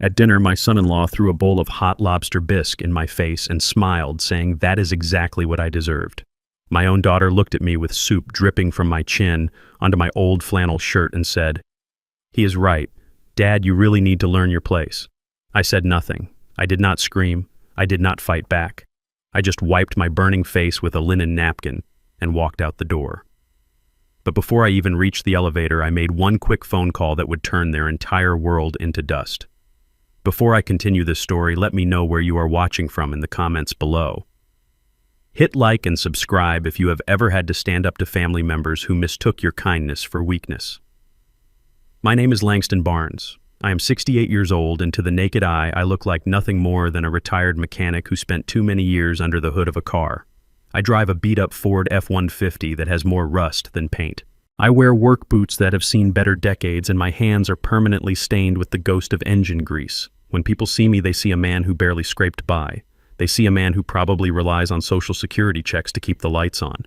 At dinner, my son-in-law threw a bowl of hot lobster bisque in my face and smiled, saying that is exactly what I deserved. My own daughter looked at me with soup dripping from my chin onto my old flannel shirt and said, "He is right. Dad, you really need to learn your place." I said nothing. I did not scream. I did not fight back. I just wiped my burning face with a linen napkin and walked out the door. But before I even reached the elevator, I made one quick phone call that would turn their entire world into dust. Before I continue this story, let me know where you are watching from in the comments below. Hit like and subscribe if you have ever had to stand up to family members who mistook your kindness for weakness. My name is Langston Barnes. I am 68 years old, and to the naked eye, I look like nothing more than a retired mechanic who spent too many years under the hood of a car. I drive a beat-up Ford F-150 that has more rust than paint. I wear work boots that have seen better decades, and my hands are permanently stained with the ghost of engine grease. When people see me, they see a man who barely scraped by. They see a man who probably relies on Social Security checks to keep the lights on.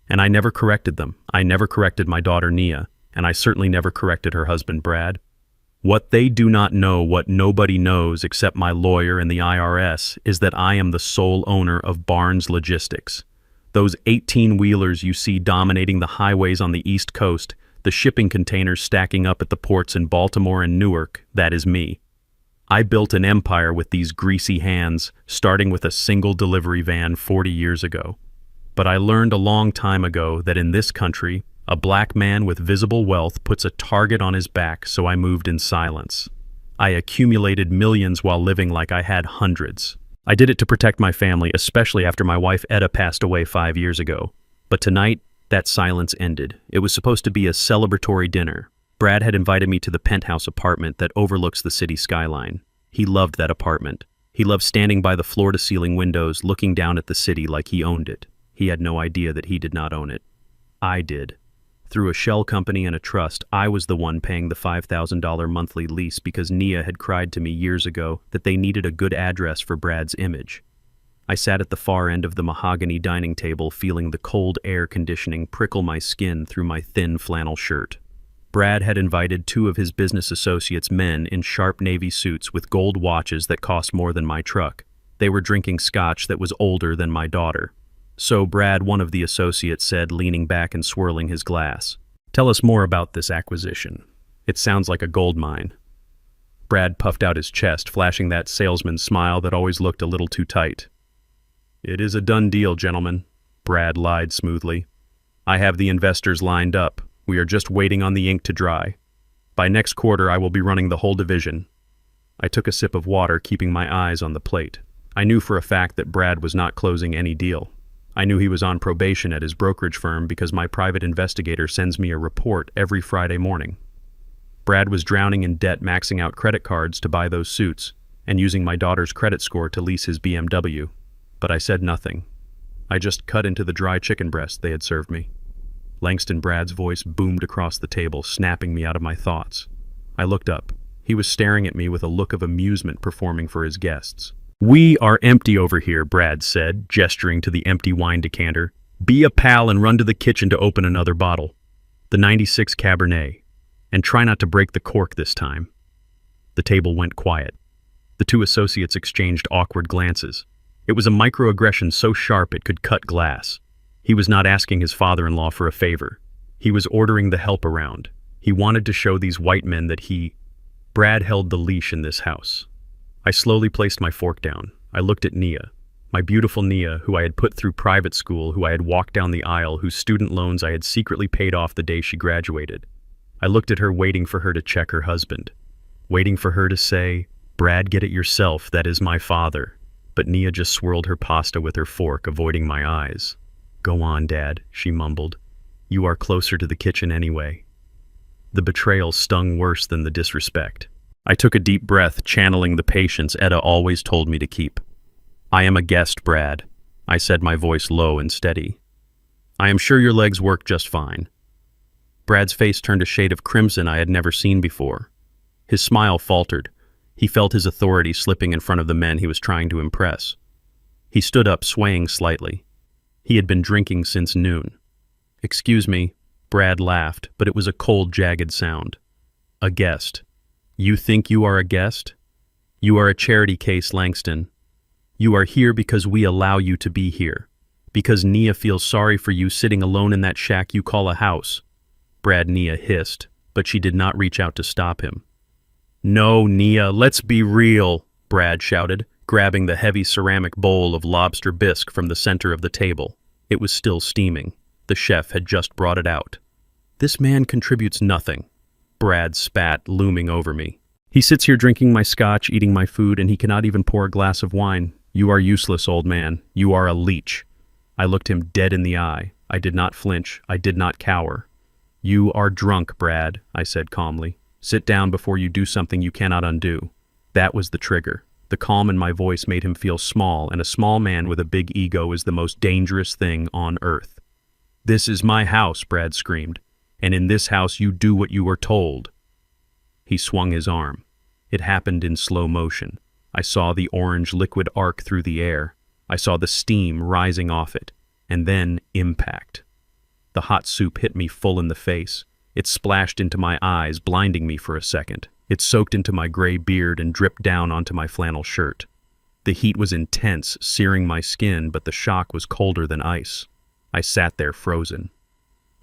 And I never corrected them. I never corrected my daughter Nia, and I certainly never corrected her husband Brad. What they do not know, what nobody knows except my lawyer and the IRS, is that I am the sole owner of Barnes Logistics. Those 18-wheelers you see dominating the highways on the East Coast, the shipping containers stacking up at the ports in Baltimore and Newark, that is me. I built an empire with these greasy hands, starting with a single delivery van 40 years ago. But I learned a long time ago that in this country, a black man with visible wealth puts a target on his back, so I moved in silence. I accumulated millions while living like I had hundreds. I did it to protect my family, especially after my wife Etta passed away 5 years ago. But tonight, that silence ended. It was supposed to be a celebratory dinner. Brad had invited me to the penthouse apartment that overlooks the city skyline. He loved that apartment. He loved standing by the floor-to-ceiling windows, looking down at the city like he owned it. He had no idea that he did not own it. I did. Through a shell company and a trust, I was the one paying the $5,000 monthly lease because Nia had cried to me years ago that they needed a good address for Brad's image. I sat at the far end of the mahogany dining table, feeling the cold air conditioning prickle my skin through my thin flannel shirt. Brad had invited 2 of his business associates, men in sharp navy suits with gold watches that cost more than my truck. They were drinking scotch that was older than my daughter. So Brad, one of the associates, said, leaning back and swirling his glass, "Tell us more about this acquisition. It sounds like a gold mine." Brad puffed out his chest, flashing that salesman's smile that always looked a little too tight. "It is a done deal, gentlemen," Brad lied smoothly. "I have the investors lined up. We are just waiting on the ink to dry. By next quarter, I will be running the whole division." I took a sip of water, keeping my eyes on the plate. I knew for a fact that Brad was not closing any deal. I knew he was on probation at his brokerage firm because my private investigator sends me a report every Friday morning. Brad was drowning in debt, maxing out credit cards to buy those suits, and using my daughter's credit score to lease his BMW. But I said nothing. I just cut into the dry chicken breast they had served me. Langston Brad's voice boomed across the table, snapping me out of my thoughts. I looked up. He was staring at me with a look of amusement, performing for his guests. "We are empty over here," Brad said, gesturing to the empty wine decanter. "Be a pal and run to the kitchen to open another bottle. The 96 Cabernet. And try not to break the cork this time." The table went quiet. The 2 associates exchanged awkward glances. It was a microaggression so sharp it could cut glass. He was not asking his father-in-law for a favor. He was ordering the help around. He wanted to show these white men that Brad held the leash in this house. I slowly placed my fork down. I looked at Nia, my beautiful Nia, who I had put through private school, who I had walked down the aisle, whose student loans I had secretly paid off the day she graduated. I looked at her, waiting for her to check her husband, waiting for her to say, "Brad, get it yourself, that is my father." But Nia just swirled her pasta with her fork, avoiding my eyes. "Go on, Dad," she mumbled. "You are closer to the kitchen anyway." The betrayal stung worse than the disrespect. I took a deep breath, channeling the patience Etta always told me to keep. "I am a guest, Brad," I said, my voice low and steady. "I am sure your legs work just fine." Brad's face turned a shade of crimson I had never seen before. His smile faltered. He felt his authority slipping in front of the men he was trying to impress. He stood up, swaying slightly. He had been drinking since noon. "Excuse me," Brad laughed, but it was a cold, jagged sound. "A guest. You think you are a guest?" You are a charity case, Langston. You are here because we allow you to be here. Because Nia feels sorry for you sitting alone in that shack you call a house. Brad Nia hissed, but she did not reach out to stop him. No, Nia, let's be real, Brad shouted, grabbing the heavy ceramic bowl of lobster bisque from the center of the table. It was still steaming. The chef had just brought it out. This man contributes nothing, Brad spat, looming over me. He sits here drinking my scotch, eating my food, and he cannot even pour a glass of wine. You are useless, old man. You are a leech. I looked him dead in the eye. I did not flinch. I did not cower. You are drunk, Brad, I said calmly. Sit down before you do something you cannot undo. That was the trigger. The calm in my voice made him feel small, and a small man with a big ego is the most dangerous thing on earth. This is my house, Brad screamed, and in this house you do what you are told. He swung his arm. It happened in slow motion. I saw the orange liquid arc through the air. I saw the steam rising off it, and then impact. The hot soup hit me full in the face. It splashed into my eyes, blinding me for a second. It soaked into my gray beard and dripped down onto my flannel shirt. The heat was intense, searing my skin, but the shock was colder than ice. I sat there frozen.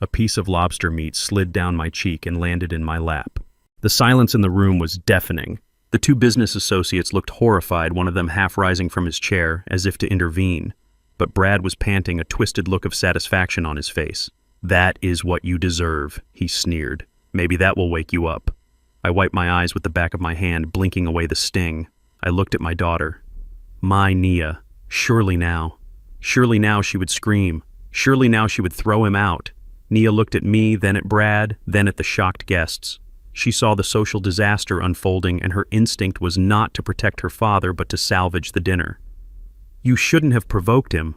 A piece of lobster meat slid down my cheek and landed in my lap. The silence in the room was deafening. The two business associates looked horrified, one of them half rising from his chair, as if to intervene. But Brad was panting, a twisted look of satisfaction on his face. That is what you deserve, he sneered. Maybe that will wake you up. I wiped my eyes with the back of my hand, blinking away the sting. I looked at my daughter. My Nia. Surely now she would scream. Surely now she would throw him out. Nia looked at me, then at Brad, then at the shocked guests. She saw the social disaster unfolding, and her instinct was not to protect her father, but to salvage the dinner. You shouldn't have provoked him,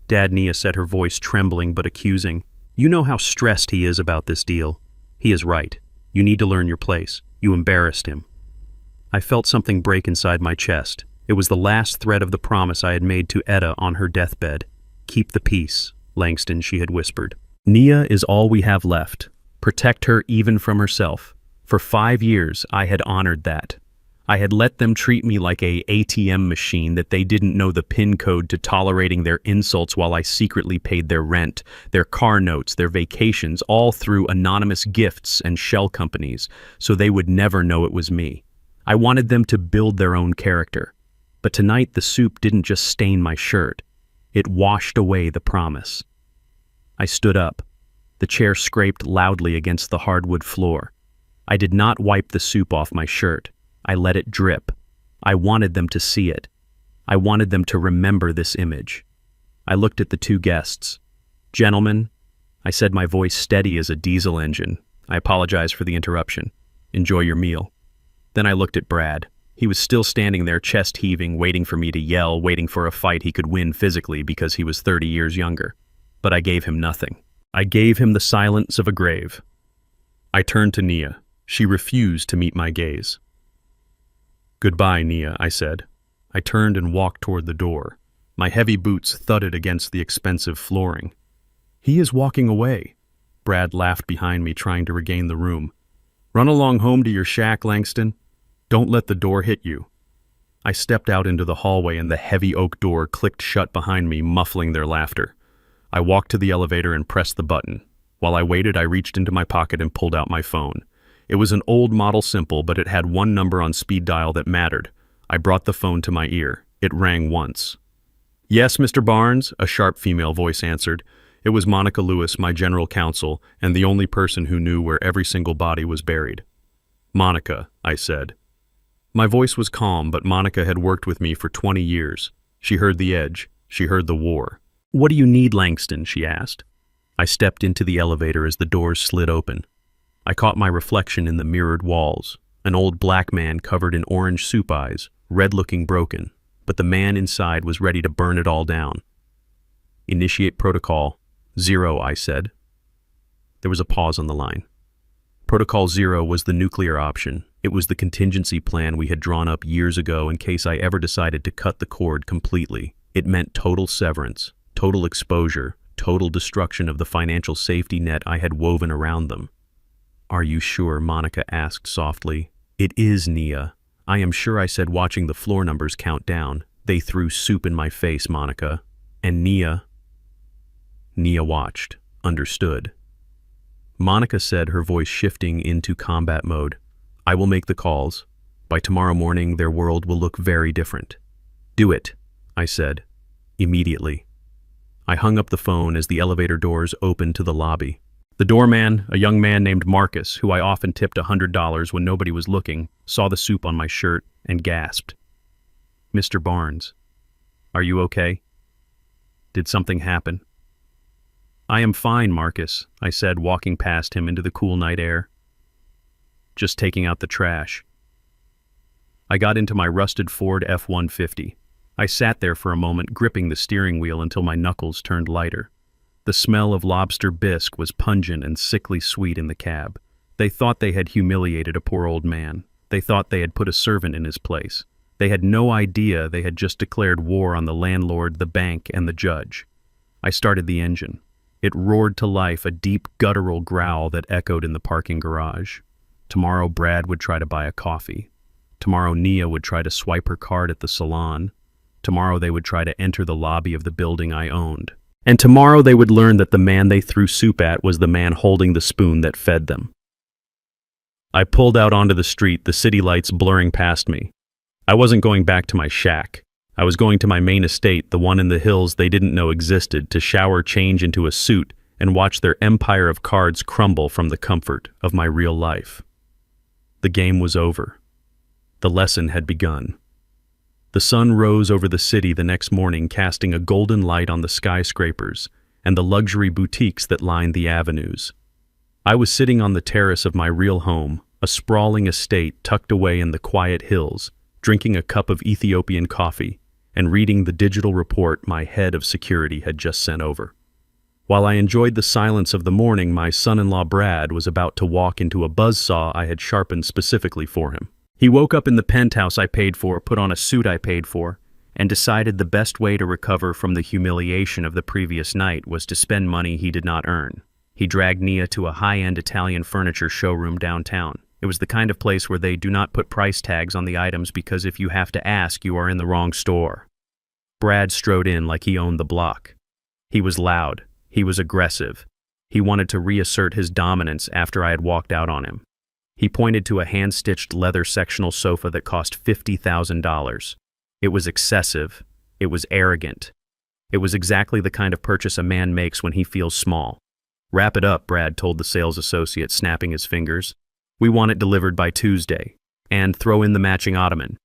Dad, Nia said, her voice trembling but accusing. You know how stressed he is about this deal. He is right. You need to learn your place. You embarrassed him. I felt something break inside my chest. It was the last thread of the promise I had made to Etta on her deathbed. Keep the peace, Langston, she had whispered. Nia is all we have left. Protect her even from herself. For 5 years, I had honored that. I had let them treat me like a ATM machine that they didn't know the PIN code to, tolerating their insults while I secretly paid their rent, their car notes, their vacations, all through anonymous gifts and shell companies, so they would never know it was me. I wanted them to build their own character. But tonight the soup didn't just stain my shirt. It washed away the promise. I stood up. The chair scraped loudly against the hardwood floor. I did not wipe the soup off my shirt. I let it drip. I wanted them to see it. I wanted them to remember this image. I looked at the two guests. Gentlemen, I said, my voice steady as a diesel engine. I apologize for the interruption. Enjoy your meal. Then I looked at Brad. He was still standing there, chest heaving, waiting for me to yell, waiting for a fight he could win physically because he was 30 years younger. But I gave him nothing. I gave him the silence of a grave. I turned to Nia. She refused to meet my gaze. Goodbye, Nia, I said. I turned and walked toward the door. My heavy boots thudded against the expensive flooring. He is walking away. Brad laughed behind me, trying to regain the room. Run along home to your shack, Langston. Don't let the door hit you. I stepped out into the hallway, and the heavy oak door clicked shut behind me, muffling their laughter. I walked to the elevator and pressed the button. While I waited, I reached into my pocket and pulled out my phone. It was an old model Simple, but it had one number on speed dial that mattered. I brought the phone to my ear. It rang once. Yes, Mr. Barnes, a sharp female voice answered. It was Monica Lewis, my general counsel, and the only person who knew where every single body was buried. Monica, I said. My voice was calm, but Monica had worked with me for 20 years. She heard the edge. She heard the war. What do you need, Langston? She asked. I stepped into the elevator as the doors slid open. I caught my reflection in the mirrored walls, an old black man covered in orange soup eyes, red-looking broken, but the man inside was ready to burn it all down. Initiate protocol 0, I said. There was a pause on the line. Protocol 0 was the nuclear option. It was the contingency plan we had drawn up years ago in case I ever decided to cut the cord completely. It meant total severance, total exposure, total destruction of the financial safety net I had woven around them. Are you sure? Monica asked softly. It is, Nia. I am sure I said, watching the floor numbers count down. They threw soup in my face, Monica. And Nia watched, understood. Monica said, her voice shifting into combat mode, I will make the calls. By tomorrow morning, their world will look very different. Do it, I said, immediately. I hung up the phone as the elevator doors opened to the lobby. The doorman, a young man named Marcus, who I often tipped $100 when nobody was looking, saw the soup on my shirt and gasped. Mr. Barnes, are you okay? Did something happen? I am fine, Marcus, I said, walking past him into the cool night air. Just taking out the trash. I got into my rusted Ford F-150. I sat there for a moment, gripping the steering wheel until my knuckles turned lighter. The smell of lobster bisque was pungent and sickly sweet in the cab. They thought they had humiliated a poor old man. They thought they had put a servant in his place. They had no idea they had just declared war on the landlord, the bank, and the judge. I started the engine. It roared to life, a deep guttural growl that echoed in the parking garage. Tomorrow Brad would try to buy a coffee. Tomorrow Nia would try to swipe her card at the salon. Tomorrow they would try to enter the lobby of the building I owned. And tomorrow they would learn that the man they threw soup at was the man holding the spoon that fed them. I pulled out onto the street, the city lights blurring past me. I wasn't going back to my shack. I was going to my main estate, the one in the hills they didn't know existed, to shower, change into a suit, and watch their empire of cards crumble from the comfort of my real life. The game was over. The lesson had begun. The sun rose over the city the next morning, casting a golden light on the skyscrapers and the luxury boutiques that lined the avenues. I was sitting on the terrace of my real home, a sprawling estate tucked away in the quiet hills, drinking a cup of Ethiopian coffee and reading the digital report my head of security had just sent over. While I enjoyed the silence of the morning, my son-in-law Brad was about to walk into a buzzsaw I had sharpened specifically for him. He woke up in the penthouse I paid for, put on a suit I paid for, and decided the best way to recover from the humiliation of the previous night was to spend money he did not earn. He dragged Nia to a high-end Italian furniture showroom downtown. It was the kind of place where they do not put price tags on the items because if you have to ask, you are in the wrong store. Brad strode in like he owned the block. He was loud. He was aggressive. He wanted to reassert his dominance after I had walked out on him. He pointed to a hand-stitched leather sectional sofa that cost $50,000. It was excessive. It was arrogant. It was exactly the kind of purchase a man makes when he feels small. Wrap it up, Brad told the sales associate, snapping his fingers. We want it delivered by Tuesday. And throw in the matching ottoman.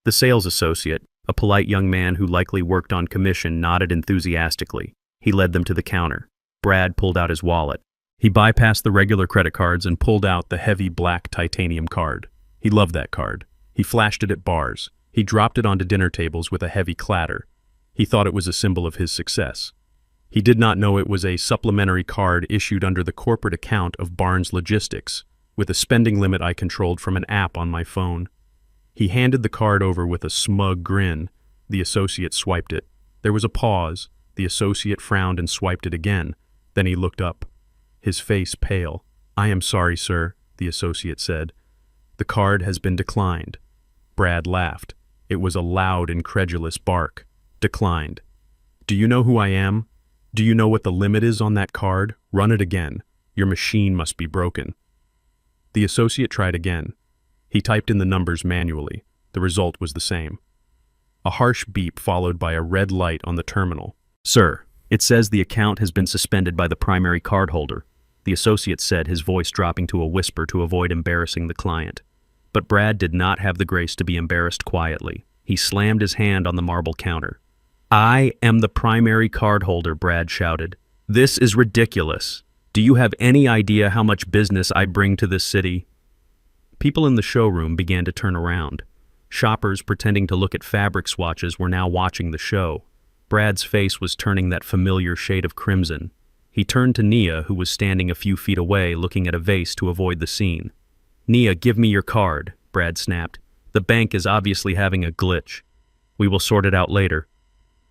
The sales associate, a polite young man who likely worked on commission, nodded enthusiastically. He led them to the counter. Brad pulled out his wallet. He bypassed the regular credit cards and pulled out the heavy black titanium card. He loved that card. He flashed it at bars. He dropped it onto dinner tables with a heavy clatter. He thought it was a symbol of his success. He did not know it was a supplementary card issued under the corporate account of Barnes Logistics, with a spending limit I controlled from an app on my phone. He handed the card over with a smug grin. The associate swiped it. There was a pause. The associate frowned and swiped it again. Then he looked up, his face pale. I am sorry, sir, the associate said. The card has been declined. Brad laughed. It was a loud, incredulous bark. Declined. Do you know who I am? Do you know what the limit is on that card? Run it again. Your machine must be broken. The associate tried again. He typed in the numbers manually. The result was the same. A harsh beep followed by a red light on the terminal. Sir, it says the account has been suspended by the primary cardholder, the associate said, his voice dropping to a whisper to avoid embarrassing the client. But Brad did not have the grace to be embarrassed quietly. He slammed his hand on the marble counter. I am the primary cardholder, Brad shouted. This is ridiculous. Do you have any idea how much business I bring to this city? People in the showroom began to turn around. Shoppers pretending to look at fabric swatches were now watching the show. Brad's face was turning that familiar shade of crimson. He turned to Nia, who was standing a few feet away looking at a vase to avoid the scene. Nia, give me your card, Brad snapped. The bank is obviously having a glitch. We will sort it out later.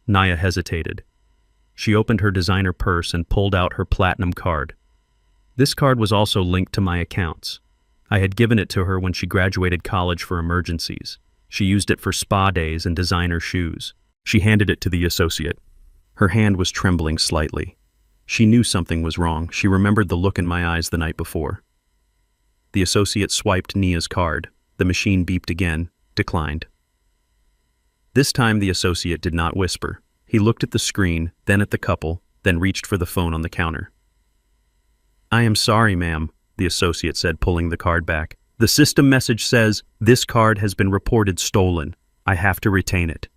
Nia hesitated. She opened her designer purse and pulled out her platinum card. This card was also linked to my accounts. I had given it to her when she graduated college for emergencies. She used it for spa days and designer shoes. She handed it to the associate. Her hand was trembling slightly. She knew something was wrong. She remembered the look in my eyes the night before. The associate swiped Nia's card. The machine beeped again, declined. This time the associate did not whisper. He looked at the screen, then at the couple, then reached for the phone on the counter. "I am sorry, ma'am," the associate said, pulling the card back. "The system message says, this card has been reported stolen. I have to retain it."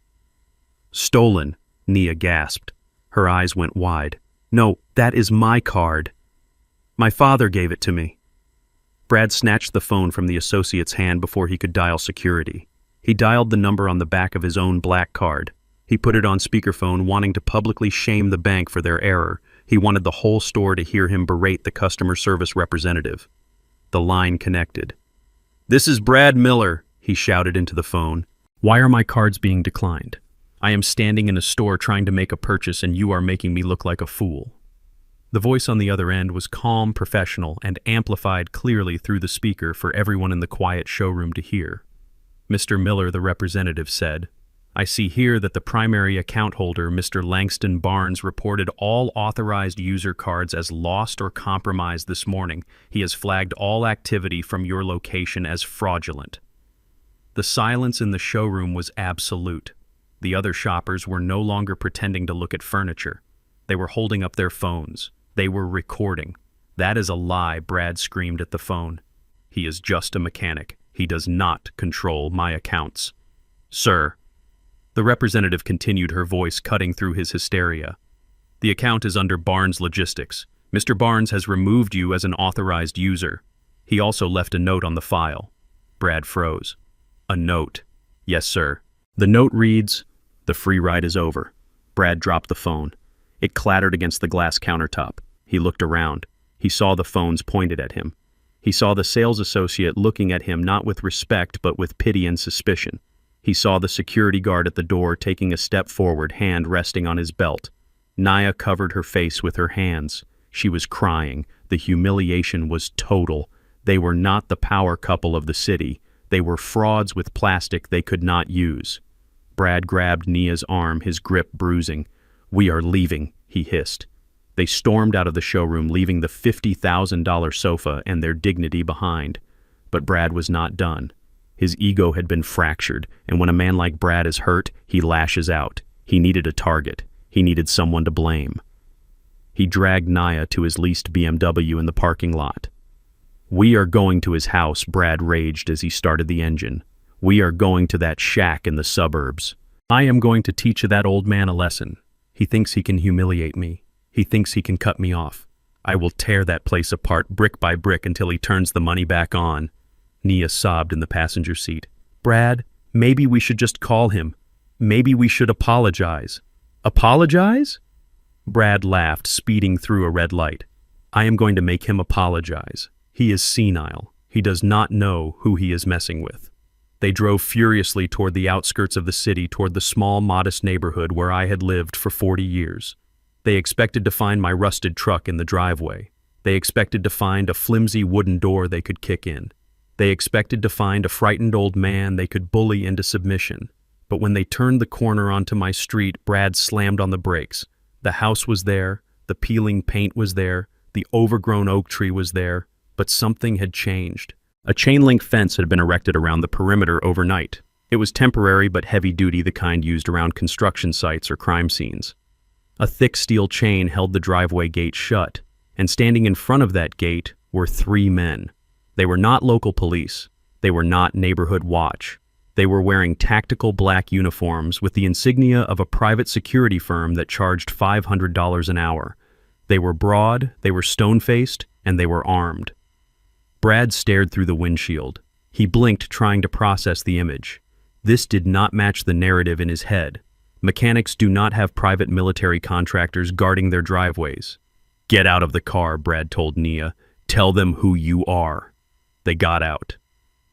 "Stolen," Nia gasped. Her eyes went wide. "No, that is my card. My father gave it to me." Brad snatched the phone from the associate's hand before he could dial security. He dialed the number on the back of his own black card. He put it on speakerphone, wanting to publicly shame the bank for their error. He wanted the whole store to hear him berate the customer service representative. The line connected. "This is Brad Miller," he shouted into the phone. "Why are my cards being declined? I am standing in a store trying to make a purchase and you are making me look like a fool." The voice on the other end was calm, professional, and amplified clearly through the speaker for everyone in the quiet showroom to hear. "Mr. Miller," the representative said, "I see here that the primary account holder, Mr. Langston Barnes, reported all authorized user cards as lost or compromised this morning. He has flagged all activity from your location as fraudulent." The silence in the showroom was absolute. The other shoppers were no longer pretending to look at furniture. They were holding up their phones. They were recording. "That is a lie," Brad screamed at the phone. "He is just a mechanic. He does not control my accounts." "Sir," the representative continued, her voice cutting through his hysteria, "the account is under Barnes Logistics. Mr. Barnes has removed you as an authorized user. He also left a note on the file." Brad froze. "A note?" "Yes, sir. The note reads, 'The free ride is over.'" Brad dropped the phone. It clattered against the glass countertop. He looked around. He saw the phones pointed at him. He saw the sales associate looking at him not with respect but with pity and suspicion. He saw the security guard at the door taking a step forward, hand resting on his belt. Nia covered her face with her hands. She was crying. The humiliation was total. They were not the power couple of the city. They were frauds with plastic they could not use. Brad grabbed Nia's arm, his grip bruising. "We are leaving," he hissed. They stormed out of the showroom, leaving the $50,000 sofa and their dignity behind. But Brad was not done. His ego had been fractured, and when a man like Brad is hurt, he lashes out. He needed a target. He needed someone to blame. He dragged Nia to his leased BMW in the parking lot. "We are going to his house," Brad raged as he started the engine. "We are going to that shack in the suburbs. I am going to teach that old man a lesson. He thinks he can humiliate me. He thinks he can cut me off. I will tear that place apart brick by brick until he turns the money back on." Nia sobbed in the passenger seat. "Brad, maybe we should just call him. Maybe we should apologize." "Apologize?" Brad laughed, speeding through a red light. "I am going to make him apologize. He is senile. He does not know who he is messing with." They drove furiously toward the outskirts of the city, toward the small, modest neighborhood where I had lived for 40 years. They expected to find my rusted truck in the driveway. They expected to find a flimsy wooden door they could kick in. They expected to find a frightened old man they could bully into submission. But when they turned the corner onto my street, Brad slammed on the brakes. The house was there, the peeling paint was there, the overgrown oak tree was there, but something had changed. A chain-link fence had been erected around the perimeter overnight. It was temporary but heavy-duty, the kind used around construction sites or crime scenes. A thick steel chain held the driveway gate shut, and standing in front of that gate were 3 men. They were not local police. They were not neighborhood watch. They were wearing tactical black uniforms with the insignia of a private security firm that charged $500 an hour. They were broad, they were stone-faced, and they were armed. Brad stared through the windshield. He blinked, trying to process the image. This did not match the narrative in his head. Mechanics do not have private military contractors guarding their driveways. "Get out of the car," Brad told Nia. "Tell them who you are." They got out.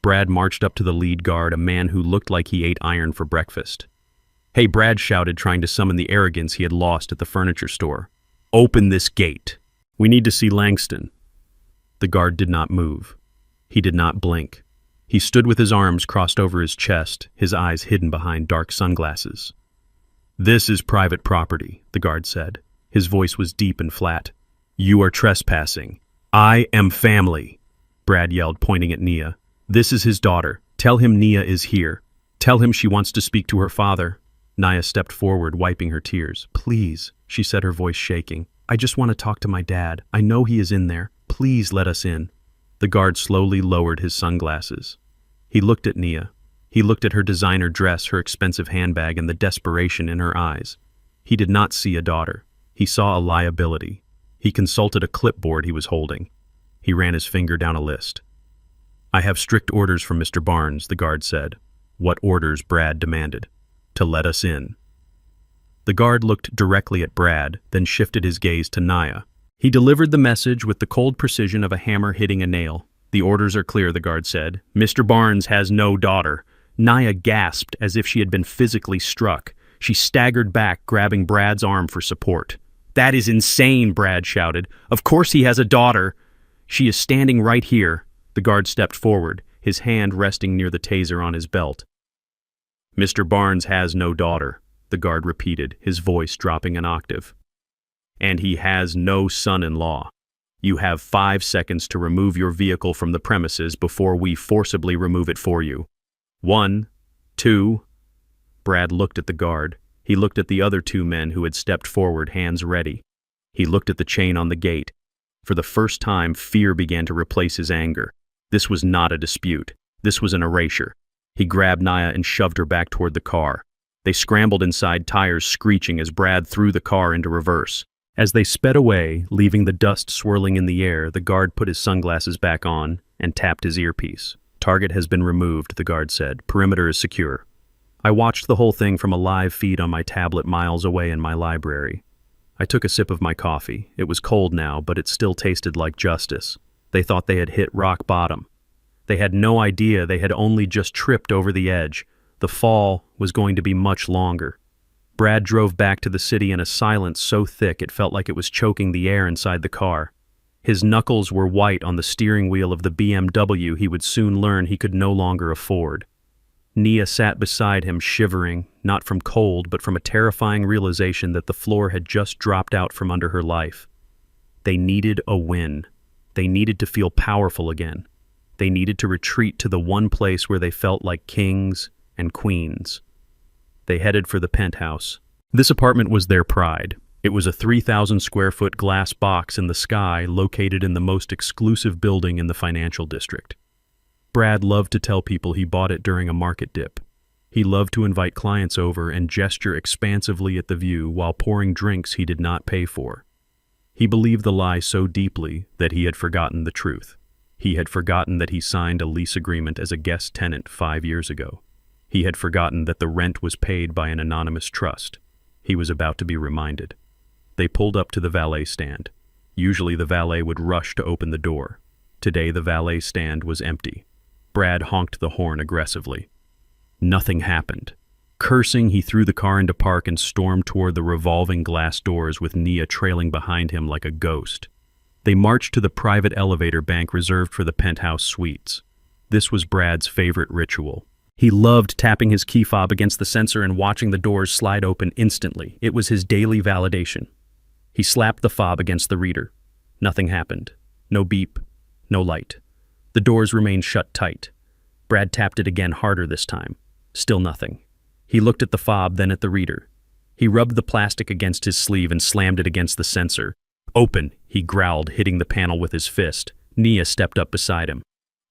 Brad marched up to the lead guard, a man who looked like he ate iron for breakfast. "Hey," Brad shouted, trying to summon the arrogance he had lost at the furniture store. "Open this gate. We need to see Langston." The guard did not move. He did not blink. He stood with his arms crossed over his chest, his eyes hidden behind dark sunglasses. "This is private property," the guard said. His voice was deep and flat. "You are trespassing. I am family," Brad yelled, pointing at Nia. "This is his daughter. Tell him Nia is here. Tell him she wants to speak to her father." Nia stepped forward, wiping her tears. "Please," she said, her voice shaking. "I just want to talk to my dad. I know he is in there. Please let us in." The guard slowly lowered his sunglasses. He looked at Nia. He looked at her designer dress, her expensive handbag, and the desperation in her eyes. He did not see a daughter. He saw a liability. He consulted a clipboard he was holding. He ran his finger down a list. "I have strict orders from Mr. Barnes," the guard said. "What orders?" Brad demanded. "To let us in." The guard looked directly at Brad, then shifted his gaze to Nia. He delivered the message with the cold precision of a hammer hitting a nail. "The orders are clear," the guard said. "Mr. Barnes has no daughter." Nia gasped as if she had been physically struck. She staggered back, grabbing Brad's arm for support. "That is insane," Brad shouted. "Of course he has a daughter. She is standing right here." The guard stepped forward, his hand resting near the taser on his belt. "Mr. Barnes has no daughter," the guard repeated, his voice dropping an octave. "And he has no son-in-law. You have 5 seconds to remove your vehicle from the premises before we forcibly remove it for you. 1, 2... Brad looked at the guard. He looked at the other 2 men who had stepped forward, hands ready. He looked at the chain on the gate. For the first time, fear began to replace his anger. This was not a dispute. This was an erasure. He grabbed Nia and shoved her back toward the car. They scrambled inside, tires screeching as Brad threw the car into reverse. As they sped away, leaving the dust swirling in the air, the guard put his sunglasses back on and tapped his earpiece. "Target has been removed," the guard said. "Perimeter is secure." I watched the whole thing from a live feed on my tablet miles away in my library. I took a sip of my coffee. It was cold now, but it still tasted like justice. They thought they had hit rock bottom. They had no idea they had only just tripped over the edge. The fall was going to be much longer. Brad drove back to the city in a silence so thick it felt like it was choking the air inside the car. His knuckles were white on the steering wheel of the BMW he would soon learn he could no longer afford. Nia sat beside him, shivering, not from cold, but from a terrifying realization that the floor had just dropped out from under her life. They needed a win. They needed to feel powerful again. They needed to retreat to the one place where they felt like kings and queens. They headed for the penthouse. This apartment was their pride. It was a 3,000-square-foot glass box in the sky located in the most exclusive building in the financial district. Brad loved to tell people he bought it during a market dip. He loved to invite clients over and gesture expansively at the view while pouring drinks he did not pay for. He believed the lie so deeply that he had forgotten the truth. He had forgotten that he signed a lease agreement as a guest tenant 5 years ago. He had forgotten that the rent was paid by an anonymous trust. He was about to be reminded. They pulled up to the valet stand. Usually the valet would rush to open the door. Today the valet stand was empty. Brad honked the horn aggressively. Nothing happened. Cursing, he threw the car into park and stormed toward the revolving glass doors with Nia trailing behind him like a ghost. They marched to the private elevator bank reserved for the penthouse suites. This was Brad's favorite ritual. He loved tapping his key fob against the sensor and watching the doors slide open instantly. It was his daily validation. He slapped the fob against the reader. Nothing happened. No beep. No light. The doors remained shut tight. Brad tapped it again, harder this time. Still nothing. He looked at the fob, then at the reader. He rubbed the plastic against his sleeve and slammed it against the sensor. "Open," he growled, hitting the panel with his fist. Nia stepped up beside him.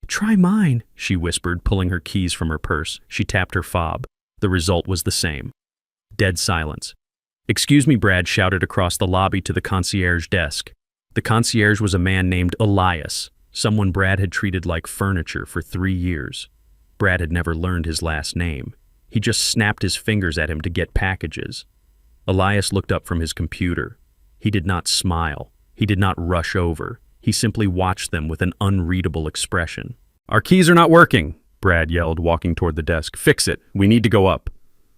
"Try mine," she whispered, pulling her keys from her purse. She tapped her fob. The result was the same. Dead silence. "Excuse me," Brad shouted across the lobby to the concierge desk. The concierge was a man named Elias, someone Brad had treated like furniture for 3 years. Brad had never learned his last name. He just snapped his fingers at him to get packages. Elias looked up from his computer. He did not smile. He did not rush over. He simply watched them with an unreadable expression. "Our keys are not working," Brad yelled, walking toward the desk. "Fix it. We need to go up."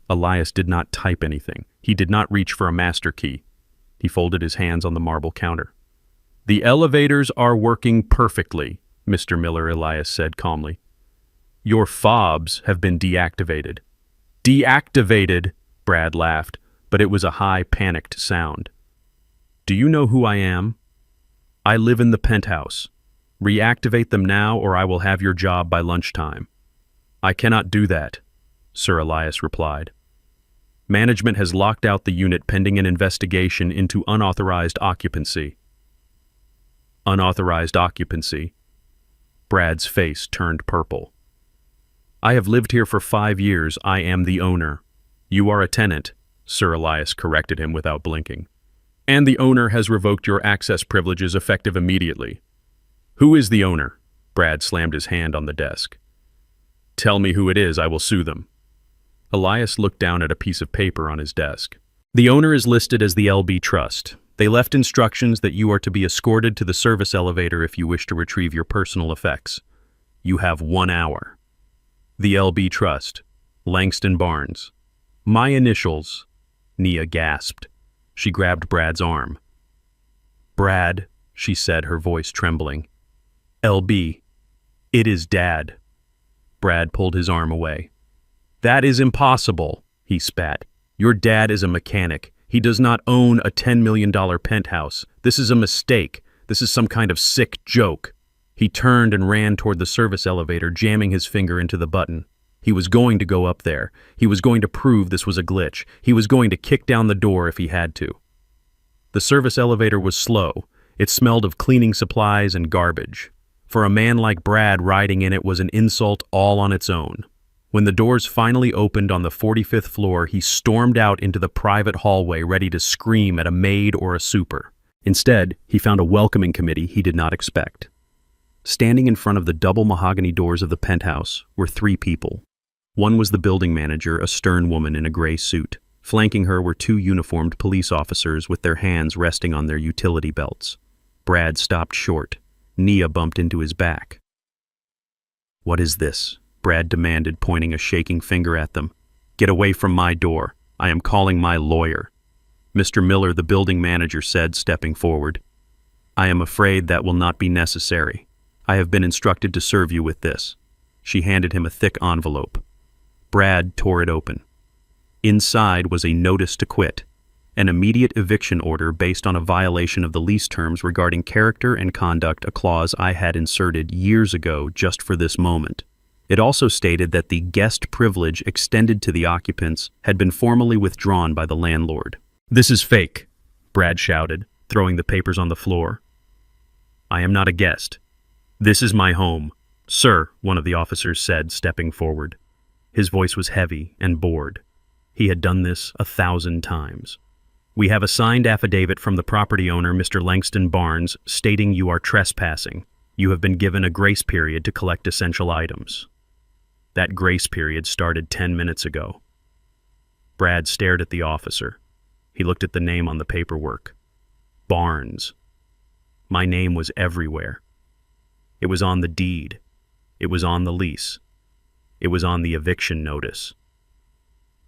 Elias did not type anything. He did not reach for a master key. He folded his hands on the marble counter. "The elevators are working perfectly," Mr. Miller, Elias said calmly. Your fobs have been deactivated. Deactivated, Brad laughed, but it was a high, panicked sound. Do you know who I am? I live in the penthouse. Reactivate them now or I will have your job by lunchtime. I cannot do that, Sir Elias replied. Management has locked out the unit pending an investigation into unauthorized occupancy. Unauthorized occupancy. Brad's face turned purple. I have lived here for 5 years. I am the owner. You are a tenant, Sir Elias corrected him without blinking. And the owner has revoked your access privileges effective immediately. Who is the owner? Brad slammed his hand on the desk. Tell me who it is, I will sue them. Elias looked down at a piece of paper on his desk. The owner is listed as the LB Trust. They left instructions that you are to be escorted to the service elevator if you wish to retrieve your personal effects. You have 1 hour. The LB Trust. Langston Barnes. My initials. Nia gasped. She grabbed Brad's arm. Brad, she said, her voice trembling. LB. It is Dad. Brad pulled his arm away. That is impossible, he spat. Your dad is a mechanic. He does not own a $10 million penthouse. This is a mistake. This is some kind of sick joke. He turned and ran toward the service elevator, jamming his finger into the button. He was going to go up there. He was going to prove this was a glitch. He was going to kick down the door if he had to. The service elevator was slow. It smelled of cleaning supplies and garbage. For a man like Brad, riding in it was an insult all on its own. When the doors finally opened on the 45th floor, he stormed out into the private hallway ready to scream at a maid or a super. Instead, he found a welcoming committee he did not expect. Standing in front of the double mahogany doors of the penthouse were 3 people. One was the building manager, a stern woman in a gray suit. Flanking her were 2 uniformed police officers with their hands resting on their utility belts. Brad stopped short. Nia bumped into his back. What is this? Brad demanded, pointing a shaking finger at them. Get away from my door. I am calling my lawyer. Mr. Miller, the building manager said, stepping forward. I am afraid that will not be necessary. I have been instructed to serve you with this. She handed him a thick envelope. Brad tore it open. Inside was a notice to quit, an immediate eviction order based on a violation of the lease terms regarding character and conduct, a clause I had inserted years ago just for this moment. It also stated that the guest privilege extended to the occupants had been formally withdrawn by the landlord. This is fake, Brad shouted, throwing the papers on the floor. I am not a guest. This is my home. Sir, one of the officers said, stepping forward. His voice was heavy and bored. He had done this 1,000 times. We have a signed affidavit from the property owner, Mr. Langston Barnes, stating you are trespassing. You have been given a grace period to collect essential items. That grace period started 10 minutes ago. Brad stared at the officer. He looked at the name on the paperwork. Barnes. My name was everywhere. It was on the deed. It was on the lease. It was on the eviction notice.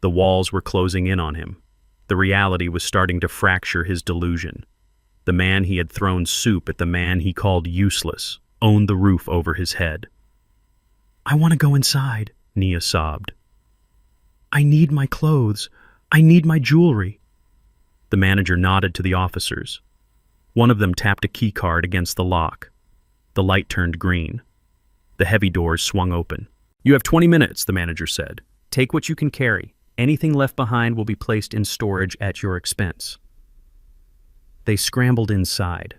The walls were closing in on him. The reality was starting to fracture his delusion. The man he had thrown soup at, the man he called useless, owned the roof over his head. I want to go inside, Nia sobbed. I need my clothes. I need my jewelry. The manager nodded to the officers. One of them tapped a key card against the lock. The light turned green. The heavy doors swung open. You have 20 minutes, the manager said. Take what you can carry. Anything left behind will be placed in storage at your expense. They scrambled inside.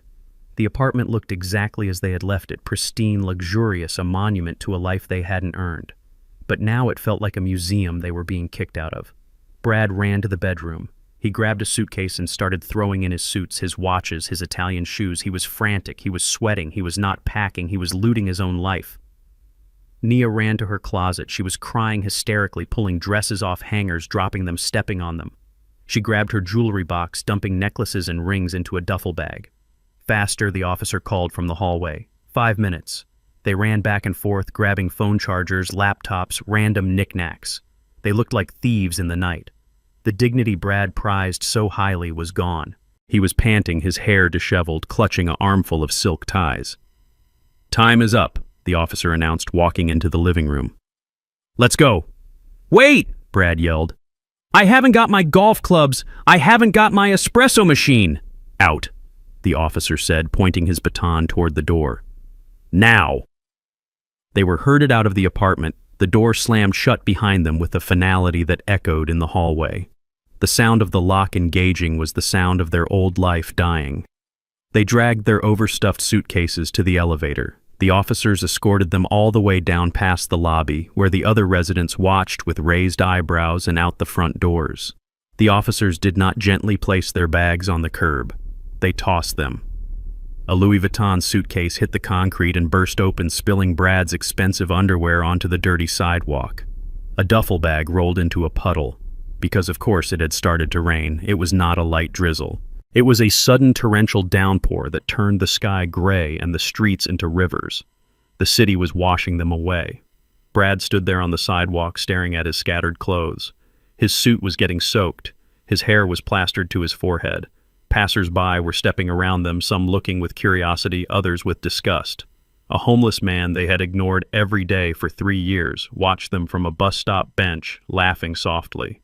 The apartment looked exactly as they had left it, pristine, luxurious, a monument to a life they hadn't earned. But now it felt like a museum they were being kicked out of. Brad ran to the bedroom. He grabbed a suitcase and started throwing in his suits, his watches, his Italian shoes. He was frantic. He was sweating. He was not packing. He was looting his own life. Nia ran to her closet. She was crying hysterically, pulling dresses off hangers, dropping them, stepping on them. She grabbed her jewelry box, dumping necklaces and rings into a duffel bag. Faster, the officer called from the hallway. 5 minutes. They ran back and forth, grabbing phone chargers, laptops, random knickknacks. They looked like thieves in the night. The dignity Brad prized so highly was gone. He was panting, his hair disheveled, clutching an armful of silk ties. Time is up, the officer announced, walking into the living room. Let's go. Wait, Brad yelled. I haven't got my golf clubs. I haven't got my espresso machine. Out, the officer said, pointing his baton toward the door. Now. They were herded out of the apartment. The door slammed shut behind them with a finality that echoed in the hallway. The sound of the lock engaging was the sound of their old life dying. They dragged their overstuffed suitcases to the elevator. The officers escorted them all the way down past the lobby, where the other residents watched with raised eyebrows and out the front doors. The officers did not gently place their bags on the curb. They tossed them. A Louis Vuitton suitcase hit the concrete and burst open, spilling Brad's expensive underwear onto the dirty sidewalk. A duffel bag rolled into a puddle. Because of course it had started to rain, it was not a light drizzle. It was a sudden torrential downpour that turned the sky gray and the streets into rivers. The city was washing them away. Brad stood there on the sidewalk staring at his scattered clothes. His suit was getting soaked. His hair was plastered to his forehead. Passers-by were stepping around them, some looking with curiosity, others with disgust. A homeless man they had ignored every day for 3 years watched them from a bus stop bench, laughing softly.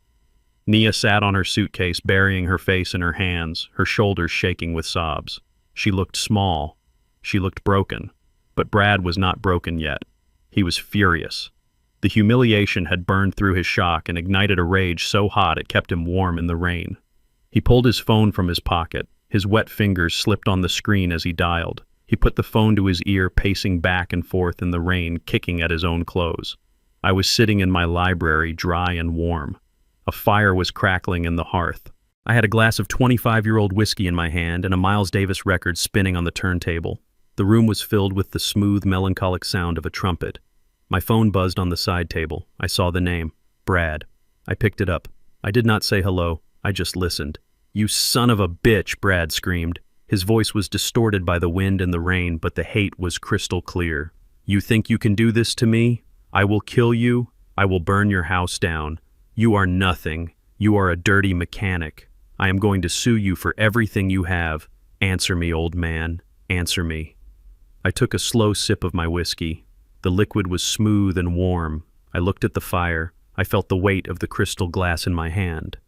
Nia sat on her suitcase, burying her face in her hands, her shoulders shaking with sobs. She looked small. She looked broken. But Brad was not broken yet. He was furious. The humiliation had burned through his shock and ignited a rage so hot it kept him warm in the rain. He pulled his phone from his pocket. His wet fingers slipped on the screen as he dialed. He put the phone to his ear, pacing back and forth in the rain, kicking at his own clothes. I was sitting in my library, dry and warm. A fire was crackling in the hearth. I had a glass of 25-year-old whiskey in my hand and a Miles Davis record spinning on the turntable. The room was filled with the smooth, melancholic sound of a trumpet. My phone buzzed on the side table. I saw the name, Brad. I picked it up. I did not say hello. I just listened. You son of a bitch, Brad screamed. His voice was distorted by the wind and the rain, but the hate was crystal clear. You think you can do this to me? I will kill you. I will burn your house down. You are nothing. You are a dirty mechanic. I am going to sue you for everything you have. Answer me, old man. Answer me. I took a slow sip of my whiskey. The liquid was smooth and warm. I looked at the fire. I felt the weight of the crystal glass in my hand.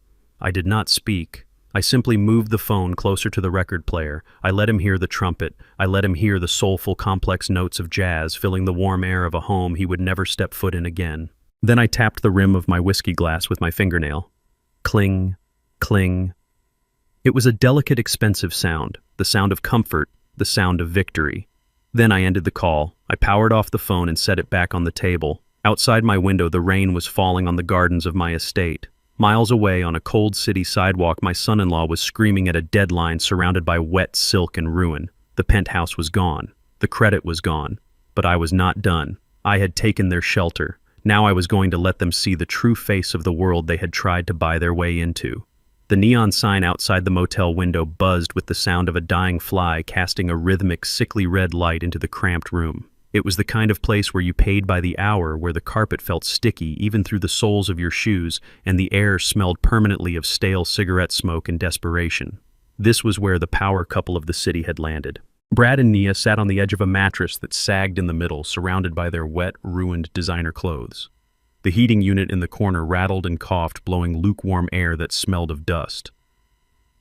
I did not speak. I simply moved the phone closer to the record player. I let him hear the trumpet. I let him hear the soulful, complex notes of jazz filling the warm air of a home he would never step foot in again. Then I tapped the rim of my whiskey glass with my fingernail. Cling, cling. It was a delicate, expensive sound, the sound of comfort, the sound of victory. Then I ended the call. I powered off the phone and set it back on the table. Outside my window, the rain was falling on the gardens of my estate. Miles away on a cold city sidewalk, my son-in-law was screaming at a deadline surrounded by wet silk and ruin. The penthouse was gone. The credit was gone. But I was not done. I had taken their shelter. Now I was going to let them see the true face of the world they had tried to buy their way into. The neon sign outside the motel window buzzed with the sound of a dying fly casting a rhythmic, sickly red light into the cramped room. It was the kind of place where you paid by the hour, where the carpet felt sticky even through the soles of your shoes, and the air smelled permanently of stale cigarette smoke and desperation. This was where the power couple of the city had landed. Brad and Nia sat on the edge of a mattress that sagged in the middle, surrounded by their wet, ruined designer clothes. The heating unit in the corner rattled and coughed, blowing lukewarm air that smelled of dust.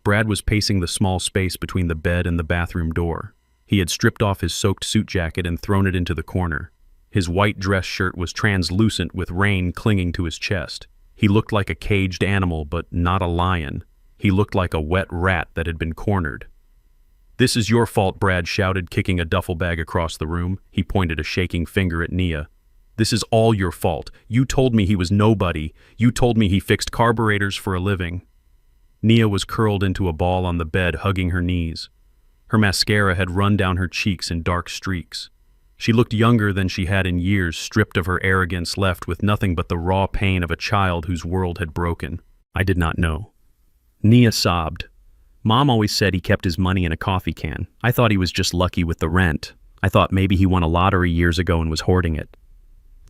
Brad was pacing the small space between the bed and the bathroom door. He had stripped off his soaked suit jacket and thrown it into the corner. His white dress shirt was translucent with rain clinging to his chest. He looked like a caged animal, but not a lion. He looked like a wet rat that had been cornered. "This is your fault," Brad shouted, kicking a duffel bag across the room. He pointed a shaking finger at Nia. "This is all your fault. You told me he was nobody. You told me he fixed carburetors for a living." Nia was curled into a ball on the bed, hugging her knees. Her mascara had run down her cheeks in dark streaks. She looked younger than she had in years, stripped of her arrogance, left with nothing but the raw pain of a child whose world had broken. "I did not know." Nia sobbed. "Mom always said he kept his money in a coffee can. I thought he was just lucky with the rent. I thought maybe he won a lottery years ago and was hoarding it."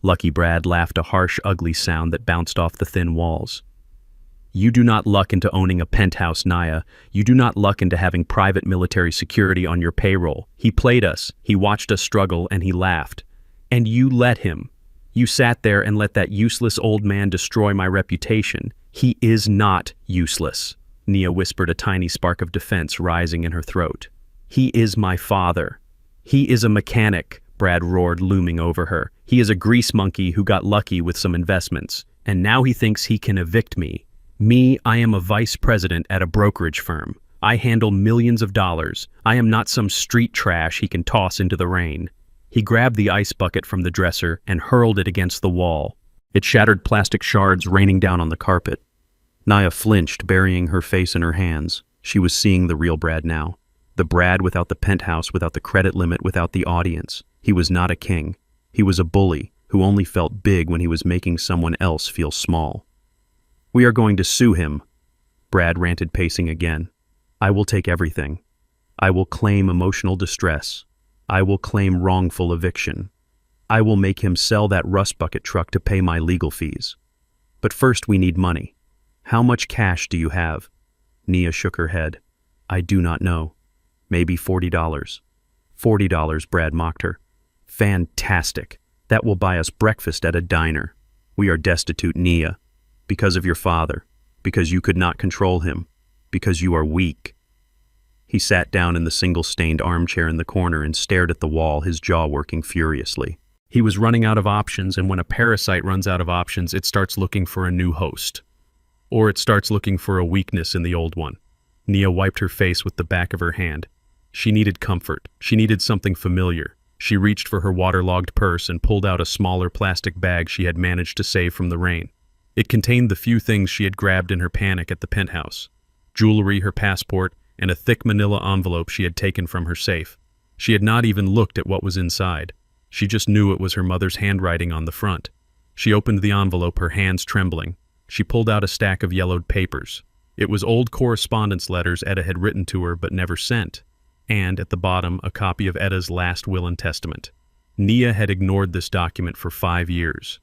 Lucky Brad laughed, a harsh, ugly sound that bounced off the thin walls. You do not luck into owning a penthouse, Naya. You do not luck into having private military security on your payroll. He played us, he watched us struggle, and he laughed. And you let him. You sat there and let that useless old man destroy my reputation. He is not useless, Nia whispered, a tiny spark of defense rising in her throat. He is my father. He is a mechanic, Brad roared, looming over her. He is a grease monkey who got lucky with some investments, and now he thinks he can evict me. Me, I am a vice president at a brokerage firm. I handle millions of dollars. I am not some street trash he can toss into the rain. He grabbed the ice bucket from the dresser and hurled it against the wall. It shattered plastic shards raining down on the carpet. Naya flinched, burying her face in her hands. She was seeing the real Brad now. The Brad without the penthouse, without the credit limit, without the audience. He was not a king. He was a bully who only felt big when he was making someone else feel small. We are going to sue him, Brad ranted, pacing again. I will take everything. I will claim emotional distress. I will claim wrongful eviction. I will make him sell that rust bucket truck to pay my legal fees. But first we need money. How much cash do you have? Nia shook her head. I do not know. Maybe $40. $40, Brad mocked her. Fantastic. That will buy us breakfast at a diner. We are destitute, Nia. Because of your father. Because you could not control him. Because you are weak. He sat down in the single-stained armchair in the corner and stared at the wall, his jaw working furiously. He was running out of options, and when a parasite runs out of options, it starts looking for a new host. Or it starts looking for a weakness in the old one. Nia wiped her face with the back of her hand. She needed comfort. She needed something familiar. She reached for her waterlogged purse and pulled out a smaller plastic bag she had managed to save from the rain. It contained the few things she had grabbed in her panic at the penthouse. Jewelry, her passport, and a thick manila envelope she had taken from her safe. She had not even looked at what was inside. She just knew it was her mother's handwriting on the front. She opened the envelope, her hands trembling. She pulled out a stack of yellowed papers. It was old correspondence letters Etta had written to her but never sent, and at the bottom a copy of Etta's last will and testament. Nia had ignored this document for 5 years.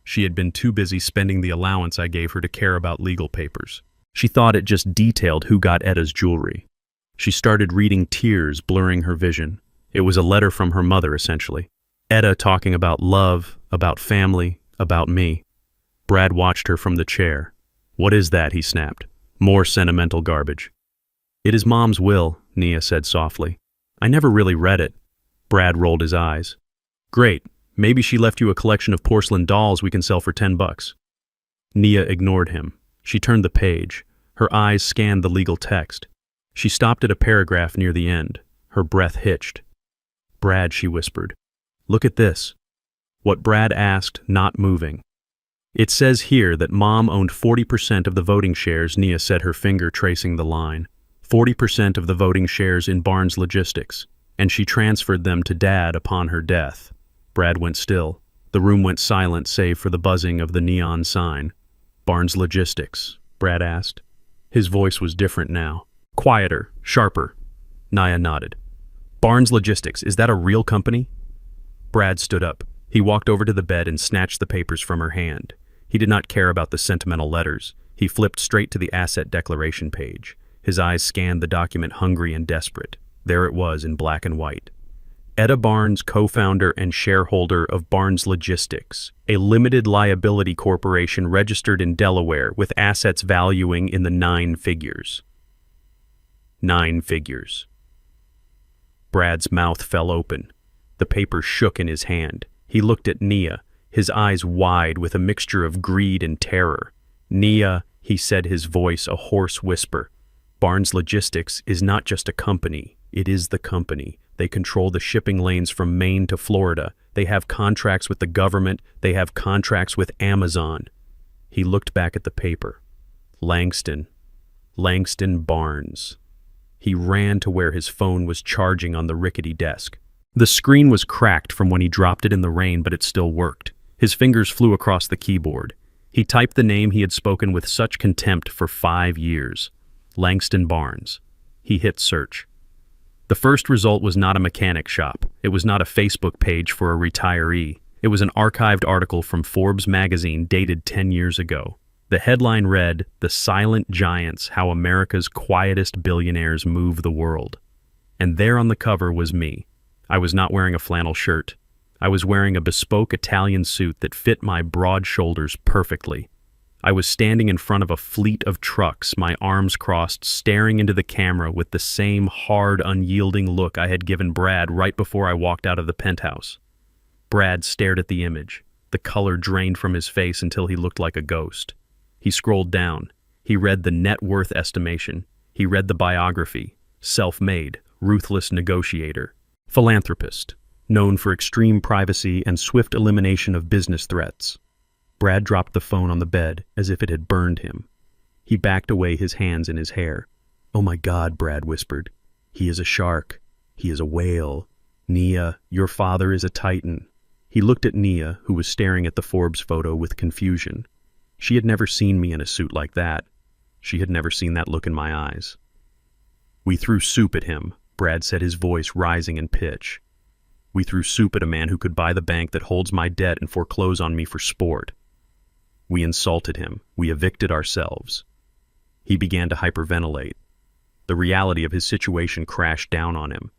She had been too busy spending the allowance I gave her to care about legal papers. She thought it just detailed who got Etta's jewelry. She started reading, tears blurring her vision. It was a letter from her mother, essentially. Etta talking about love, about family, about me. Brad watched her from the chair. What is that? He snapped. More sentimental garbage. It is Mom's will, Nia said softly. I never really read it. Brad rolled his eyes. Great. Maybe she left you a collection of porcelain dolls we can sell for $10. Nia ignored him. She turned the page. Her eyes scanned the legal text. She stopped at a paragraph near the end. Her breath hitched. Brad, she whispered. Look at this. What Brad asked, not moving. It says here that Mom owned 40% of the voting shares, Nia said, her finger tracing the line. 40% of the voting shares in Barnes Logistics, and she transferred them to Dad upon her death. Brad went still. The room went silent save for the buzzing of the neon sign. Barnes Logistics, Brad asked. His voice was different now. Quieter, sharper. Nia nodded. Barnes Logistics, is that a real company? Brad stood up. He walked over to the bed and snatched the papers from her hand. He did not care about the sentimental letters. He flipped straight to the asset declaration page. His eyes scanned the document, hungry and desperate. There it was in black and white. Etta Barnes, co-founder and shareholder of Barnes Logistics, a limited liability corporation registered in Delaware with assets valuing in the 9 figures. 9 figures. Brad's mouth fell open. The paper shook in his hand. He looked at Nia, his eyes wide with a mixture of greed and terror. Nia, he said, his voice a hoarse whisper. Barnes Logistics is not just a company. It is the company. They control the shipping lanes from Maine to Florida. They have contracts with the government. They have contracts with Amazon. He looked back at the paper. Langston Barnes. He ran to where his phone was charging on the rickety desk. The screen was cracked from when he dropped it in the rain, but it still worked. His fingers flew across the keyboard. He typed the name he had spoken with such contempt for 5 years. Langston Barnes. He hit search. The first result was not a mechanic shop. It was not a Facebook page for a retiree. It was an archived article from Forbes magazine dated 10 years ago. The headline read, "The Silent Giants, How America's Quietest Billionaires Move the World." And there on the cover was me. I was not wearing a flannel shirt. I was wearing a bespoke Italian suit that fit my broad shoulders perfectly. I was standing in front of a fleet of trucks, my arms crossed, staring into the camera with the same hard, unyielding look I had given Brad right before I walked out of the penthouse. Brad stared at the image. The color drained from his face until he looked like a ghost. He scrolled down. He read the net worth estimation. He read the biography. Self-made, ruthless negotiator. Philanthropist, known for extreme privacy and swift elimination of business threats. Brad dropped the phone on the bed as if it had burned him. He backed away, his hands in his hair. "Oh my God," Brad whispered. "He is a shark. He is a whale. Nia, your father is a titan." He looked at Nia, who was staring at the Forbes photo with confusion. She had never seen me in a suit like that. She had never seen that look in my eyes. "We threw soup at him," Brad said, his voice rising in pitch. "We threw soup at a man who could buy the bank that holds my debt and foreclose on me for sport. We insulted him. We evicted ourselves." He began to hyperventilate. The reality of his situation crashed down on him.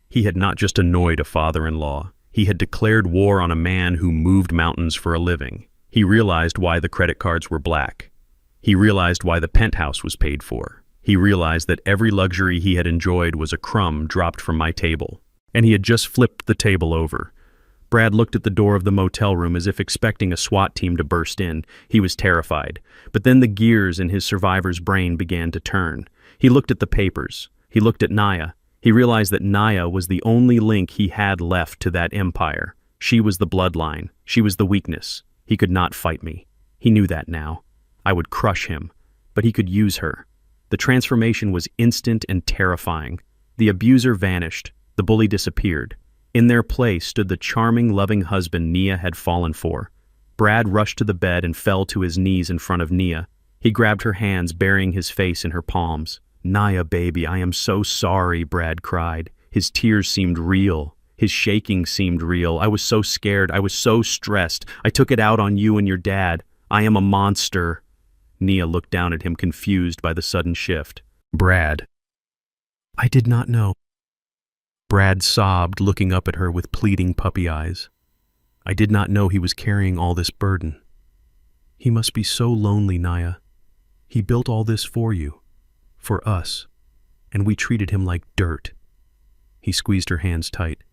He had not just annoyed a father-in-law. He had declared war on a man who moved mountains for a living. He realized why the credit cards were black. He realized why the penthouse was paid for. He realized that every luxury he had enjoyed was a crumb dropped from my table. And he had just flipped the table over. Brad looked at the door of the motel room as if expecting a SWAT team to burst in. He was terrified. But then the gears in his survivor's brain began to turn. He looked at the papers. He looked at Nia. He realized that Nia was the only link he had left to that empire. She was the bloodline. She was the weakness. He could not fight me. He knew that now. I would crush him. But he could use her. The transformation was instant and terrifying. The abuser vanished. The bully disappeared. In their place stood the charming, loving husband Nia had fallen for. Brad rushed to the bed and fell to his knees in front of Nia. He grabbed her hands, burying his face in her palms. "Nia, baby, I am so sorry," Brad cried. His tears seemed real. His shaking seemed real. "I was so scared. I was so stressed. I took it out on you and your dad. I am a monster." Nia looked down at him, confused by the sudden shift. "Brad." "I did not know." Brad sobbed, looking up at her with pleading puppy eyes. "I did not know he was carrying all this burden. He must be so lonely, Nia. He built all this for you, for us, and we treated him like dirt." He squeezed her hands tight.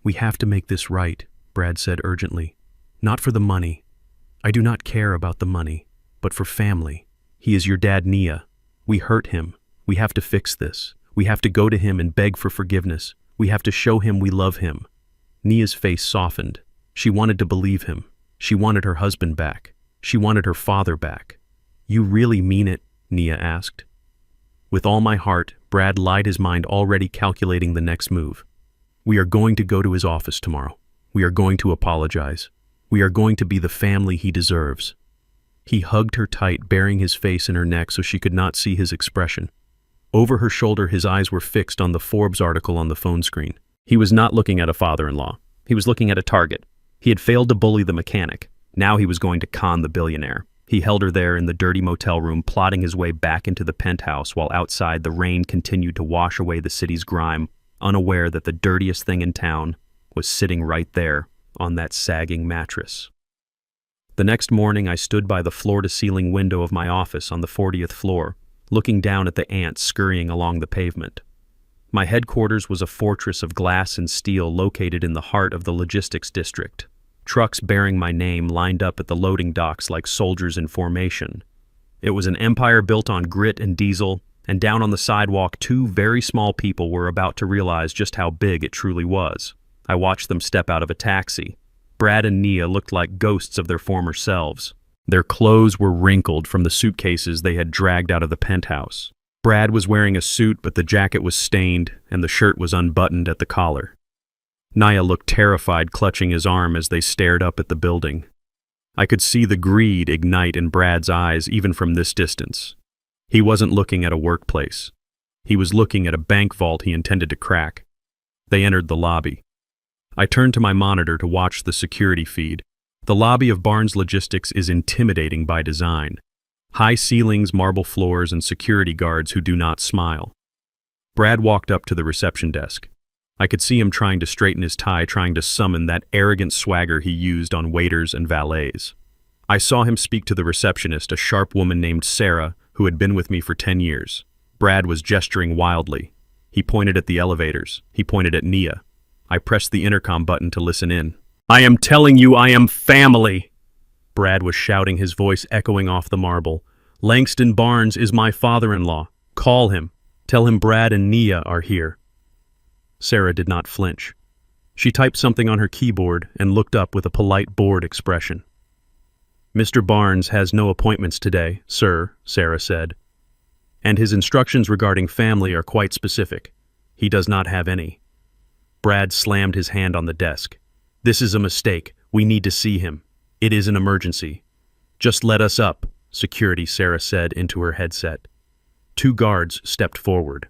"We have to make this right," Brad said urgently. "Not for the money. I do not care about the money, but for family. He is your dad, Nia. We hurt him. We have to fix this. We have to go to him and beg for forgiveness. We have to show him we love him." Nia's face softened. She wanted to believe him. She wanted her husband back. She wanted her father back. "You really mean it?" Nia asked. "With all my heart," Brad lied, his mind already calculating the next move. "We are going to go to his office tomorrow. We are going to apologize. We are going to be the family he deserves." He hugged her tight, burying his face in her neck so she could not see his expression. Over her shoulder, his eyes were fixed on the Forbes article on the phone screen. He was not looking at a father-in-law. He was looking at a target. He had failed to bully the mechanic. Now he was going to con the billionaire. He held her there in the dirty motel room, plotting his way back into the penthouse while outside the rain continued to wash away the city's grime, unaware that the dirtiest thing in town was sitting right there on that sagging mattress. The next morning, I stood by the floor-to-ceiling window of my office on the 40th floor, looking down at the ants scurrying along the pavement. My headquarters was a fortress of glass and steel located in the heart of the logistics district. Trucks bearing my name lined up at the loading docks like soldiers in formation. It was an empire built on grit and diesel, and down on the sidewalk, two very small people were about to realize just how big it truly was. I watched them step out of a taxi. Brad and Nia looked like ghosts of their former selves. Their clothes were wrinkled from the suitcases they had dragged out of the penthouse. Brad was wearing a suit, but the jacket was stained, and the shirt was unbuttoned at the collar. Nia looked terrified, clutching his arm as they stared up at the building. I could see the greed ignite in Brad's eyes even from this distance. He wasn't looking at a workplace. He was looking at a bank vault he intended to crack. They entered the lobby. I turned to my monitor to watch the security feed. The lobby of Barnes Logistics is intimidating by design. High ceilings, marble floors, and security guards who do not smile. Brad walked up to the reception desk. I could see him trying to straighten his tie, trying to summon that arrogant swagger he used on waiters and valets. I saw him speak to the receptionist, a sharp woman named Sarah, who had been with me for 10 years. Brad was gesturing wildly. He pointed at the elevators. He pointed at Nia. I pressed the intercom button to listen in. "I am telling you I am family!" Brad was shouting, his voice echoing off the marble. "Langston Barnes is my father-in-law. Call him. Tell him Brad and Nia are here." Sarah did not flinch. She typed something on her keyboard and looked up with a polite, bored expression. "Mr. Barnes has no appointments today, sir," Sarah said. "And his instructions regarding family are quite specific. He does not have any." Brad slammed his hand on the desk. "This is a mistake. We need to see him. It is an emergency." "Just let us up," security, Sarah said into her headset. 2 guards stepped forward.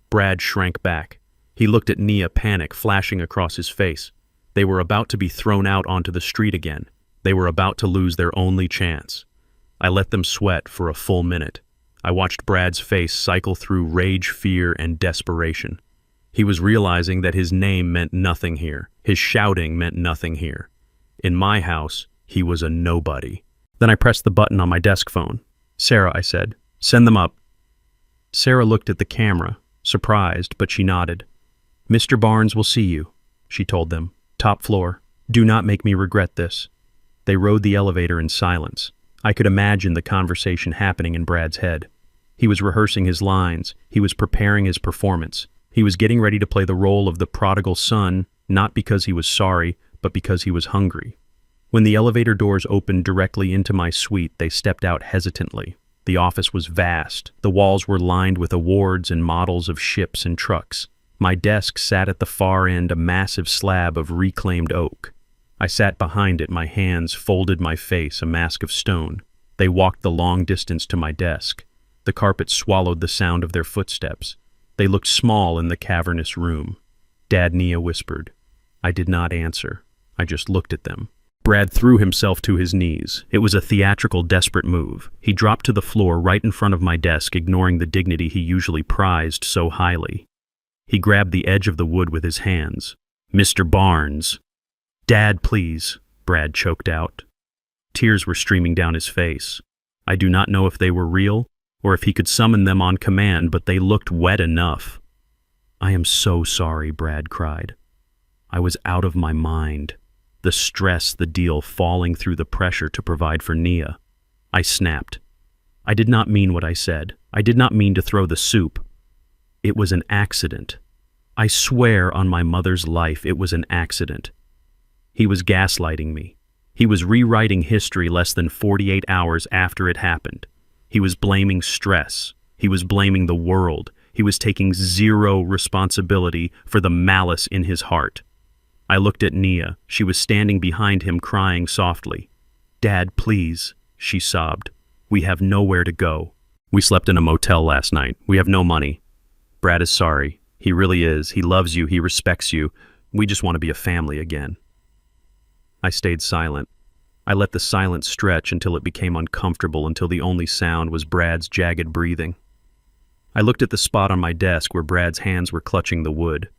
Brad shrank back. He looked at Nia, panic flashing across his face. They were about to be thrown out onto the street again. They were about to lose their only chance. I let them sweat for a full minute. I watched Brad's face cycle through rage, fear, and desperation. He was realizing that his name meant nothing here. His shouting meant nothing here. In my house, he was a nobody. Then I pressed the button on my desk phone. "Sarah," I said, "send them up." Sarah looked at the camera, surprised, but she nodded. "Mr. Barnes will see you," she told them. "Top floor. Do not make me regret this." They rode the elevator in silence. I could imagine the conversation happening in Brad's head. He was rehearsing his lines. He was preparing his performance. He was getting ready to play the role of the prodigal son, not because he was sorry, but because he was hungry. When the elevator doors opened directly into my suite, they stepped out hesitantly. The office was vast. The walls were lined with awards and models of ships and trucks. My desk sat at the far end, a massive slab of reclaimed oak. I sat behind it, my hands folded, my face a mask of stone. They walked the long distance to my desk. The carpet swallowed the sound of their footsteps. They looked small in the cavernous room. "Dad," Nia whispered. I did not answer. I just looked at them. Brad threw himself to his knees. It was a theatrical, desperate move. He dropped to the floor right in front of my desk, ignoring the dignity he usually prized so highly. He grabbed the edge of the wood with his hands. "Mr. Barnes." "Dad, please," Brad choked out. Tears were streaming down his face. I do not know if they were real, or if he could summon them on command, but they looked wet enough. "I am so sorry," Brad cried. I was out of my mind. The stress, the deal, falling through the pressure to provide for Nia. I snapped. I did not mean what I said. I did not mean to throw the soup. It was an accident. I swear on my mother's life it was an accident. He was gaslighting me. He was rewriting history less than 48 hours after it happened. He was blaming stress. He was blaming the world. He was taking zero responsibility for the malice in his heart. I looked at Nia. She was standing behind him, crying softly. "Dad, please," she sobbed. "We have nowhere to go. We slept in a motel last night. We have no money. Brad is sorry. He really is. He loves you. He respects you. We just want to be a family again." I stayed silent. I let the silence stretch until it became uncomfortable, until the only sound was Brad's jagged breathing. I looked at the spot on my desk where Brad's hands were clutching the wood.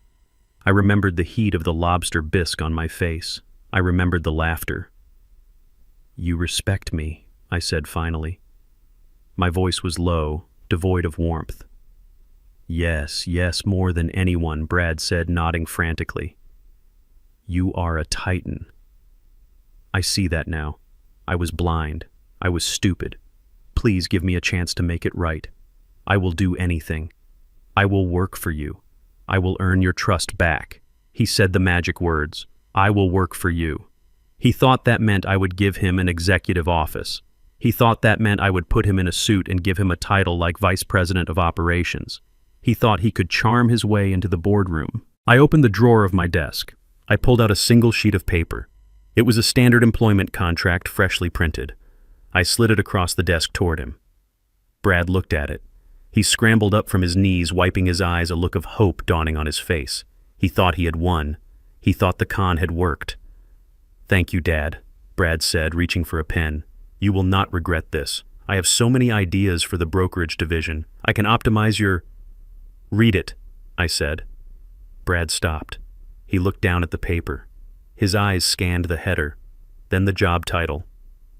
I remembered the heat of the lobster bisque on my face. I remembered the laughter. "You respect me," I said finally. My voice was low, devoid of warmth. "Yes, yes, more than anyone," Brad said, nodding frantically. "You are a titan." I see that now. I was blind. I was stupid. Please give me a chance to make it right. I will do anything. I will work for you. I will earn your trust back. He said the magic words. I will work for you. He thought that meant I would give him an executive office. He thought that meant I would put him in a suit and give him a title like Vice President of Operations. He thought he could charm his way into the boardroom. I opened the drawer of my desk. I pulled out a single sheet of paper. It was a standard employment contract, freshly printed. I slid it across the desk toward him. Brad looked at it. He scrambled up from his knees, wiping his eyes, a look of hope dawning on his face. He thought he had won. He thought the con had worked. "Thank you, Dad." Brad said, reaching for a pen. "You will not regret this. I have so many ideas for the brokerage division. I can optimize your—" "Read it," I said. Brad stopped. He looked down at the paper. His eyes scanned the header, then the job title,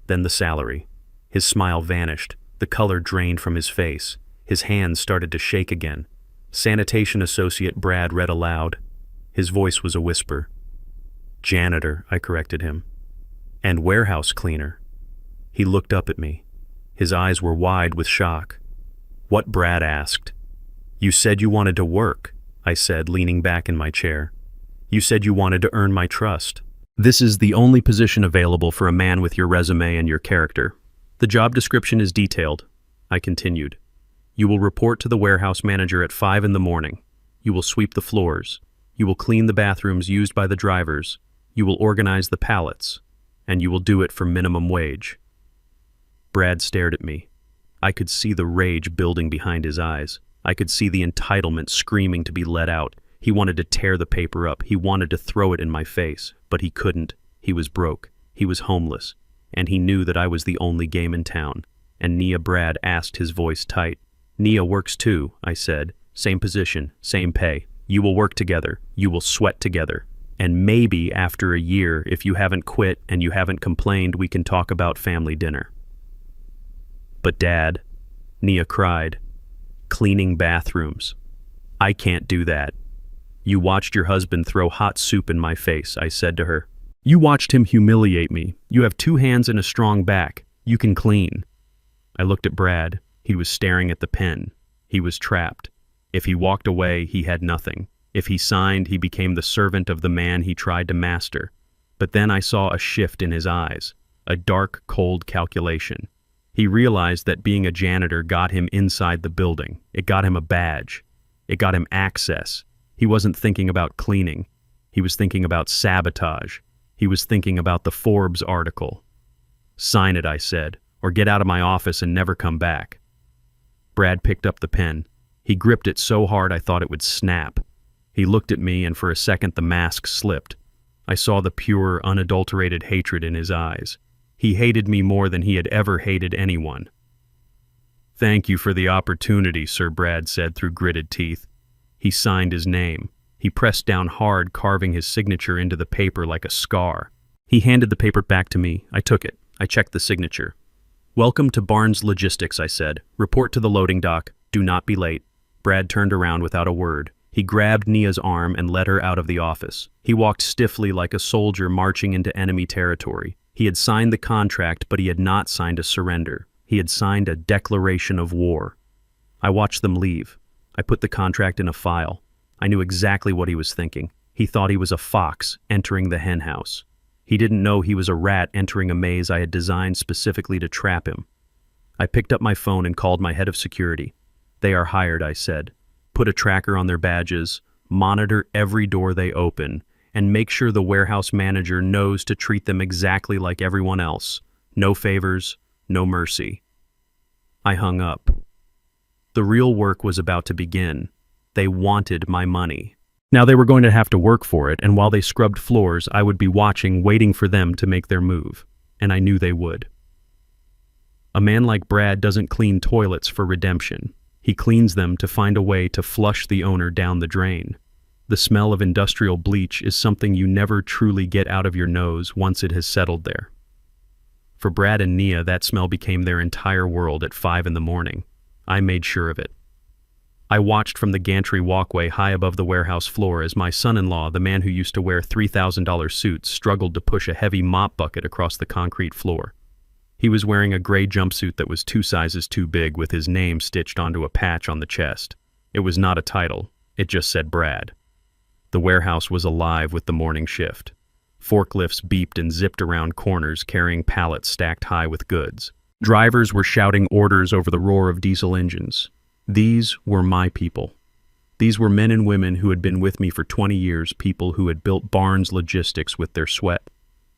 then the salary. His smile vanished. The color drained from his face. His hands started to shake again. Sanitation associate Brad read aloud. His voice was a whisper. "Janitor," I corrected him. "And warehouse cleaner." He looked up at me. His eyes were wide with shock. "What?" Brad asked. "You said you wanted to work," I said, leaning back in my chair. "You said you wanted to earn my trust. This is the only position available for a man with your resume and your character. The job description is detailed," I continued. "You will report to the warehouse manager at 5 in the morning. You will sweep the floors. You will clean the bathrooms used by the drivers. You will organize the pallets. And you will do it for minimum wage." Brad stared at me. I could see the rage building behind his eyes. I could see the entitlement screaming to be let out. He wanted to tear the paper up. He wanted to throw it in my face, but he couldn't. He was broke. He was homeless. And he knew that I was the only game in town. And Nia Brad asked, his voice tight. "Nia works too," I said. "Same position, same pay. You will work together. You will sweat together. And maybe after a year, if you haven't quit and you haven't complained, we can talk about family dinner." "But Dad," Nia cried, "cleaning bathrooms. I can't do that." "You watched your husband throw hot soup in my face," I said to her. "You watched him humiliate me. You have 2 hands and a strong back. You can clean." I looked at Brad. He was staring at the pen. He was trapped. If he walked away, he had nothing. If he signed, he became the servant of the man he tried to master. But then I saw a shift in his eyes, a dark, cold calculation. He realized that being a janitor got him inside the building. It got him a badge. It got him access. He wasn't thinking about cleaning. He was thinking about sabotage. He was thinking about the Forbes article. "Sign it," I said, "or get out of my office and never come back." Brad picked up the pen. He gripped it so hard I thought it would snap. He looked at me, and for a second the mask slipped. I saw the pure, unadulterated hatred in his eyes. He hated me more than he had ever hated anyone. "Thank you for the opportunity, Sir," Brad said through gritted teeth. He signed his name. He pressed down hard, carving his signature into the paper like a scar. He handed the paper back to me. I took it. I checked the signature. "Welcome to Barnes Logistics," I said. "Report to the loading dock. Do not be late." Brad turned around without a word. He grabbed Nia's arm and led her out of the office. He walked stiffly like a soldier marching into enemy territory. He had signed the contract, but he had not signed a surrender. He had signed a declaration of war. I watched them leave. I put the contract in a file. I knew exactly what he was thinking. He thought he was a fox entering the hen house. He didn't know he was a rat entering a maze I had designed specifically to trap him. I picked up my phone and called my head of security. "They are hired," I said. "Put a tracker on their badges, monitor every door they open, and make sure the warehouse manager knows to treat them exactly like everyone else. No favors, no mercy." I hung up. The real work was about to begin. They wanted my money. Now they were going to have to work for it, and while they scrubbed floors, I would be watching, waiting for them to make their move. And I knew they would. A man like Brad doesn't clean toilets for redemption. He cleans them to find a way to flush the owner down the drain. The smell of industrial bleach is something you never truly get out of your nose once it has settled there. For Brad and Nia, that smell became their entire world at 5 in the morning. I made sure of it. I watched from the gantry walkway high above the warehouse floor as my son-in-law, the man who used to wear $3,000 suits, struggled to push a heavy mop bucket across the concrete floor. He was wearing a gray jumpsuit that was 2 sizes too big with his name stitched onto a patch on the chest. It was not a title. It just said Brad. The warehouse was alive with the morning shift. Forklifts beeped and zipped around corners carrying pallets stacked high with goods. Drivers were shouting orders over the roar of diesel engines. These were my people. These were men and women who had been with me for 20 years, people who had built Barnes Logistics with their sweat.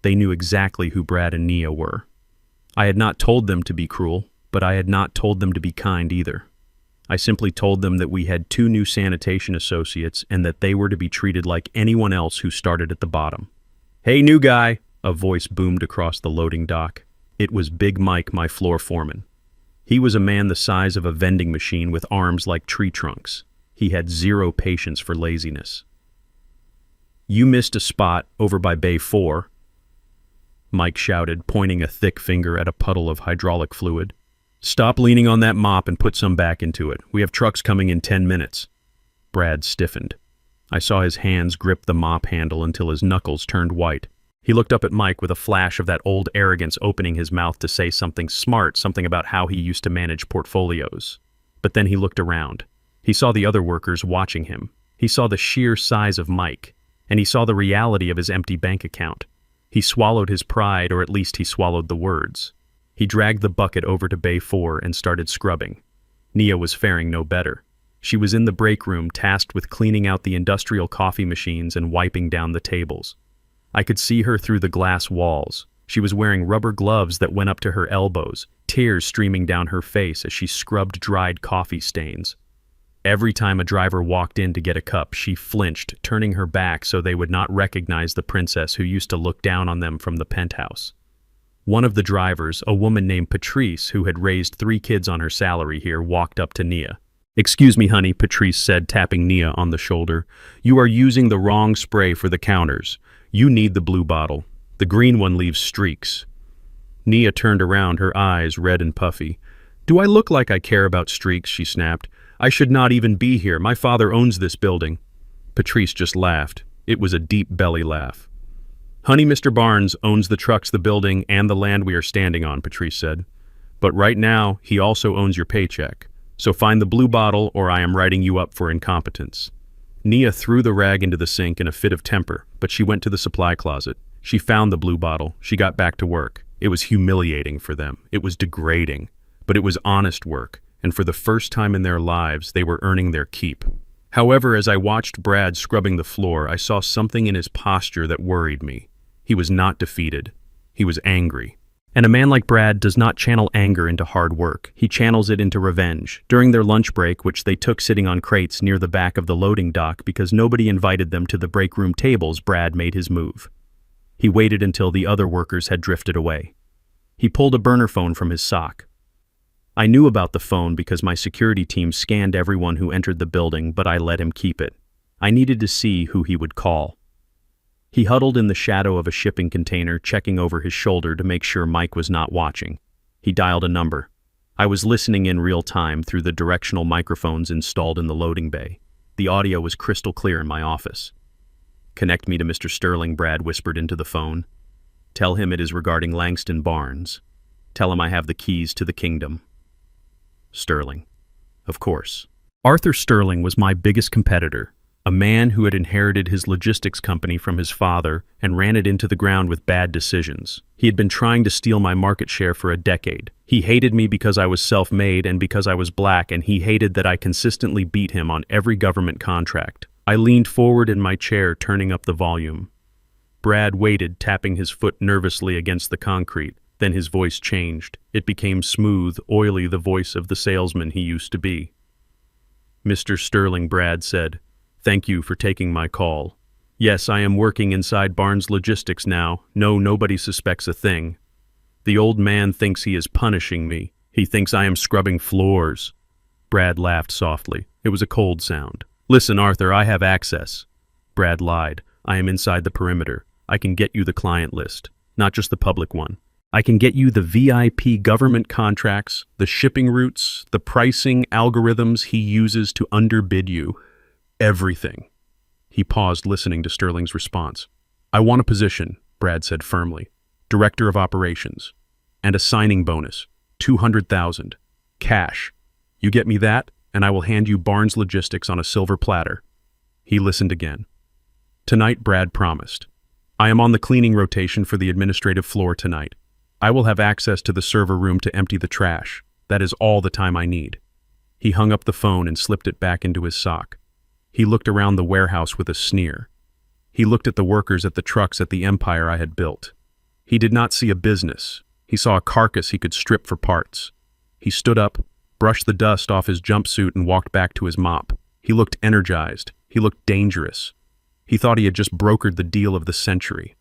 They knew exactly who Brad and Nia were. I had not told them to be cruel, but I had not told them to be kind either. I simply told them that we had 2 new sanitation associates and that they were to be treated like anyone else who started at the bottom. "Hey, new guy, A voice boomed across the loading dock. It was Big Mike, my floor foreman. He was a man the size of a vending machine with arms like tree trunks. He had zero patience for laziness. "You missed a spot over by Bay 4, Mike shouted, pointing a thick finger at a puddle of hydraulic fluid. "Stop leaning on that mop and put some back into it. We have trucks coming in 10 minutes. Brad stiffened. I saw his hands grip the mop handle until his knuckles turned white. He looked up at Mike with a flash of that old arrogance, opening his mouth to say something smart, something about how he used to manage portfolios. But then he looked around. He saw the other workers watching him. He saw the sheer size of Mike, and he saw the reality of his empty bank account. He swallowed his pride, or at least he swallowed the words. He dragged the bucket over to Bay 4 and started scrubbing. Nia was faring no better. She was in the break room, tasked with cleaning out the industrial coffee machines and wiping down the tables. I could see her through the glass walls. She was wearing rubber gloves that went up to her elbows, tears streaming down her face as she scrubbed dried coffee stains. Every time a driver walked in to get a cup, she flinched, turning her back so they would not recognize the princess who used to look down on them from the penthouse. One of the drivers, a woman named Patrice, who had raised 3 kids on her salary here, walked up to Nia. "Excuse me, honey," Patrice said, tapping Nia on the shoulder. "You are using the wrong spray for the counters. You need the blue bottle. The green one leaves streaks." Nia turned around, her eyes red and puffy. "Do I look like I care about streaks?" she snapped. "I should not even be here. My father owns this building." Patrice just laughed. It was a deep belly laugh. "Honey, Mr. Barnes owns the trucks, the building, and the land we are standing on," Patrice said. "But right now, he also owns your paycheck. So find the blue bottle or I am writing you up for incompetence." Nia threw the rag into the sink in a fit of temper, but she went to the supply closet. She found the blue bottle. She got back to work. It was humiliating for them. It was degrading. But it was honest work, and for the first time in their lives, they were earning their keep. However, as I watched Brad scrubbing the floor, I saw something in his posture that worried me. He was not defeated. He was angry. And a man like Brad does not channel anger into hard work. He channels it into revenge. During their lunch break, which they took sitting on crates near the back of the loading dock because nobody invited them to the break room tables, Brad made his move. He waited until the other workers had drifted away. He pulled a burner phone from his sock. I knew about the phone because my security team scanned everyone who entered the building, but I let him keep it. I needed to see who he would call. He huddled in the shadow of a shipping container, checking over his shoulder to make sure Mike was not watching. He dialed a number. I was listening in real time through the directional microphones installed in the loading bay. The audio was crystal clear in my office. "Connect me to Mr. Sterling," Brad whispered into the phone. "Tell him it is regarding Langston Barnes. Tell him I have the keys to the kingdom." Sterling. Of course. Arthur Sterling was my biggest competitor. A man who had inherited his logistics company from his father and ran it into the ground with bad decisions. He had been trying to steal my market share for a decade. He hated me because I was self-made and because I was black, and he hated that I consistently beat him on every government contract. I leaned forward in my chair, turning up the volume. Brad waited, tapping his foot nervously against the concrete. Then his voice changed. It became smooth, oily, the voice of the salesman he used to be. "Mr. Sterling," Brad said. "Thank you for taking my call. Yes, I am working inside Barnes Logistics now. No, nobody suspects a thing. The old man thinks he is punishing me. He thinks I am scrubbing floors." Brad laughed softly. It was a cold sound. "Listen, Arthur, I have access." Brad lied. "I am inside the perimeter. I can get you the client list, not just the public one. I can get you the VIP government contracts, the shipping routes, the pricing algorithms he uses to underbid you. Everything." He paused, listening to Sterling's response. "I want a position," Brad said firmly. "Director of Operations. And a signing bonus. 200,000. Cash. You get me that, and I will hand you Barnes Logistics on a silver platter." He listened again. "Tonight," Brad promised. "I am on the cleaning rotation for the administrative floor tonight. I will have access to the server room to empty the trash. That is all the time I need." He hung up the phone and slipped it back into his sock. He looked around the warehouse with a sneer. He looked at the workers at the trucks at the empire I had built. He did not see a business. He saw a carcass he could strip for parts. He stood up, brushed the dust off his jumpsuit, and walked back to his mop. He looked energized. He looked dangerous. He thought he had just brokered the deal of the century.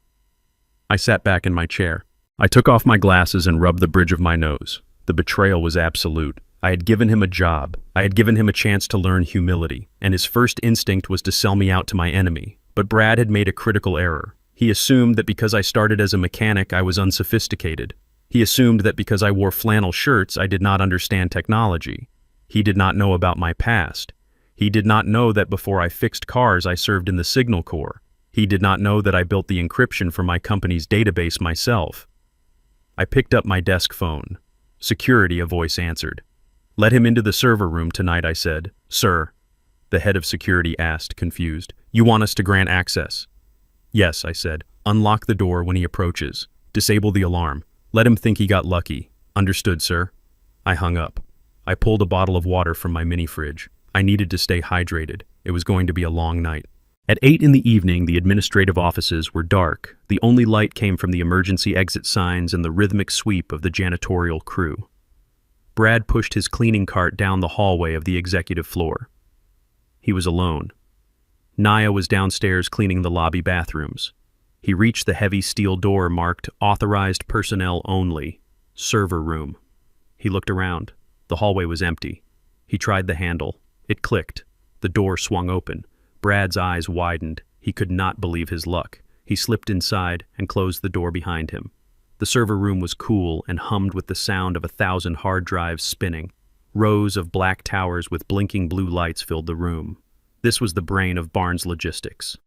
I sat back in my chair. I took off my glasses and rubbed the bridge of my nose. The betrayal was absolute. I had given him a job. I had given him a chance to learn humility, and his first instinct was to sell me out to my enemy. But Brad had made a critical error. He assumed that because I started as a mechanic, I was unsophisticated. He assumed that because I wore flannel shirts, I did not understand technology. He did not know about my past. He did not know that before I fixed cars, I served in the Signal Corps. He did not know that I built the encryption for my company's database myself. I picked up my desk phone. Security, a voice answered. "Let him into the server room tonight," I said. "Sir," the head of security asked, confused. "You want us to grant access?" "Yes," I said. "Unlock the door when he approaches. Disable the alarm. Let him think he got lucky." "Understood, sir." I hung up. I pulled a bottle of water from my mini fridge. I needed to stay hydrated. It was going to be a long night. At 8 in the evening, the administrative offices were dark. The only light came from the emergency exit signs and the rhythmic sweep of the janitorial crew. Brad pushed his cleaning cart down the hallway of the executive floor. He was alone. Naya was downstairs cleaning the lobby bathrooms. He reached the heavy steel door marked "Authorized Personnel Only, Server Room." He looked around. The hallway was empty. He tried the handle. It clicked. The door swung open. Brad's eyes widened. He could not believe his luck. He slipped inside and closed the door behind him. The server room was cool and hummed with the sound of 1,000 hard drives spinning. Rows of black towers with blinking blue lights filled the room. This was the brain of Barnes Logistics.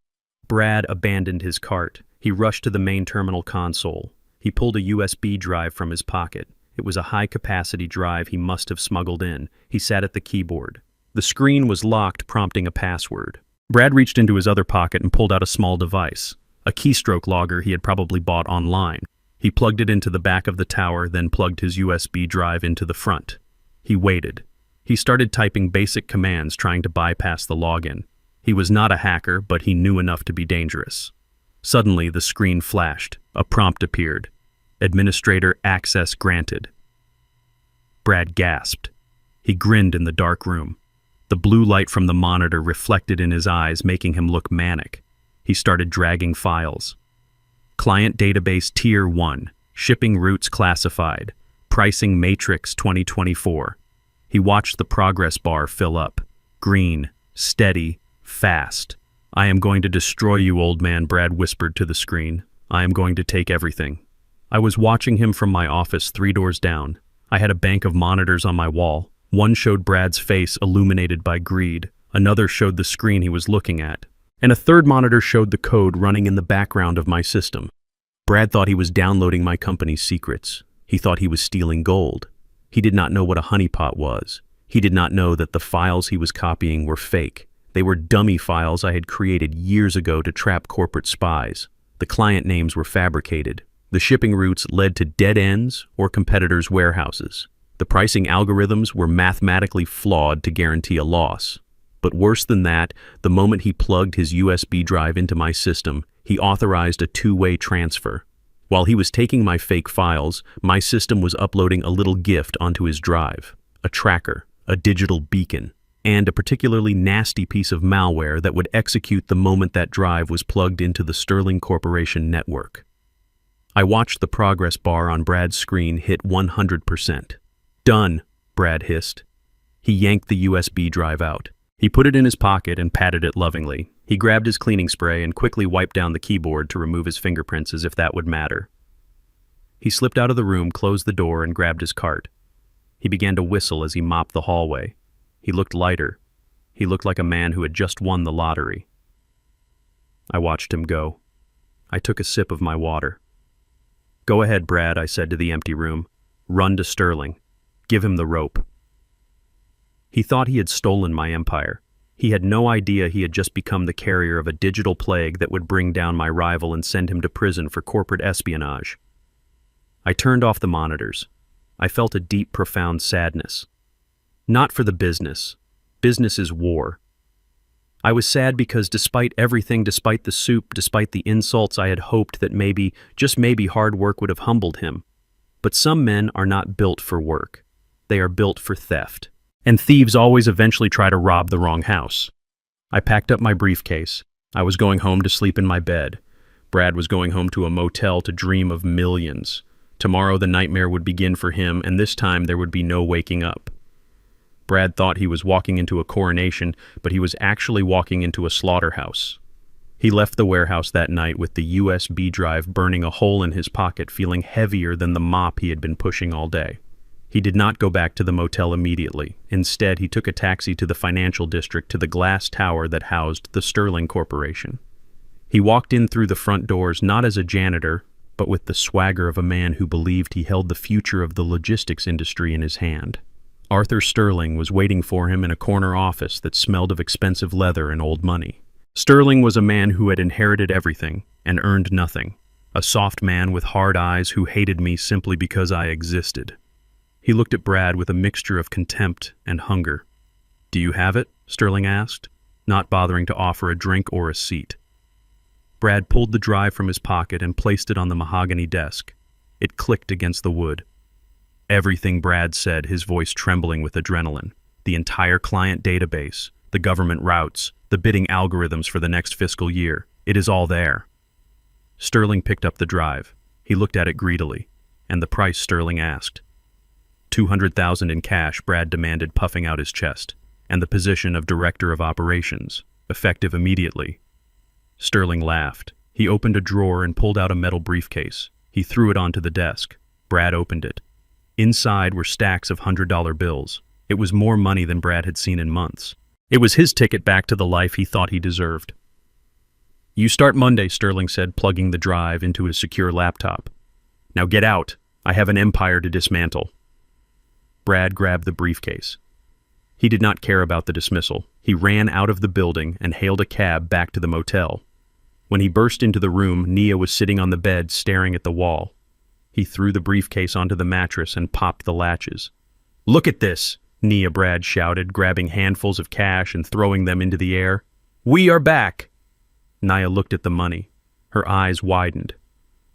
Brad abandoned his cart. He rushed to the main terminal console. He pulled a USB drive from his pocket. It was a high-capacity drive he must have smuggled in. He sat at the keyboard. The screen was locked, prompting a password. Brad reached into his other pocket and pulled out a small device, a keystroke logger he had probably bought online. He plugged it into the back of the tower, then plugged his USB drive into the front. He waited. He started typing basic commands, trying to bypass the login. He was not a hacker, but he knew enough to be dangerous. Suddenly, the screen flashed. A prompt appeared. "Administrator access granted." Brad gasped. He grinned in the dark room. The blue light from the monitor reflected in his eyes, making him look manic. He started dragging files. Client database Tier 1, shipping routes classified, pricing matrix 2024. He watched the progress bar fill up. Green, steady, fast. "I am going to destroy you, old man," Brad whispered to the screen. "I am going to take everything." I was watching him from my office 3 doors down. I had a bank of monitors on my wall. One showed Brad's face illuminated by greed. Another showed the screen he was looking at. And a third monitor showed the code running in the background of my system. Brad thought he was downloading my company's secrets. He thought he was stealing gold. He did not know what a honeypot was. He did not know that the files he was copying were fake. They were dummy files I had created years ago to trap corporate spies. The client names were fabricated. The shipping routes led to dead ends or competitors' warehouses. The pricing algorithms were mathematically flawed to guarantee a loss. But worse than that, the moment he plugged his USB drive into my system, he authorized a 2-way transfer. While he was taking my fake files, my system was uploading a little gift onto his drive, a tracker, a digital beacon, and a particularly nasty piece of malware that would execute the moment that drive was plugged into the Sterling Corporation network. I watched the progress bar on Brad's screen hit 100%. "Done," Brad hissed. He yanked the USB drive out. He put it in his pocket and patted it lovingly. He grabbed his cleaning spray and quickly wiped down the keyboard to remove his fingerprints as if that would matter. He slipped out of the room, closed the door, and grabbed his cart. He began to whistle as he mopped the hallway. He looked lighter. He looked like a man who had just won the lottery. I watched him go. I took a sip of my water. "Go ahead, Brad," I said to the empty room. "Run to Sterling. Give him the rope." He thought he had stolen my empire. He had no idea he had just become the carrier of a digital plague that would bring down my rival and send him to prison for corporate espionage. I turned off the monitors. I felt a deep, profound sadness. Not for the business. Business is war. I was sad because despite everything, despite the soup, despite the insults, I had hoped that maybe, just maybe, hard work would have humbled him. But some men are not built for work. They are built for theft. And thieves always eventually try to rob the wrong house. I packed up my briefcase. I was going home to sleep in my bed. Brad was going home to a motel to dream of millions. Tomorrow the nightmare would begin for him, and this time there would be no waking up. Brad thought he was walking into a coronation, but he was actually walking into a slaughterhouse. He left the warehouse that night with the USB drive burning a hole in his pocket, feeling heavier than the mop he had been pushing all day. He did not go back to the motel immediately. Instead, he took a taxi to the financial district, to the glass tower that housed the Sterling Corporation. He walked in through the front doors not as a janitor, but with the swagger of a man who believed he held the future of the logistics industry in his hand. Arthur Sterling was waiting for him in a corner office that smelled of expensive leather and old money. Sterling was a man who had inherited everything and earned nothing, a soft man with hard eyes who hated me simply because I existed. He looked at Brad with a mixture of contempt and hunger. "Do you have it?" Sterling asked, not bothering to offer a drink or a seat. Brad pulled the drive from his pocket and placed it on the mahogany desk. It clicked against the wood. "Everything," Brad said, his voice trembling with adrenaline. "The entire client database, the government routes, the bidding algorithms for the next fiscal year. It is all there." Sterling picked up the drive. He looked at it greedily. "And the price?" Sterling asked. $200,000 in cash, Brad demanded, puffing out his chest. "And the position of Director of Operations, effective immediately." Sterling laughed. He opened a drawer and pulled out a metal briefcase. He threw it onto the desk. Brad opened it. Inside were stacks of $100 bills. It was more money than Brad had seen in months. It was his ticket back to the life he thought he deserved. "You start Monday," Sterling said, plugging the drive into his secure laptop. "Now get out. I have an empire to dismantle." Brad grabbed the briefcase. He did not care about the dismissal. He ran out of the building and hailed a cab back to the motel. When he burst into the room, Nia was sitting on the bed staring at the wall. He threw the briefcase onto the mattress and popped the latches. "Look at this!" Nia, Brad shouted, grabbing handfuls of cash and throwing them into the air. "We are back!" Nia looked at the money. Her eyes widened.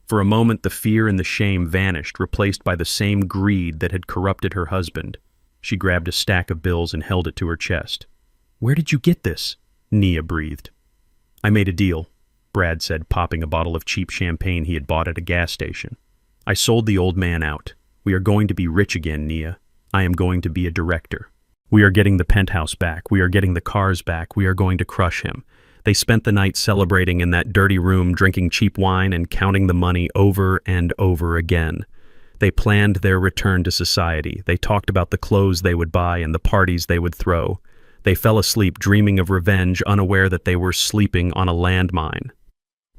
For a moment, the fear and the shame vanished, replaced by the same greed that had corrupted her husband. She grabbed a stack of bills and held it to her chest. "Where did you get this?" Nia breathed. "I made a deal," Brad said, popping a bottle of cheap champagne he had bought at a gas station. "I sold the old man out. We are going to be rich again, Nia. I am going to be a director. We are getting the penthouse back. We are getting the cars back. We are going to crush him." They spent the night celebrating in that dirty room, drinking cheap wine and counting the money over and over again. They planned their return to society. They talked about the clothes they would buy and the parties they would throw. They fell asleep dreaming of revenge, unaware that they were sleeping on a landmine.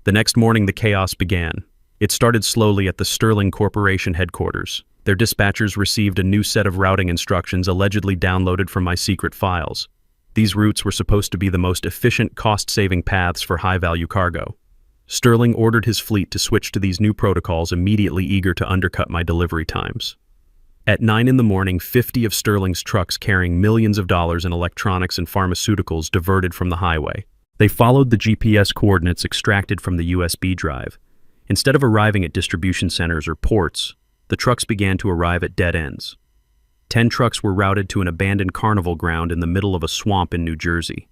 The next morning, the chaos began. It started slowly at the Sterling Corporation headquarters. Their dispatchers received a new set of routing instructions allegedly downloaded from my secret files. These routes were supposed to be the most efficient, cost-saving paths for high-value cargo. Sterling ordered his fleet to switch to these new protocols, immediately eager to undercut my delivery times. At 9 in the morning, 50 of Sterling's trucks carrying millions of dollars in electronics and pharmaceuticals diverted from the highway. They followed the GPS coordinates extracted from the USB drive. Instead of arriving at distribution centers or ports, the trucks began to arrive at dead ends. 10 trucks were routed to an abandoned carnival ground in the middle of a swamp in New Jersey.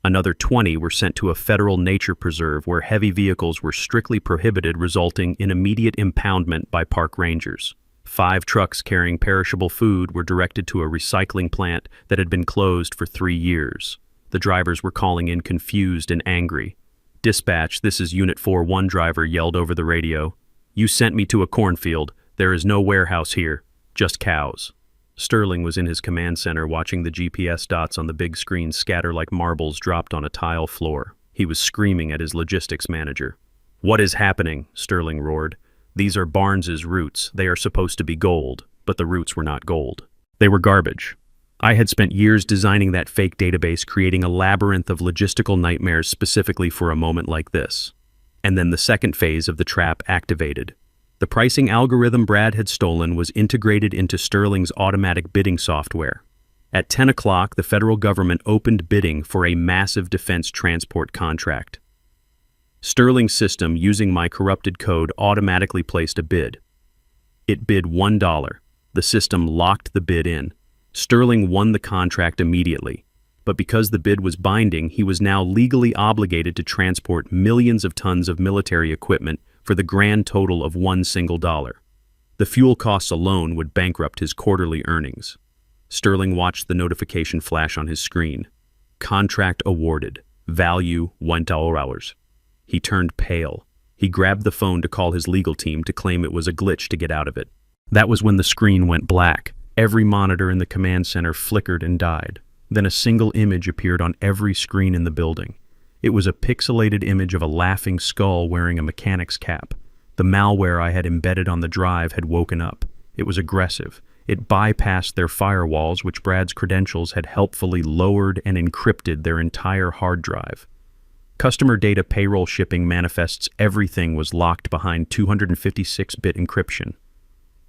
Another 20 were sent to a federal nature preserve where heavy vehicles were strictly prohibited, resulting in immediate impoundment by park rangers. 5 trucks carrying perishable food were directed to a recycling plant that had been closed for 3 years. The drivers were calling in confused and angry. "Dispatch, this is Unit 4, one driver yelled over the radio. "You sent me to a cornfield. There is no warehouse here, just cows." Sterling was in his command center watching the GPS dots on the big screen scatter like marbles dropped on a tile floor. He was screaming at his logistics manager. "What is happening?" Sterling roared. "These are Barnes's routes. They are supposed to be gold, but the routes were not gold. They were garbage. I had spent years designing that fake database, creating a labyrinth of logistical nightmares specifically for a moment like this. And then the second phase of the trap activated. The pricing algorithm Brad had stolen was integrated into Sterling's automatic bidding software. At 10 o'clock, the federal government opened bidding for a massive defense transport contract. Sterling's system, using my corrupted code, automatically placed a bid. It bid $1. The system locked the bid in. Sterling won the contract immediately. but because the bid was binding, he was now legally obligated to transport millions of tons of military equipment for the grand total of $1. The fuel costs alone would bankrupt his quarterly earnings. Sterling watched the notification flash on his screen. Contract awarded. Value $1. He turned pale. He grabbed the phone to call his legal team to claim it was a glitch to get out of it. That was when the screen went black. Every monitor in the command center flickered and died. Then a single image appeared on every screen in the building. It was a pixelated image of a laughing skull wearing a mechanic's cap. The malware I had embedded on the drive had woken up. It was aggressive. It bypassed their firewalls, which Brad's credentials had helpfully lowered and encrypted their entire hard drive. Customer data payroll shipping manifests everything was locked behind 256-bit encryption.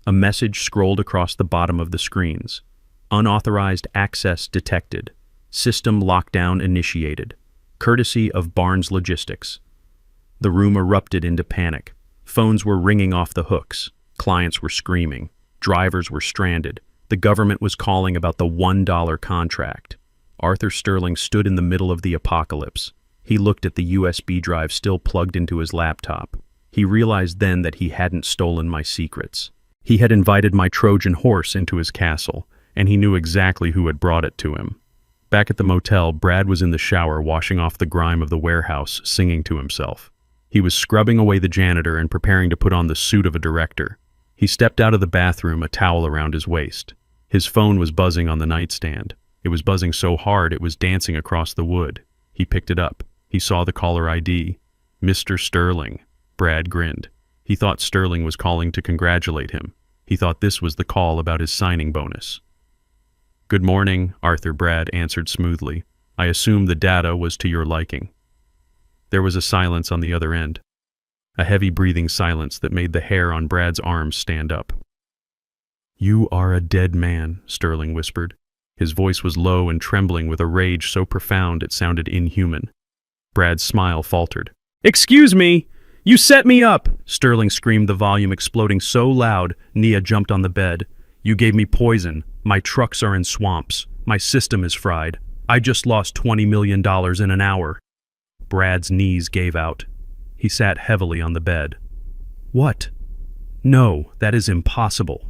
A message scrolled across the bottom of the screens. Unauthorized access detected. System lockdown initiated. Courtesy of Barnes Logistics. The room erupted into panic. Phones were ringing off the hooks. Clients were screaming. Drivers were stranded. The government was calling about the $1 contract. Arthur Sterling stood in the middle of the apocalypse. He looked at the USB drive still plugged into his laptop. He realized then that he hadn't stolen my secrets. He had invited my Trojan horse into his castle, and he knew exactly who had brought it to him. Back at the motel, Brad was in the shower washing off the grime of the warehouse, singing to himself. He was scrubbing away the janitor and preparing to put on the suit of a director. He stepped out of the bathroom, a towel around his waist. His phone was buzzing on the nightstand. It was buzzing so hard it was dancing across the wood. He picked it up. He saw the caller ID. Mr. Sterling. Brad grinned. He thought Sterling was calling to congratulate him. He thought this was the call about his signing bonus. "Good morning, Arthur," Brad answered smoothly. "I assume the data was to your liking." There was a silence on the other end. A heavy breathing silence that made the hair on Brad's arms stand up. "You are a dead man," Sterling whispered. His voice was low and trembling with a rage so profound it sounded inhuman. Brad's smile faltered. "Excuse me! You set me up!" Sterling screamed, the volume exploding so loud Nia jumped on the bed. "You gave me poison. My trucks are in swamps. My system is fried. I just lost $20 million in an hour." Brad's knees gave out. He sat heavily on the bed. "What? No, that is impossible.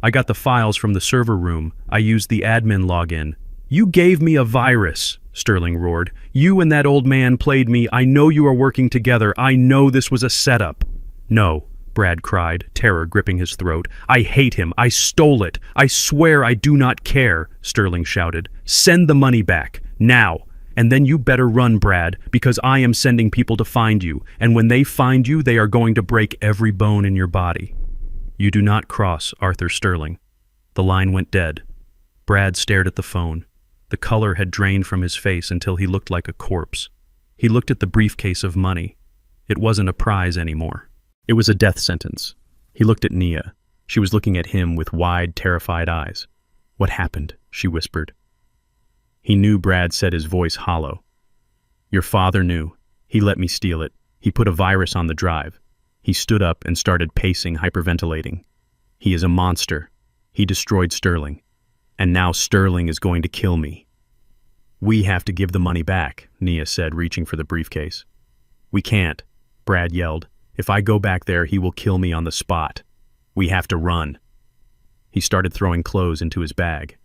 I got the files from the server room. I used the admin login." "You gave me a virus," Sterling roared. "You and that old man played me. I know you are working together. I know this was a setup." "No," Brad cried, terror gripping his throat. "I hate him. I stole it. I swear I do not care," Sterling shouted. "Send the money back. Now. And then you better run, Brad, because I am sending people to find you, and when they find you, they are going to break every bone in your body." "You do not cross, Arthur Sterling." The line went dead. Brad stared at the phone. The color had drained from his face until he looked like a corpse. He looked at the briefcase of money. It wasn't a prize anymore. It was a death sentence. He looked at Nia. She was looking at him with wide, terrified eyes. "What happened?" she whispered. He knew Brad said, his voice hollow. "Your father knew. He let me steal it. He put a virus on the drive." He stood up and started pacing, hyperventilating. "He is a monster. He destroyed Sterling. And now Sterling is going to kill me." "We have to give the money back," Nia said, reaching for the briefcase. "We can't," Brad yelled. "If I go back there, he will kill me on the spot. We have to run." He started throwing clothes into his bag.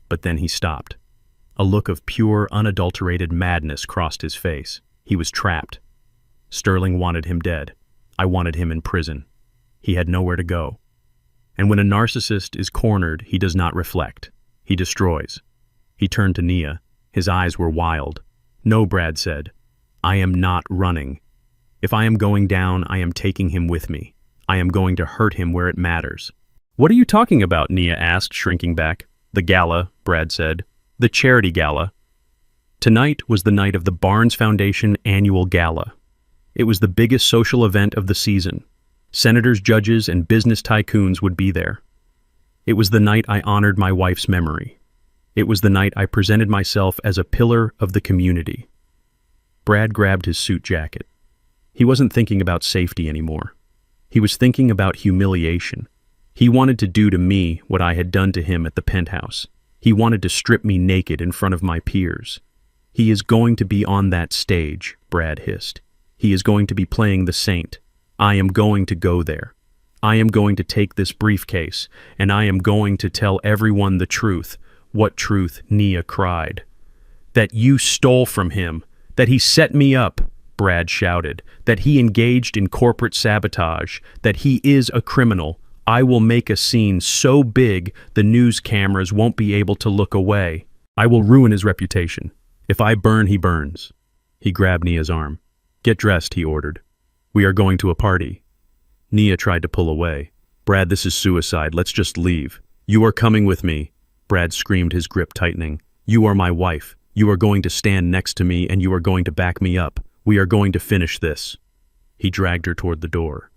But then he stopped. A look of pure, unadulterated madness crossed his face. He was trapped. Sterling wanted him dead. I wanted him in prison. He had nowhere to go. And when a narcissist is cornered, he does not reflect. He destroys. He turned to Nia. His eyes were wild. "No," Brad said. "I am not running. If I am going down, I am taking him with me. I am going to hurt him where it matters." "What are you talking about?" Nia asked, shrinking back. "The gala," Brad said. "The charity gala." Tonight was the night of the Barnes Foundation annual gala. It was the biggest social event of the season. Senators, judges, and business tycoons would be there. It was the night I honored my wife's memory. It was the night I presented myself as a pillar of the community. Brad grabbed his suit jacket. He wasn't thinking about safety anymore. He was thinking about humiliation. He wanted to do to me what I had done to him at the penthouse. He wanted to strip me naked in front of my peers. He is going to be on that stage, Brad hissed. He is going to be playing the saint. I am going to go there. I am going to take this briefcase, and I am going to tell everyone the truth. What truth? Nia cried. That you stole from him. That he set me up, Brad shouted. That he engaged in corporate sabotage. That he is a criminal. I will make a scene so big the news cameras won't be able to look away. I will ruin his reputation. If I burn, he burns. He grabbed Nia's arm. Get dressed, he ordered. We are going to a party. Nia tried to pull away. Brad, this is suicide. Let's just leave. You are coming with me. Brad screamed, his grip tightening. You are my wife. You are going to stand next to me and you are going to back me up. We are going to finish this. He dragged her toward the door.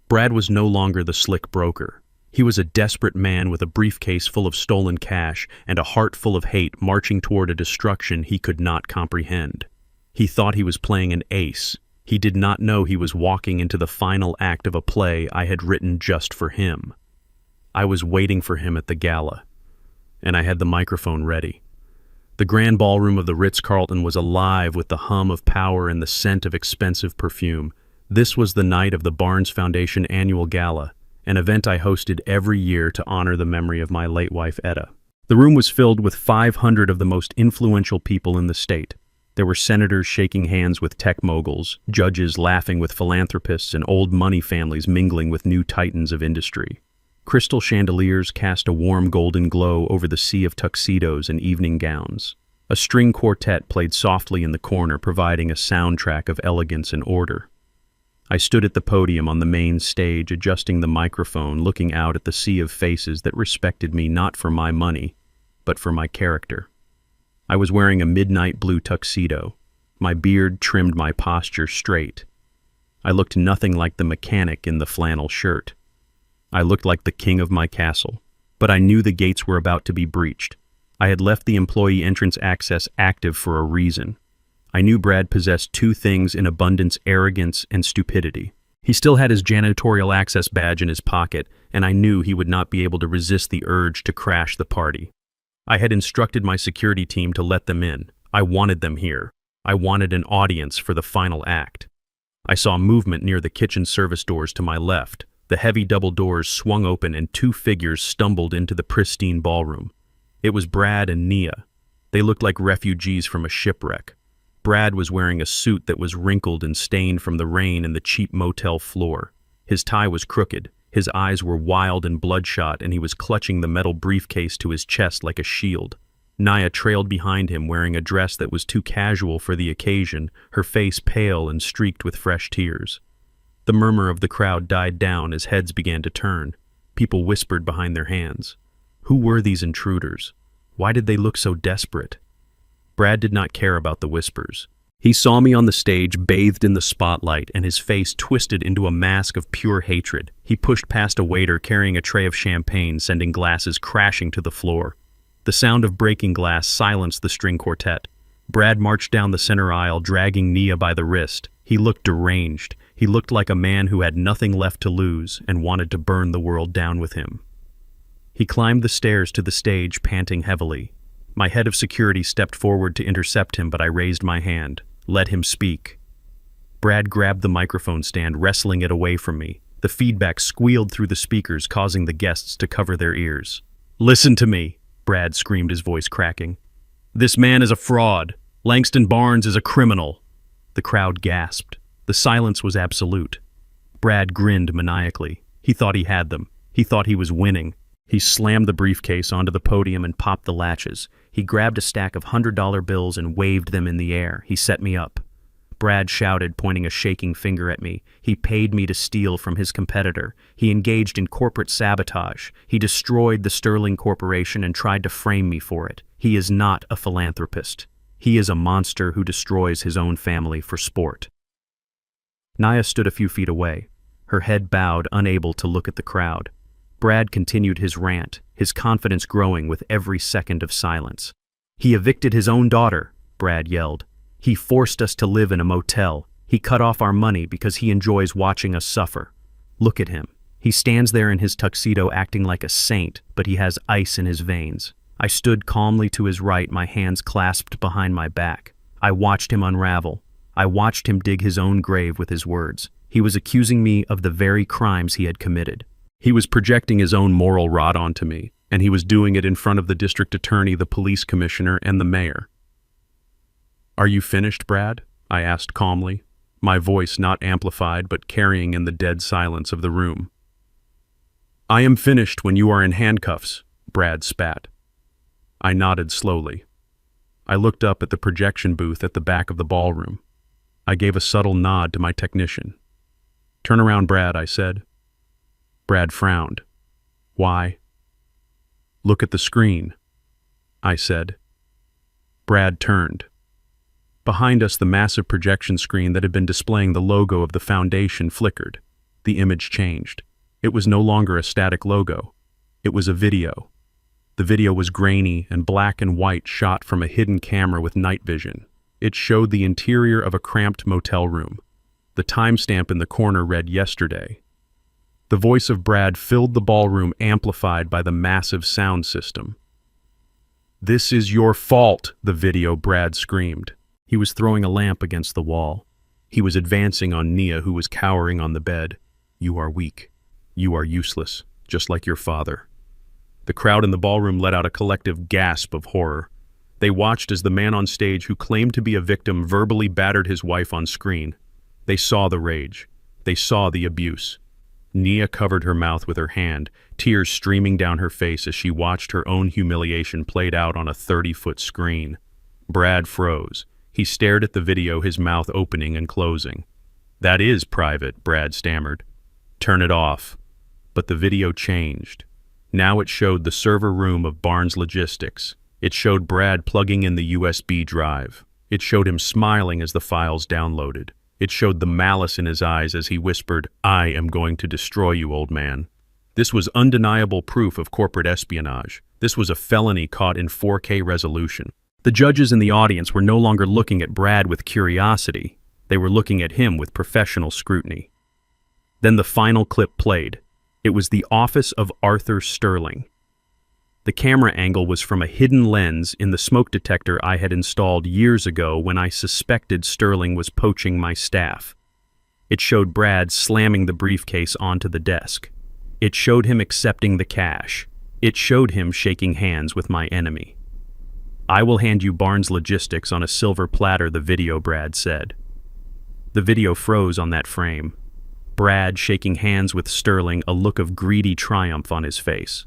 Brad was no longer the slick broker. He was a desperate man with a briefcase full of stolen cash and a heart full of hate marching toward a destruction he could not comprehend. He thought he was playing an ace. He did not know he was walking into the final act of a play I had written just for him. I was waiting for him at the gala, and I had the microphone ready. The grand ballroom of the Ritz-Carlton was alive with the hum of power and the scent of expensive perfume. This was the night of the Barnes Foundation annual gala, an event I hosted every year to honor the memory of my late wife, Etta. The room was filled with 500 of the most influential people in the state. There were senators shaking hands with tech moguls, judges laughing with philanthropists, and old money families mingling with new titans of industry. Crystal chandeliers cast a warm golden glow over the sea of tuxedos and evening gowns. A string quartet played softly in the corner, providing a soundtrack of elegance and order. I stood at the podium on the main stage, adjusting the microphone, looking out at the sea of faces that respected me not for my money, but for my character. I was wearing a midnight blue tuxedo. My beard trimmed my posture straight. I looked nothing like the mechanic in the flannel shirt. I looked like the king of my castle, but I knew the gates were about to be breached. I had left the employee entrance access active for a reason. I knew Brad possessed two things in abundance: arrogance and stupidity. He still had his janitorial access badge in his pocket, and I knew he would not be able to resist the urge to crash the party. I had instructed my security team to let them in. I wanted them here. I wanted an audience for the final act. I saw movement near the kitchen service doors to my left. The heavy double doors swung open and two figures stumbled into the pristine ballroom. It was Brad and Nia. They looked like refugees from a shipwreck. Brad was wearing a suit that was wrinkled and stained from the rain and the cheap motel floor. His tie was crooked. His eyes were wild and bloodshot, and he was clutching the metal briefcase to his chest like a shield. Nia trailed behind him, wearing a dress that was too casual for the occasion, her face pale and streaked with fresh tears. The murmur of the crowd died down as heads began to turn. People whispered behind their hands. Who were these intruders? Why did they look so desperate? Brad did not care about the whispers. He saw me on the stage, bathed in the spotlight, and his face twisted into a mask of pure hatred. He pushed past a waiter carrying a tray of champagne, sending glasses crashing to the floor. The sound of breaking glass silenced the string quartet. Brad marched down the center aisle, dragging Nia by the wrist. He looked deranged. He looked like a man who had nothing left to lose and wanted to burn the world down with him. He climbed the stairs to the stage, panting heavily. My head of security stepped forward to intercept him, but I raised my hand. Let him speak. Brad grabbed the microphone stand, wrestling it away from me. The feedback squealed through the speakers, causing the guests to cover their ears. Listen to me, Brad screamed, his voice cracking. This man is a fraud. Langston Barnes is a criminal. The crowd gasped. The silence was absolute. Brad grinned maniacally. He thought he had them. He thought he was winning. He slammed the briefcase onto the podium and popped the latches. He grabbed a stack of $100 bills and waved them in the air. He set me up. Brad shouted, pointing a shaking finger at me. He paid me to steal from his competitor. He engaged in corporate sabotage. He destroyed the Sterling Corporation and tried to frame me for it. He is not a philanthropist. He is a monster who destroys his own family for sport. Nia stood a few feet away, her head bowed, unable to look at the crowd. Brad continued his rant, his confidence growing with every second of silence. He evicted his own daughter, Brad yelled. He forced us to live in a motel. He cut off our money because he enjoys watching us suffer. Look at him. He stands there in his tuxedo acting like a saint, but he has ice in his veins. I stood calmly to his right, my hands clasped behind my back. I watched him unravel. I watched him dig his own grave with his words. He was accusing me of the very crimes he had committed. He was projecting his own moral rot onto me, and he was doing it in front of the district attorney, the police commissioner, and the mayor. "Are you finished, Brad?" I asked calmly, my voice not amplified but carrying in the dead silence of the room. "I am finished when you are in handcuffs," Brad spat. I nodded slowly. I looked up at the projection booth at the back of the ballroom. I gave a subtle nod to my technician. "Turn around, Brad," I said. Brad frowned. "Why?" "Look at the screen," I said. Brad turned. Behind us, the massive projection screen that had been displaying the logo of the foundation flickered. The image changed. It was no longer a static logo. It was a video. The video was grainy and black and white, shot from a hidden camera with night vision. It showed the interior of a cramped motel room. The timestamp in the corner read yesterday. The voice of Brad filled the ballroom, amplified by the massive sound system. "This is your fault," the video, Brad screamed. He was throwing a lamp against the wall. He was advancing on Nia, who was cowering on the bed. "You are weak. You are useless, just like your father." The crowd in the ballroom let out a collective gasp of horror. They watched as the man on stage who claimed to be a victim verbally battered his wife on screen. They saw the rage. They saw the abuse. Nia covered her mouth with her hand, tears streaming down her face as she watched her own humiliation played out on a 30-foot screen. Brad froze. He stared at the video, his mouth opening and closing. "That is private," Brad stammered. "Turn it off." But the video changed. Now it showed the server room of Barnes Logistics. It showed Brad plugging in the USB drive. It showed him smiling as the files downloaded. It showed the malice in his eyes as he whispered, "I am going to destroy you, old man." This was undeniable proof of corporate espionage. This was a felony caught in 4K resolution. The judges in the audience were no longer looking at Brad with curiosity. They were looking at him with professional scrutiny. Then the final clip played. It was the office of Arthur Sterling. The camera angle was from a hidden lens in the smoke detector I had installed years ago when I suspected Sterling was poaching my staff. It showed Brad slamming the briefcase onto the desk. It showed him accepting the cash. It showed him shaking hands with my enemy. "I will hand you Barnes Logistics on a silver platter," the video, Brad said. The video froze on that frame. Brad shaking hands with Sterling, a look of greedy triumph on his face.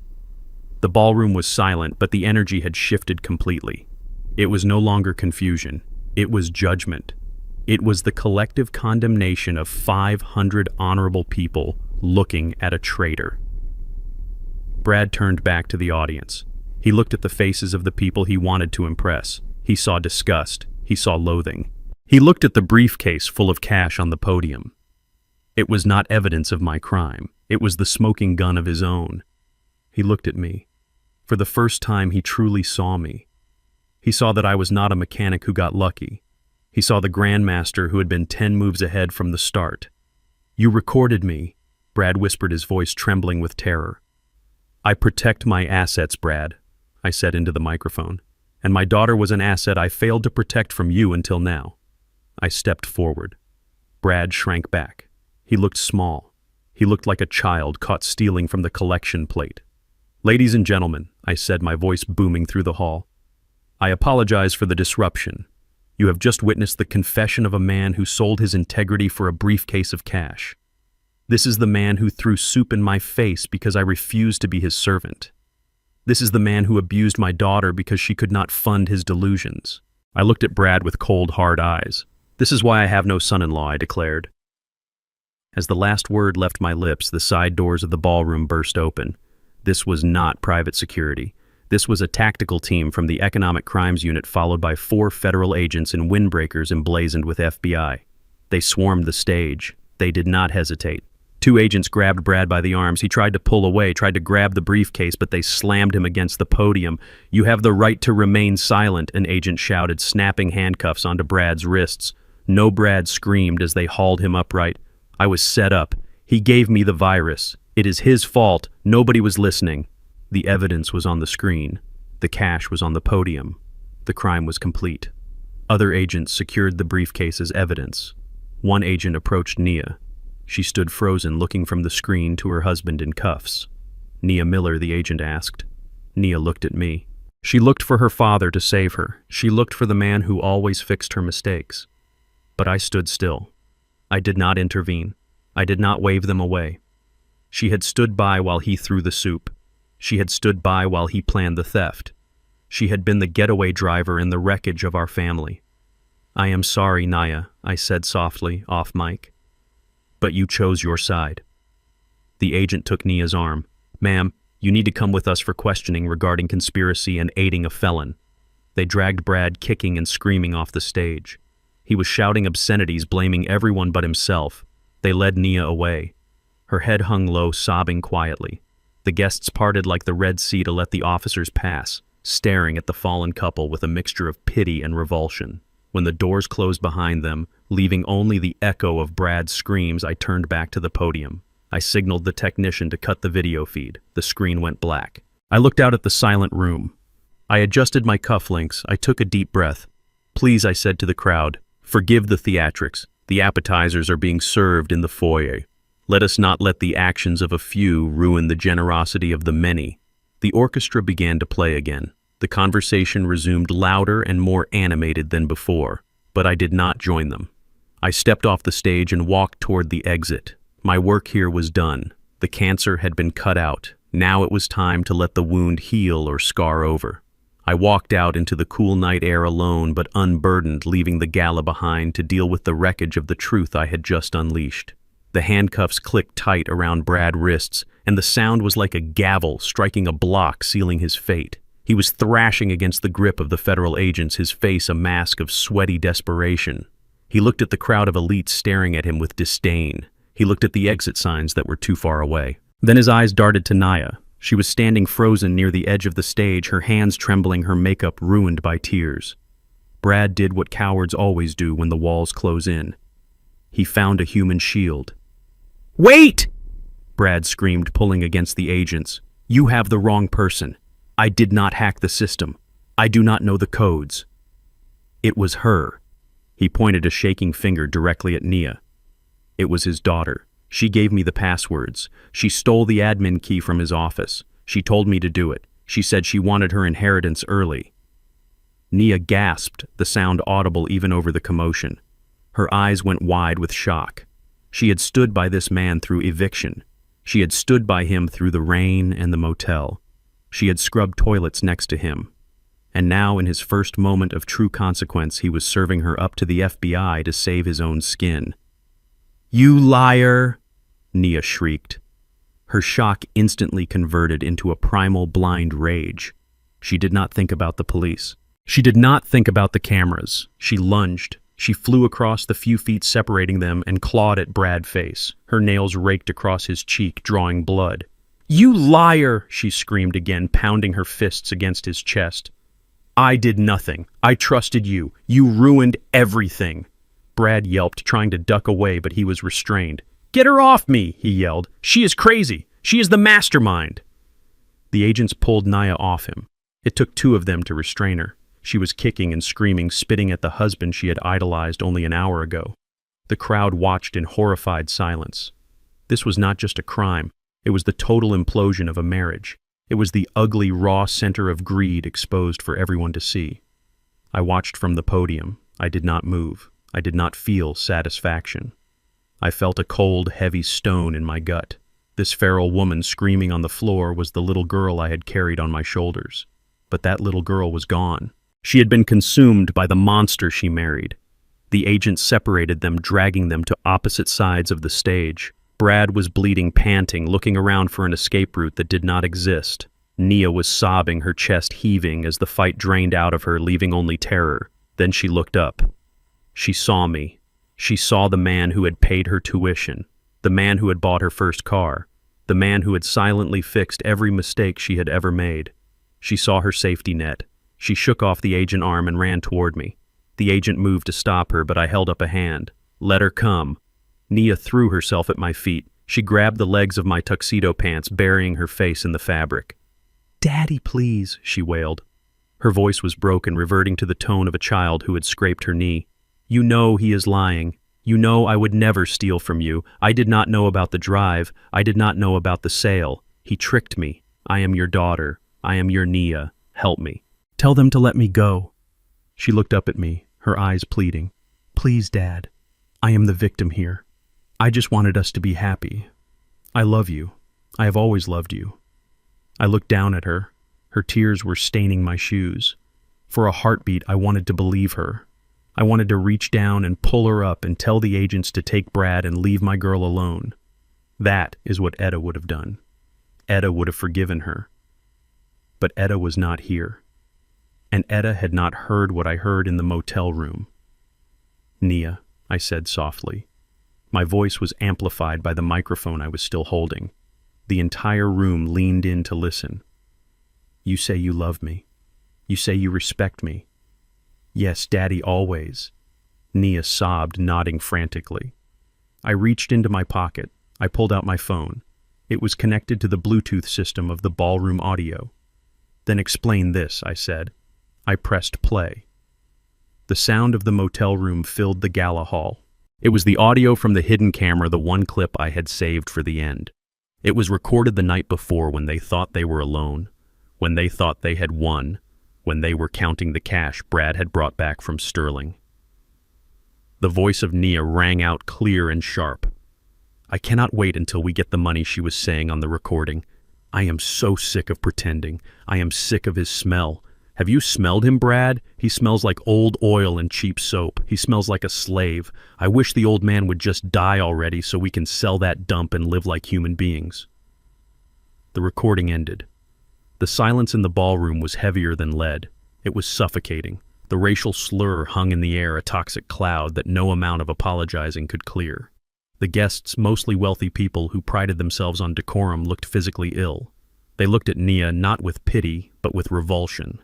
The ballroom was silent, but the energy had shifted completely. It was no longer confusion. It was judgment. It was the collective condemnation of 500 honorable people looking at a traitor. Brad turned back to the audience. He looked at the faces of the people he wanted to impress. He saw disgust. He saw loathing. He looked at the briefcase full of cash on the podium. It was not evidence of my crime. It was the smoking gun of his own. He looked at me. For the first time, he truly saw me. He saw that I was not a mechanic who got lucky. He saw the grandmaster who had been 10 moves ahead from the start. "You recorded me," Brad whispered, his voice trembling with terror. "I protect my assets, Brad," I said into the microphone. "And my daughter was an asset I failed to protect from you until now." I stepped forward. Brad shrank back. He looked small. He looked like a child caught stealing from the collection plate. "Ladies and gentlemen," I said, my voice booming through the hall, "I apologize for the disruption. You have just witnessed the confession of a man who sold his integrity for a briefcase of cash. This is the man who threw soup in my face because I refused to be his servant. This is the man who abused my daughter because she could not fund his delusions." I looked at Brad with cold, hard eyes. "This is why I have no son-in-law," I declared. As the last word left my lips, the side doors of the ballroom burst open. This was not private security. This was a tactical team from the Economic Crimes Unit, followed by 4 federal agents in windbreakers emblazoned with FBI. They swarmed the stage. They did not hesitate. 2 agents grabbed Brad by the arms. He tried to pull away, tried to grab the briefcase, but they slammed him against the podium. "You have the right to remain silent," an agent shouted, snapping handcuffs onto Brad's wrists. "No," Brad screamed as they hauled him upright. "I was set up. He gave me the virus. It is his fault. Nobody was listening." The evidence was on the screen. The cash was on the podium. The crime was complete. Other agents secured the briefcase as evidence. One agent approached Nia. She stood frozen, looking from the screen to her husband in cuffs. "Nia Miller," the agent asked. Nia looked at me. She looked for her father to save her. She looked for the man who always fixed her mistakes. But I stood still. I did not intervene. I did not wave them away. She had stood by while he threw the soup. She had stood by while he planned the theft. She had been the getaway driver in the wreckage of our family. "I am sorry, Nia," I said softly, off mic. "But you chose your side." The agent took Nia's arm. "Ma'am, you need to come with us for questioning regarding conspiracy and aiding a felon." They dragged Brad kicking and screaming off the stage. He was shouting obscenities, blaming everyone but himself. They led Nia away. Her head hung low, sobbing quietly. The guests parted like the Red Sea to let the officers pass, staring at the fallen couple with a mixture of pity and revulsion. When the doors closed behind them, leaving only the echo of Brad's screams, I turned back to the podium. I signaled the technician to cut the video feed. The screen went black. I looked out at the silent room. I adjusted my cufflinks. I took a deep breath. "Please," I said to the crowd, "forgive the theatrics. The appetizers are being served in the foyer. Let us not let the actions of a few ruin the generosity of the many." The orchestra began to play again. The conversation resumed, louder and more animated than before, but I did not join them. I stepped off the stage and walked toward the exit. My work here was done. The cancer had been cut out. Now it was time to let the wound heal or scar over. I walked out into the cool night air alone but unburdened, leaving the gala behind to deal with the wreckage of the truth I had just unleashed. The handcuffs clicked tight around Brad's wrists, and the sound was like a gavel striking a block, sealing his fate. He was thrashing against the grip of the federal agents, his face a mask of sweaty desperation. He looked at the crowd of elites staring at him with disdain. He looked at the exit signs that were too far away. Then his eyes darted to Nia. She was standing frozen near the edge of the stage, her hands trembling, her makeup ruined by tears. Brad did what cowards always do when the walls close in. He found a human shield. "Wait!" Brad screamed, pulling against the agents. "You have the wrong person. I did not hack the system. I do not know the codes." It was her. He pointed a shaking finger directly at Nia. It was his daughter. She gave me the passwords. She stole the admin key from his office. She told me to do it. She said she wanted her inheritance early. Nia gasped, the sound audible even over the commotion. Her eyes went wide with shock. She had stood by this man through eviction. She had stood by him through the rain and the motel. She had scrubbed toilets next to him. And now, in his first moment of true consequence, he was serving her up to the FBI to save his own skin. "You liar!" Nia shrieked. Her shock instantly converted into a primal blind rage. She did not think about the police. She did not think about the cameras. She lunged. She flew across the few feet separating them and clawed at Brad's face. Her nails raked across his cheek, drawing blood. "You liar!" she screamed again, pounding her fists against his chest. "I did nothing. I trusted you. You ruined everything." Brad yelped, trying to duck away, but he was restrained. "Get her off me!" he yelled. "She is crazy. She is the mastermind." The agents pulled Nia off him. It took two of them to restrain her. She was kicking and screaming, spitting at the husband she had idolized only an hour ago. The crowd watched in horrified silence. This was not just a crime. It was the total implosion of a marriage. It was the ugly, raw center of greed exposed for everyone to see. I watched from the podium. I did not move. I did not feel satisfaction. I felt a cold, heavy stone in my gut. This feral woman screaming on the floor was the little girl I had carried on my shoulders. But that little girl was gone. She had been consumed by the monster she married. The agents separated them, dragging them to opposite sides of the stage. Brad was bleeding, panting, looking around for an escape route that did not exist. Nia was sobbing, her chest heaving as the fight drained out of her, leaving only terror. Then she looked up. She saw me. She saw the man who had paid her tuition, the man who had bought her first car, the man who had silently fixed every mistake she had ever made. She saw her safety net. She shook off the agent arm and ran toward me. The agent moved to stop her, but I held up a hand. "Let her come." Nia threw herself at my feet. She grabbed the legs of my tuxedo pants, burying her face in the fabric. "Daddy, please," she wailed. Her voice was broken, reverting to the tone of a child who had scraped her knee. "You know he is lying. You know I would never steal from you. I did not know about the drive. I did not know about the sale. He tricked me. I am your daughter. I am your Nia. Help me. Tell them to let me go." She looked up at me, her eyes pleading. "Please, Dad. I am the victim here. I just wanted us to be happy. I love you. I have always loved you." I looked down at her. Her tears were staining my shoes. For a heartbeat, I wanted to believe her. I wanted to reach down and pull her up and tell the agents to take Brad and leave my girl alone. That is what Etta would have done. Etta would have forgiven her. But Etta was not here. And Etta had not heard what I heard in the motel room. "Nia," I said softly. My voice was amplified by the microphone I was still holding. The entire room leaned in to listen. "You say you love me. You say you respect me." "Yes, Daddy, always." Nia sobbed, nodding frantically. I reached into my pocket. I pulled out my phone. It was connected to the Bluetooth system of the ballroom audio. "Then explain this," I said. I pressed play. The sound of the motel room filled the gala hall. It was the audio from the hidden camera, the one clip I had saved for the end. It was recorded the night before when they thought they were alone, when they thought they had won, when they were counting the cash Brad had brought back from Sterling. The voice of Nia rang out clear and sharp. "I cannot wait until we get the money," she was saying on the recording. "I am so sick of pretending. I am sick of his smell. Have you smelled him, Brad? He smells like old oil and cheap soap. He smells like a slave. I wish the old man would just die already so we can sell that dump and live like human beings." The recording ended. The silence in the ballroom was heavier than lead. It was suffocating. The racial slur hung in the air, a toxic cloud that no amount of apologizing could clear. The guests, mostly wealthy people who prided themselves on decorum, looked physically ill. They looked at Nia not with pity, but with revulsion.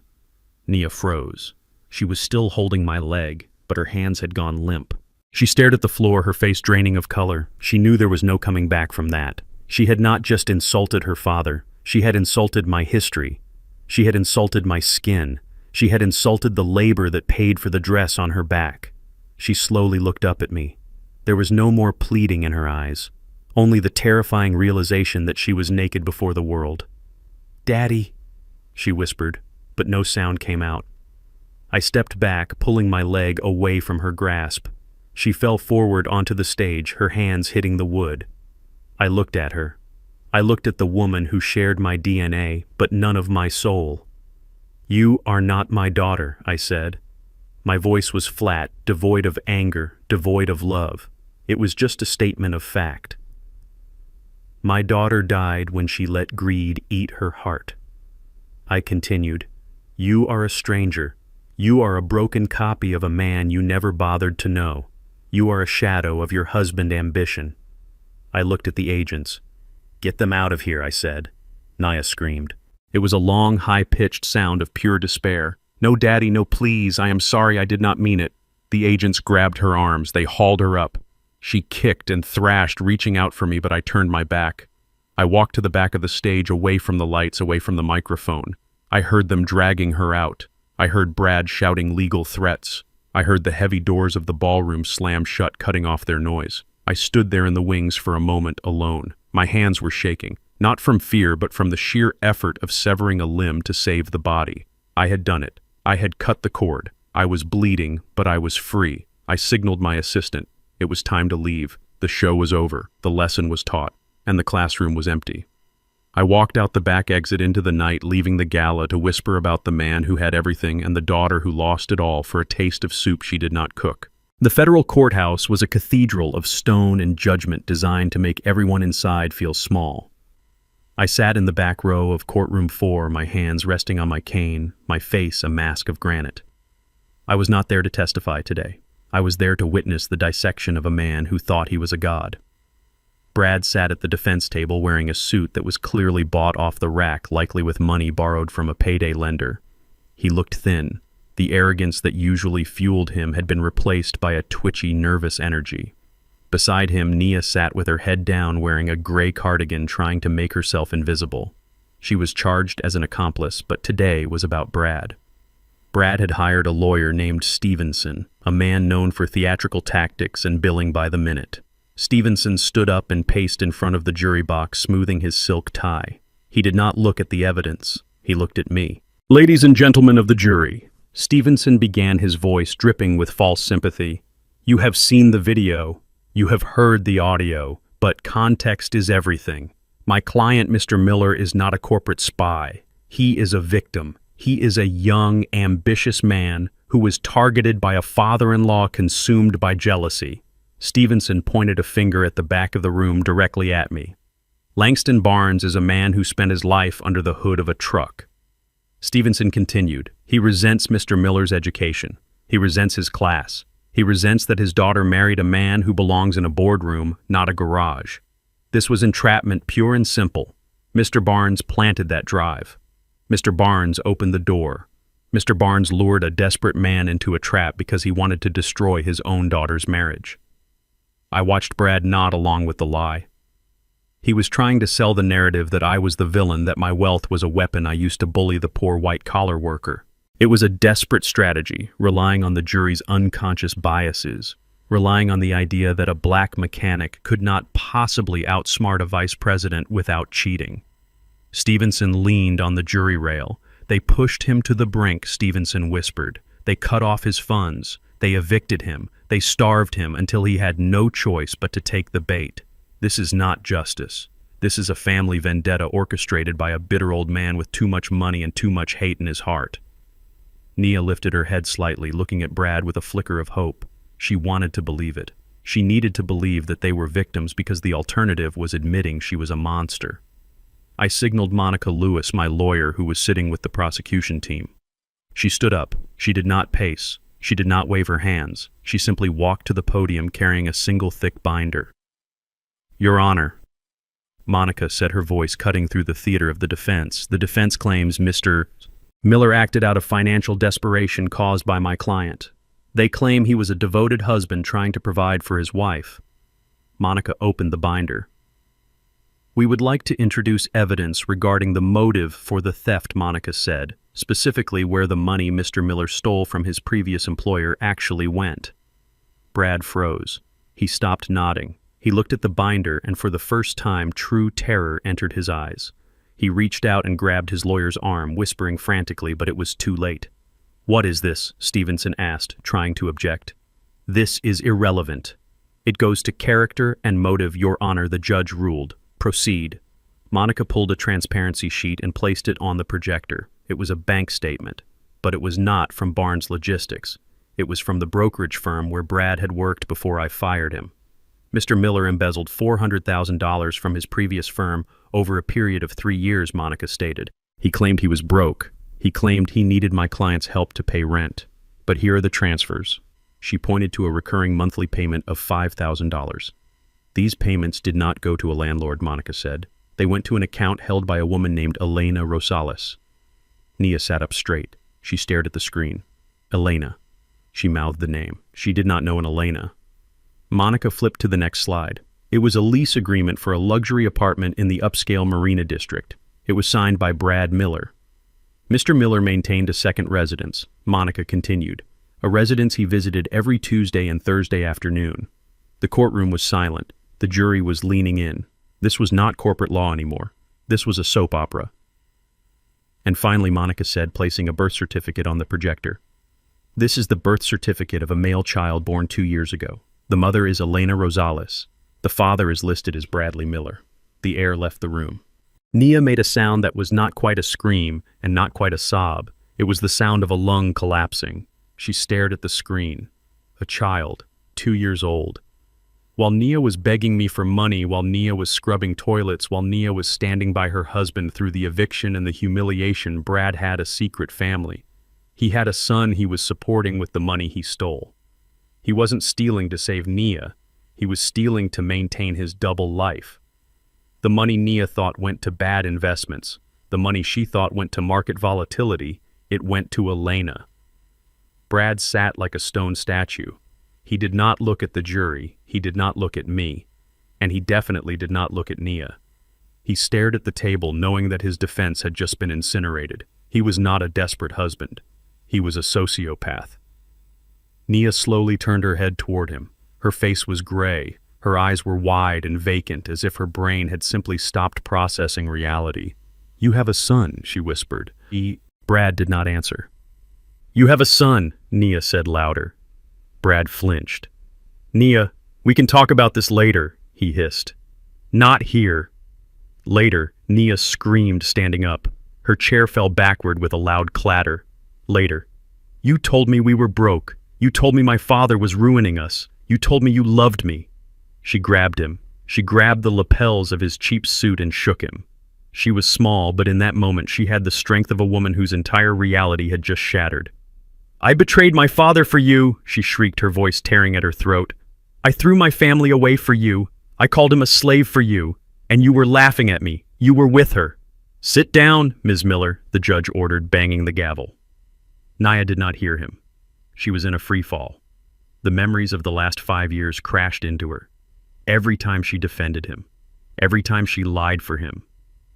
Nia froze. She was still holding my leg, but her hands had gone limp. She stared at the floor, her face draining of color. She knew there was no coming back from that. She had not just insulted her father. She had insulted my history. She had insulted my skin. She had insulted the labor that paid for the dress on her back. She slowly looked up at me. There was no more pleading in her eyes, only the terrifying realization that she was naked before the world. "Daddy," she whispered, but no sound came out. I stepped back, pulling my leg away from her grasp. She fell forward onto the stage, her hands hitting the wood. I looked at her. I looked at the woman who shared my DNA, but none of my soul. "You are not my daughter," I said. My voice was flat, devoid of anger, devoid of love. It was just a statement of fact. "My daughter died when she let greed eat her heart." I continued, "You are a stranger. You are a broken copy of a man you never bothered to know. You are a shadow of your husband ambition." I looked at the agents. "Get them out of here," I said. Nia screamed. It was a long, high-pitched sound of pure despair. "No, Daddy, no, please. I am sorry, I did not mean it." The agents grabbed her arms. They hauled her up. She kicked and thrashed, reaching out for me, but I turned my back. I walked to the back of the stage, away from the lights, away from the microphone. I heard them dragging her out. I heard Brad shouting legal threats. I heard the heavy doors of the ballroom slam shut, cutting off their noise. I stood there in the wings for a moment, alone. My hands were shaking, not from fear, but from the sheer effort of severing a limb to save the body. I had done it. I had cut the cord. I was bleeding, but I was free. I signaled my assistant. It was time to leave. The show was over. The lesson was taught, and the classroom was empty. I walked out the back exit into the night, leaving the gala to whisper about the man who had everything and the daughter who lost it all for a taste of soup she did not cook. The federal courthouse was a cathedral of stone and judgment designed to make everyone inside feel small. I sat in the back row of courtroom 4, my hands resting on my cane, my face a mask of granite. I was not there to testify today. I was there to witness the dissection of a man who thought he was a god. Brad sat at the defense table wearing a suit that was clearly bought off the rack, likely with money borrowed from a payday lender. He looked thin. The arrogance that usually fueled him had been replaced by a twitchy, nervous energy. Beside him, Nia sat with her head down, wearing a gray cardigan, trying to make herself invisible. She was charged as an accomplice, but today was about Brad. Brad had hired a lawyer named Stevenson, a man known for theatrical tactics and billing by the minute. Stevenson stood up and paced in front of the jury box, smoothing his silk tie. He did not look at the evidence. He looked at me. "Ladies and gentlemen of the jury," Stevenson began, his voice dripping with false sympathy. "You have seen the video. You have heard the audio. But context is everything. My client, Mr. Miller, is not a corporate spy. He is a victim. He is a young, ambitious man who was targeted by a father-in-law consumed by jealousy." Stevenson pointed a finger at the back of the room directly at me. "Langston Barnes is a man who spent his life under the hood of a truck." Stevenson continued, "He resents Mr. Miller's education. He resents his class. He resents that his daughter married a man who belongs in a boardroom, not a garage. This was entrapment, pure and simple. Mr. Barnes planted that drive. Mr. Barnes opened the door. Mr. Barnes lured a desperate man into a trap because he wanted to destroy his own daughter's marriage." I watched Brad nod along with the lie. He was trying to sell the narrative that I was the villain, that my wealth was a weapon I used to bully the poor white-collar worker. It was a desperate strategy, relying on the jury's unconscious biases, relying on the idea that a black mechanic could not possibly outsmart a vice president without cheating. Stevenson leaned on the jury rail. "They pushed him to the brink," Stevenson whispered. "They cut off his funds. They evicted him. They starved him until he had no choice but to take the bait. This is not justice. This is a family vendetta orchestrated by a bitter old man with too much money and too much hate in his heart." Nia lifted her head slightly, looking at Brad with a flicker of hope. She wanted to believe it. She needed to believe that they were victims because the alternative was admitting she was a monster. I signaled Monica Lewis, my lawyer, who was sitting with the prosecution team. She stood up. She did not pace. She did not wave her hands. She simply walked to the podium carrying a single thick binder. "Your Honor," Monica said, her voice cutting through the theater of the defense. "The defense claims Mr. Miller acted out of financial desperation caused by my client. They claim he was a devoted husband trying to provide for his wife." Monica opened the binder. "We would like to introduce evidence regarding the motive for the theft," Monica said, "specifically where the money Mr. Miller stole from his previous employer actually went." Brad froze. He stopped nodding. He looked at the binder, and for the first time, true terror entered his eyes. He reached out and grabbed his lawyer's arm, whispering frantically, but it was too late. "What is this?" Stevenson asked, trying to object. "This is irrelevant. It goes to character and motive, Your Honor," the judge ruled. "Proceed." Monica pulled a transparency sheet and placed it on the projector. It was a bank statement, but it was not from Barnes Logistics. It was from the brokerage firm where Brad had worked before I fired him. Mr. Miller embezzled $400,000 from his previous firm over a period of 3 years, Monica stated. He claimed he was broke. He claimed he needed my client's help to pay rent. But here are the transfers. She pointed to a recurring monthly payment of $5,000. "These payments did not go to a landlord," Monica said. "They went to an account held by a woman named Elena Rosales." Nia sat up straight. She stared at the screen. "Elena." She mouthed the name. She did not know an Elena. Monica flipped to the next slide. It was a lease agreement for a luxury apartment in the upscale Marina District. It was signed by Brad Miller. Mr. Miller maintained a second residence, Monica continued, a residence he visited every Tuesday and Thursday afternoon. The courtroom was silent. The jury was leaning in. This was not corporate law anymore. This was a soap opera. And finally, Monica said, placing a birth certificate on the projector. "This is the birth certificate of a male child born 2 years ago. The mother is Elena Rosales. The father is listed as Bradley Miller." The air left the room. Nia made a sound that was not quite a scream and not quite a sob. It was the sound of a lung collapsing. She stared at the screen. A child, 2 years old. While Nia was begging me for money, while Nia was scrubbing toilets, while Nia was standing by her husband through the eviction and the humiliation, Brad had a secret family. He had a son he was supporting with the money he stole. He wasn't stealing to save Nia. He was stealing to maintain his double life. The money Nia thought went to bad investments. The money she thought went to market volatility. It went to Elena. Brad sat like a stone statue. He did not look at the jury. He did not look at me. And he definitely did not look at Nia. He stared at the table, knowing that his defense had just been incinerated. He was not a desperate husband. He was a sociopath. Nia slowly turned her head toward him. Her face was gray. Her eyes were wide and vacant, as if her brain had simply stopped processing reality. "You have a son," she whispered. Brad did not answer. "You have a son," Nia said louder. Brad flinched. "Nia, we can talk about this later," he hissed. "Not here." Later, Nia screamed, standing up. Her chair fell backward with a loud clatter. Later, "You told me we were broke. You told me my father was ruining us. You told me you loved me." She grabbed him. She grabbed the lapels of his cheap suit and shook him. She was small, but in that moment she had the strength of a woman whose entire reality had just shattered. "I betrayed my father for you," she shrieked, her voice tearing at her throat. "I threw my family away for you. I called him a slave for you. And you were laughing at me. You were with her." "Sit down, Ms. Miller," the judge ordered, banging the gavel. Nia did not hear him. She was in a free fall. The memories of the last 5 years crashed into her. Every time she defended him. Every time she lied for him.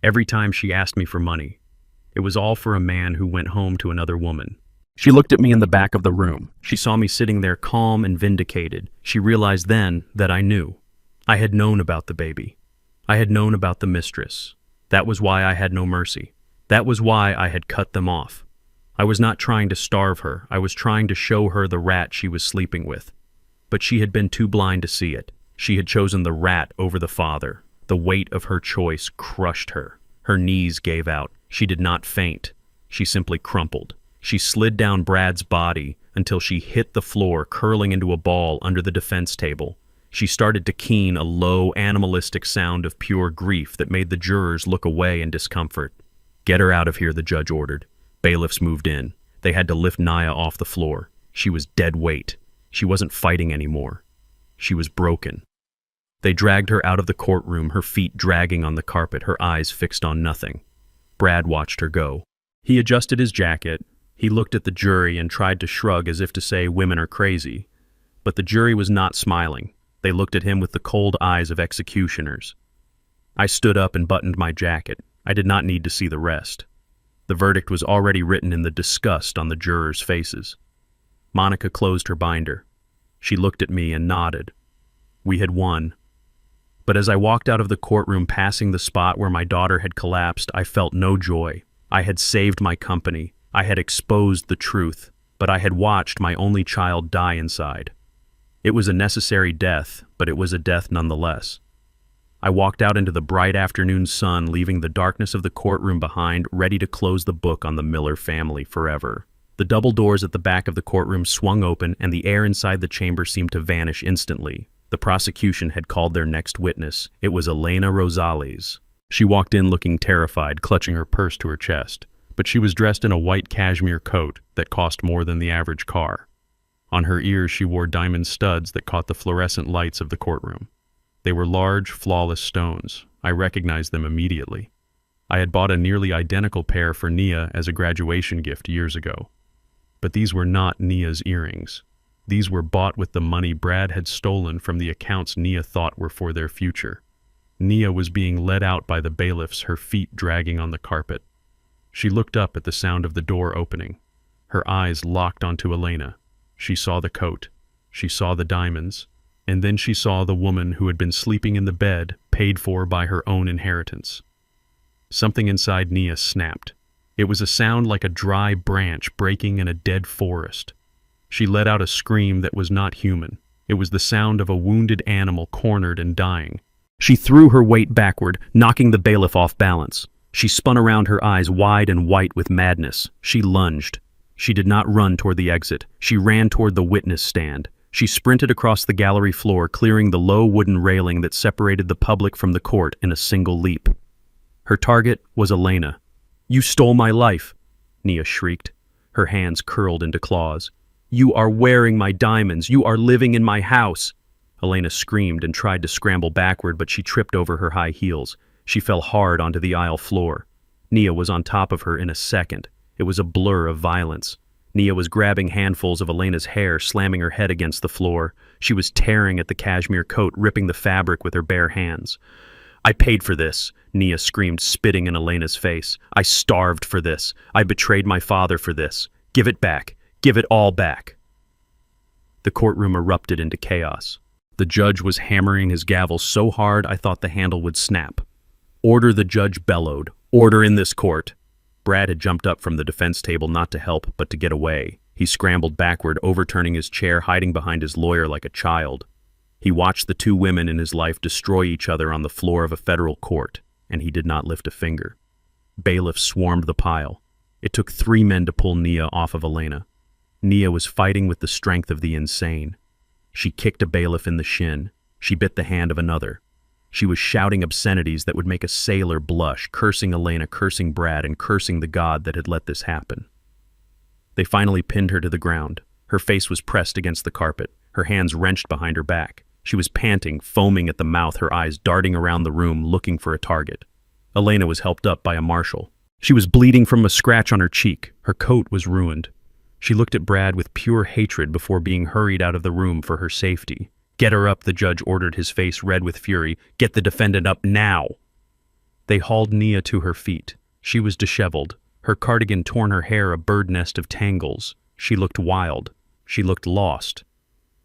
Every time she asked me for money. It was all for a man who went home to another woman. She looked at me in the back of the room. She saw me sitting there calm and vindicated. She realized then that I knew. I had known about the baby. I had known about the mistress. That was why I had no mercy. That was why I had cut them off. I was not trying to starve her. I was trying to show her the rat she was sleeping with. But she had been too blind to see it. She had chosen the rat over the father. The weight of her choice crushed her. Her knees gave out. She did not faint. She simply crumpled. She slid down Brad's body until she hit the floor, curling into a ball under the defense table. She started to keen a low, animalistic sound of pure grief that made the jurors look away in discomfort. "Get her out of here," the judge ordered. Bailiffs moved in. They had to lift Nia off the floor. She was dead weight. She wasn't fighting anymore. She was broken. They dragged her out of the courtroom, her feet dragging on the carpet, her eyes fixed on nothing. Brad watched her go. He adjusted his jacket. He looked at the jury and tried to shrug as if to say, "Women are crazy." But the jury was not smiling. They looked at him with the cold eyes of executioners. I stood up and buttoned my jacket. I did not need to see the rest. The verdict was already written in the disgust on the jurors' faces. Monica closed her binder. She looked at me and nodded. We had won. But as I walked out of the courtroom, passing the spot where my daughter had collapsed, I felt no joy. I had saved my company. I had exposed the truth, but I had watched my only child die inside. It was a necessary death, but it was a death nonetheless. I walked out into the bright afternoon sun, leaving the darkness of the courtroom behind, ready to close the book on the Miller family forever. The double doors at the back of the courtroom swung open, and the air inside the chamber seemed to vanish instantly. The prosecution had called their next witness. It was Elena Rosales. She walked in looking terrified, clutching her purse to her chest. But she was dressed in a white cashmere coat that cost more than the average car. On her ears she wore diamond studs that caught the fluorescent lights of the courtroom. They were large, flawless stones. I recognized them immediately. I had bought a nearly identical pair for Nia as a graduation gift years ago. But these were not Nia's earrings. These were bought with the money Brad had stolen from the accounts Nia thought were for their future. Nia was being led out by the bailiffs, her feet dragging on the carpet. She looked up at the sound of the door opening. Her eyes locked onto Elena. She saw the coat. She saw the diamonds. And then she saw the woman who had been sleeping in the bed, paid for by her own inheritance. Something inside Nia snapped. It was a sound like a dry branch breaking in a dead forest. She let out a scream that was not human. It was the sound of a wounded animal cornered and dying. She threw her weight backward, knocking the bailiff off balance. She spun around, her eyes wide and white with madness. She lunged. She did not run toward the exit. She ran toward the witness stand. She sprinted across the gallery floor, clearing the low wooden railing that separated the public from the court in a single leap. Her target was Elena. "You stole my life," Nia shrieked. Her hands curled into claws. "You are wearing my diamonds. You are living in my house." Elena screamed and tried to scramble backward, but she tripped over her high heels. She fell hard onto the aisle floor. Nia was on top of her in a second. It was a blur of violence. Nia was grabbing handfuls of Elena's hair, slamming her head against the floor. She was tearing at the cashmere coat, ripping the fabric with her bare hands. "I paid for this," Nia screamed, spitting in Elena's face. "I starved for this. I betrayed my father for this. Give it back. Give it all back. The courtroom erupted into chaos. The judge was hammering his gavel so hard I thought the handle would snap. Order, the judge bellowed. Order in this court. Brad had jumped up from the defense table not to help, but to get away. He scrambled backward, overturning his chair, hiding behind his lawyer like a child. He watched the two women in his life destroy each other on the floor of a federal court, and he did not lift a finger. Bailiffs swarmed the pile. It took 3 men to pull Nia off of Elena. Nia was fighting with the strength of the insane. She kicked a bailiff in the shin. She bit the hand of another. She was shouting obscenities that would make a sailor blush, cursing Elena, cursing Brad, and cursing the God that had let this happen. They finally pinned her to the ground. Her face was pressed against the carpet, her hands wrenched behind her back. She was panting, foaming at the mouth, her eyes darting around the room, looking for a target. Elena was helped up by a marshal. She was bleeding from a scratch on her cheek. Her coat was ruined. She looked at Brad with pure hatred before being hurried out of the room for her safety. Get her up, the judge ordered, his face red with fury. Get the defendant up now. They hauled Nia to her feet. She was disheveled. Her cardigan torn, her hair a bird nest of tangles. She looked wild. She looked lost.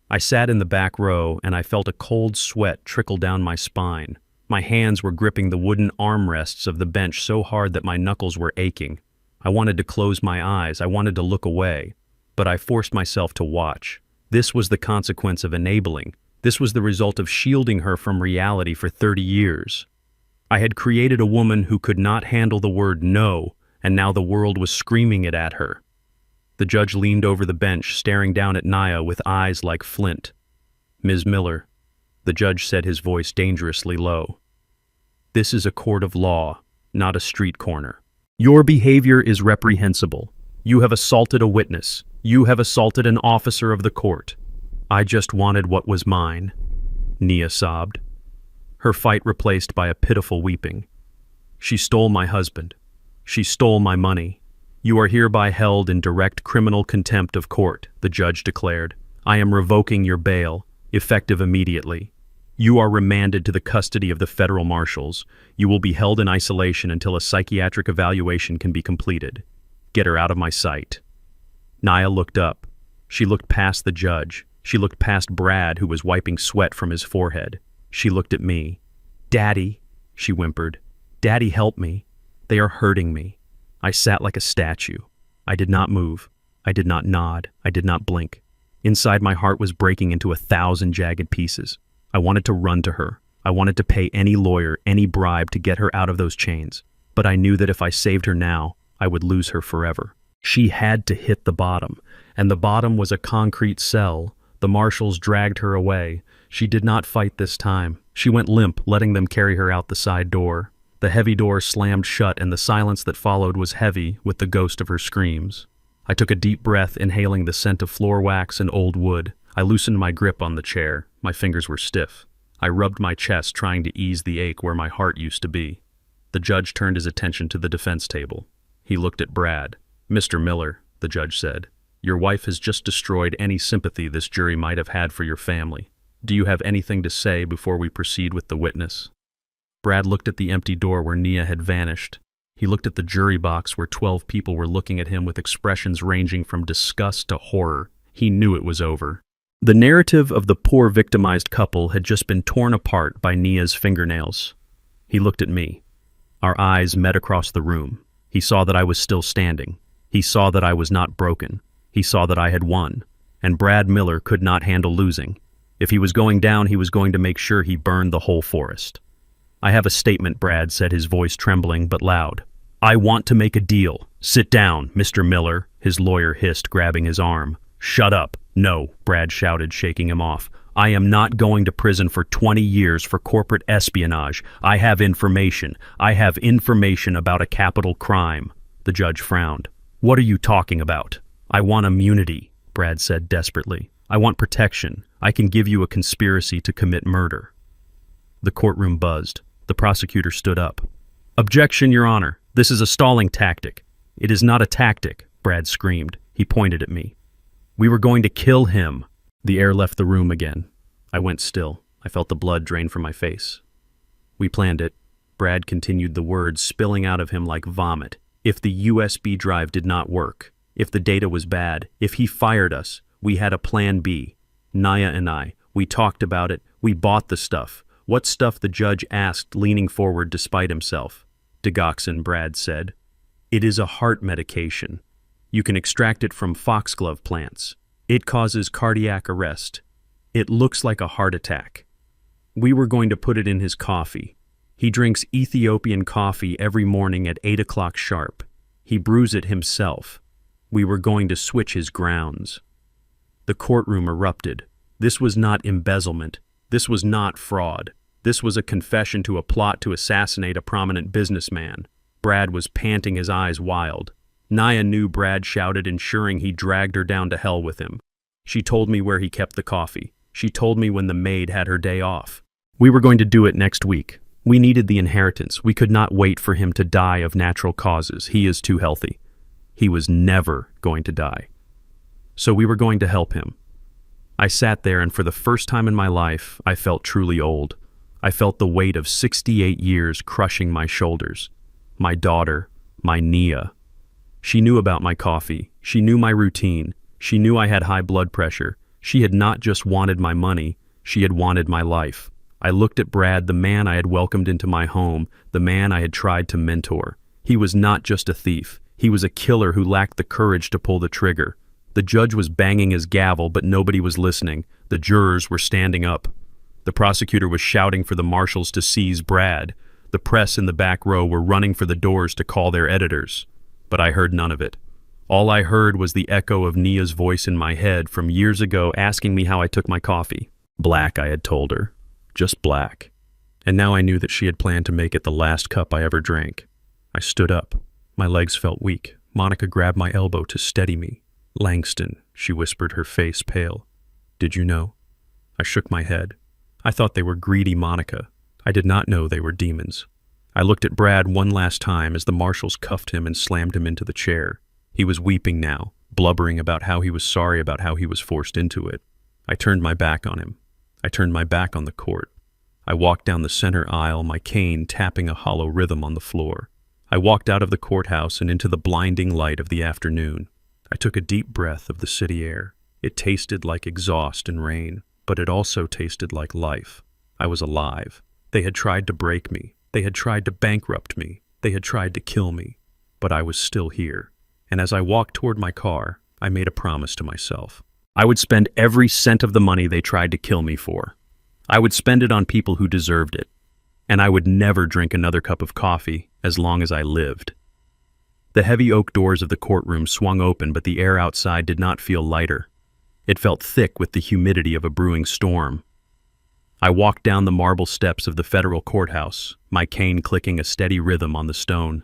I sat in the back row, and I felt a cold sweat trickle down my spine. My hands were gripping the wooden armrests of the bench so hard that my knuckles were aching. I wanted to close my eyes. I wanted to look away. But I forced myself to watch. This was the consequence of enabling. This was the result of shielding her from reality for 30 years. I had created a woman who could not handle the word no, and now the world was screaming it at her. The judge leaned over the bench, staring down at Nia with eyes like flint. Ms. Miller, the judge said, his voice dangerously low. This is a court of law, not a street corner. Your behavior is reprehensible. You have assaulted a witness. You have assaulted an officer of the court. I just wanted what was mine, Nia sobbed, her fight replaced by a pitiful weeping. She stole my husband. She stole my money. You are hereby held in direct criminal contempt of court, the judge declared. I am revoking your bail, effective immediately. You are remanded to the custody of the federal marshals. You will be held in isolation until a psychiatric evaluation can be completed. Get her out of my sight. Nia looked up. She looked past the judge. She looked past Brad, who was wiping sweat from his forehead. She looked at me. Daddy, she whimpered. Daddy, help me. They are hurting me. I sat like a statue. I did not move. I did not nod. I did not blink. Inside, my heart was breaking into 1,000 jagged pieces. I wanted to run to her. I wanted to pay any lawyer, any bribe to get her out of those chains. But I knew that if I saved her now, I would lose her forever. She had to hit the bottom, and the bottom was a concrete cell. The marshals dragged her away. She did not fight this time. She went limp, letting them carry her out the side door. The heavy door slammed shut, and the silence that followed was heavy with the ghost of her screams. I took a deep breath, inhaling the scent of floor wax and old wood. I loosened my grip on the chair. My fingers were stiff. I rubbed my chest, trying to ease the ache where my heart used to be. The judge turned his attention to the defense table. He looked at Brad. Mr. Miller, the judge said, your wife has just destroyed any sympathy this jury might have had for your family. Do you have anything to say before we proceed with the witness? Brad looked at the empty door where Nia had vanished. He looked at the jury box where 12 people were looking at him with expressions ranging from disgust to horror. He knew it was over. The narrative of the poor victimized couple had just been torn apart by Nia's fingernails. He looked at me. Our eyes met across the room. He saw that I was still standing. He saw that I was not broken. He saw that I had won. And Brad Miller could not handle losing. If he was going down, he was going to make sure he burned the whole forest. I have a statement, Brad said, his voice trembling but loud. I want to make a deal. Sit down, Mr. Miller, his lawyer hissed, grabbing his arm. Shut up. No, Brad shouted, shaking him off. I am not going to prison for 20 years for corporate espionage. I have information. I have information about a capital crime. The judge frowned. What are you talking about? I want immunity, Brad said desperately. I want protection. I can give you a conspiracy to commit murder. The courtroom buzzed. The prosecutor stood up. Objection, Your Honor. This is a stalling tactic. It is not a tactic, Brad screamed. He pointed at me. We were going to kill him. The air left the room again. I went still. I felt the blood drain from my face. We planned it. Brad continued, the words spilling out of him like vomit. If the USB drive did not work, If the data was bad, if he fired us, we had a plan B. Naya and I, we talked about it, we bought the stuff. What stuff? The judge asked, leaning forward despite himself. Digoxin, Brad said. It is a heart medication. You can extract it from foxglove plants. It causes cardiac arrest. It looks like a heart attack. We were going to put it in his coffee. He drinks Ethiopian coffee every morning at 8 o'clock sharp. He brews it himself. We were going to switch his grounds. The courtroom erupted. This was not embezzlement. This was not fraud. This was a confession to a plot to assassinate a prominent businessman. Brad was panting, his eyes wild. Naya knew Brad shouted, ensuring he dragged her down to hell with him. She told me where he kept the coffee. She told me when the maid had her day off. We were going to do it next week. We needed the inheritance. We could not wait for him to die of natural causes. He is too healthy. He was never going to die. So we were going to help him. I sat there, and for the first time in my life, I felt truly old. I felt the weight of 68 years crushing my shoulders. My daughter, my Nia. She knew about my coffee. She knew my routine. She knew I had high blood pressure. She had not just wanted my money, she had wanted my life. I looked at Brad, the man I had welcomed into my home, the man I had tried to mentor. He was not just a thief. He was a killer who lacked the courage to pull the trigger. The judge was banging his gavel, but nobody was listening. The jurors were standing up. The prosecutor was shouting for the marshals to seize Brad. The press in the back row were running for the doors to call their editors. But I heard none of it. All I heard was the echo of Nia's voice in my head from years ago asking me how I took my coffee. Black, I had told her. Just black. And now I knew that she had planned to make it the last cup I ever drank. I stood up. My legs felt weak. Monica grabbed my elbow to steady me. Langston, she whispered, her face pale. Did you know? I shook my head. I thought they were greedy Monica. I did not know they were demons. I looked at Brad one last time as the marshals cuffed him and slammed him into the chair. He was weeping now, blubbering about how he was sorry about how he was forced into it. I turned my back on him. I turned my back on the court. I walked down the center aisle, my cane tapping a hollow rhythm on the floor. I walked out of the courthouse and into the blinding light of the afternoon. I took a deep breath of the city air. It tasted like exhaust and rain, but it also tasted like life. I was alive. They had tried to break me. They had tried to bankrupt me. They had tried to kill me. But I was still here. And as I walked toward my car, I made a promise to myself. I would spend every cent of the money they tried to kill me for. I would spend it on people who deserved it. And I would never drink another cup of coffee as long as I lived. The heavy oak doors of the courtroom swung open, but the air outside did not feel lighter. It felt thick with the humidity of a brewing storm. I walked down the marble steps of the federal courthouse, my cane clicking a steady rhythm on the stone.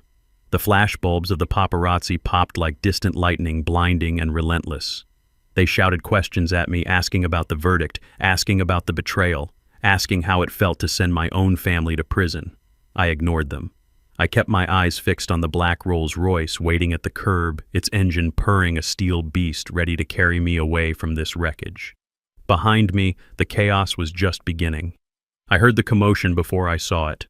The flashbulbs of the paparazzi popped like distant lightning, blinding and relentless. They shouted questions at me, asking about the verdict, asking about the betrayal, asking how it felt to send my own family to prison. I ignored them. I kept my eyes fixed on the black Rolls-Royce waiting at the curb, its engine purring, a steel beast ready to carry me away from this wreckage. Behind me, the chaos was just beginning. I heard the commotion before I saw it.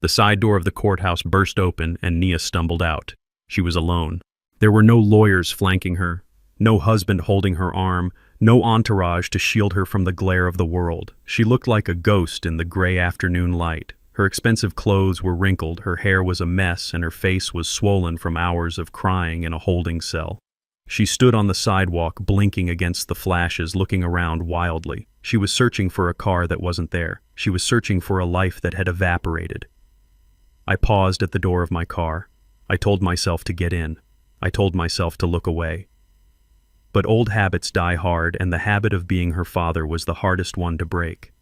The side door of the courthouse burst open and Nia stumbled out. She was alone. There were no lawyers flanking her, no husband holding her arm, no entourage to shield her from the glare of the world. She looked like a ghost in the gray afternoon light. Her expensive clothes were wrinkled, her hair was a mess, and her face was swollen from hours of crying in a holding cell. She stood on the sidewalk, blinking against the flashes, looking around wildly. She was searching for a car that wasn't there. She was searching for a life that had evaporated. I paused at the door of my car. I told myself to get in. I told myself to look away. But old habits die hard, and the habit of being her father was the hardest one to break.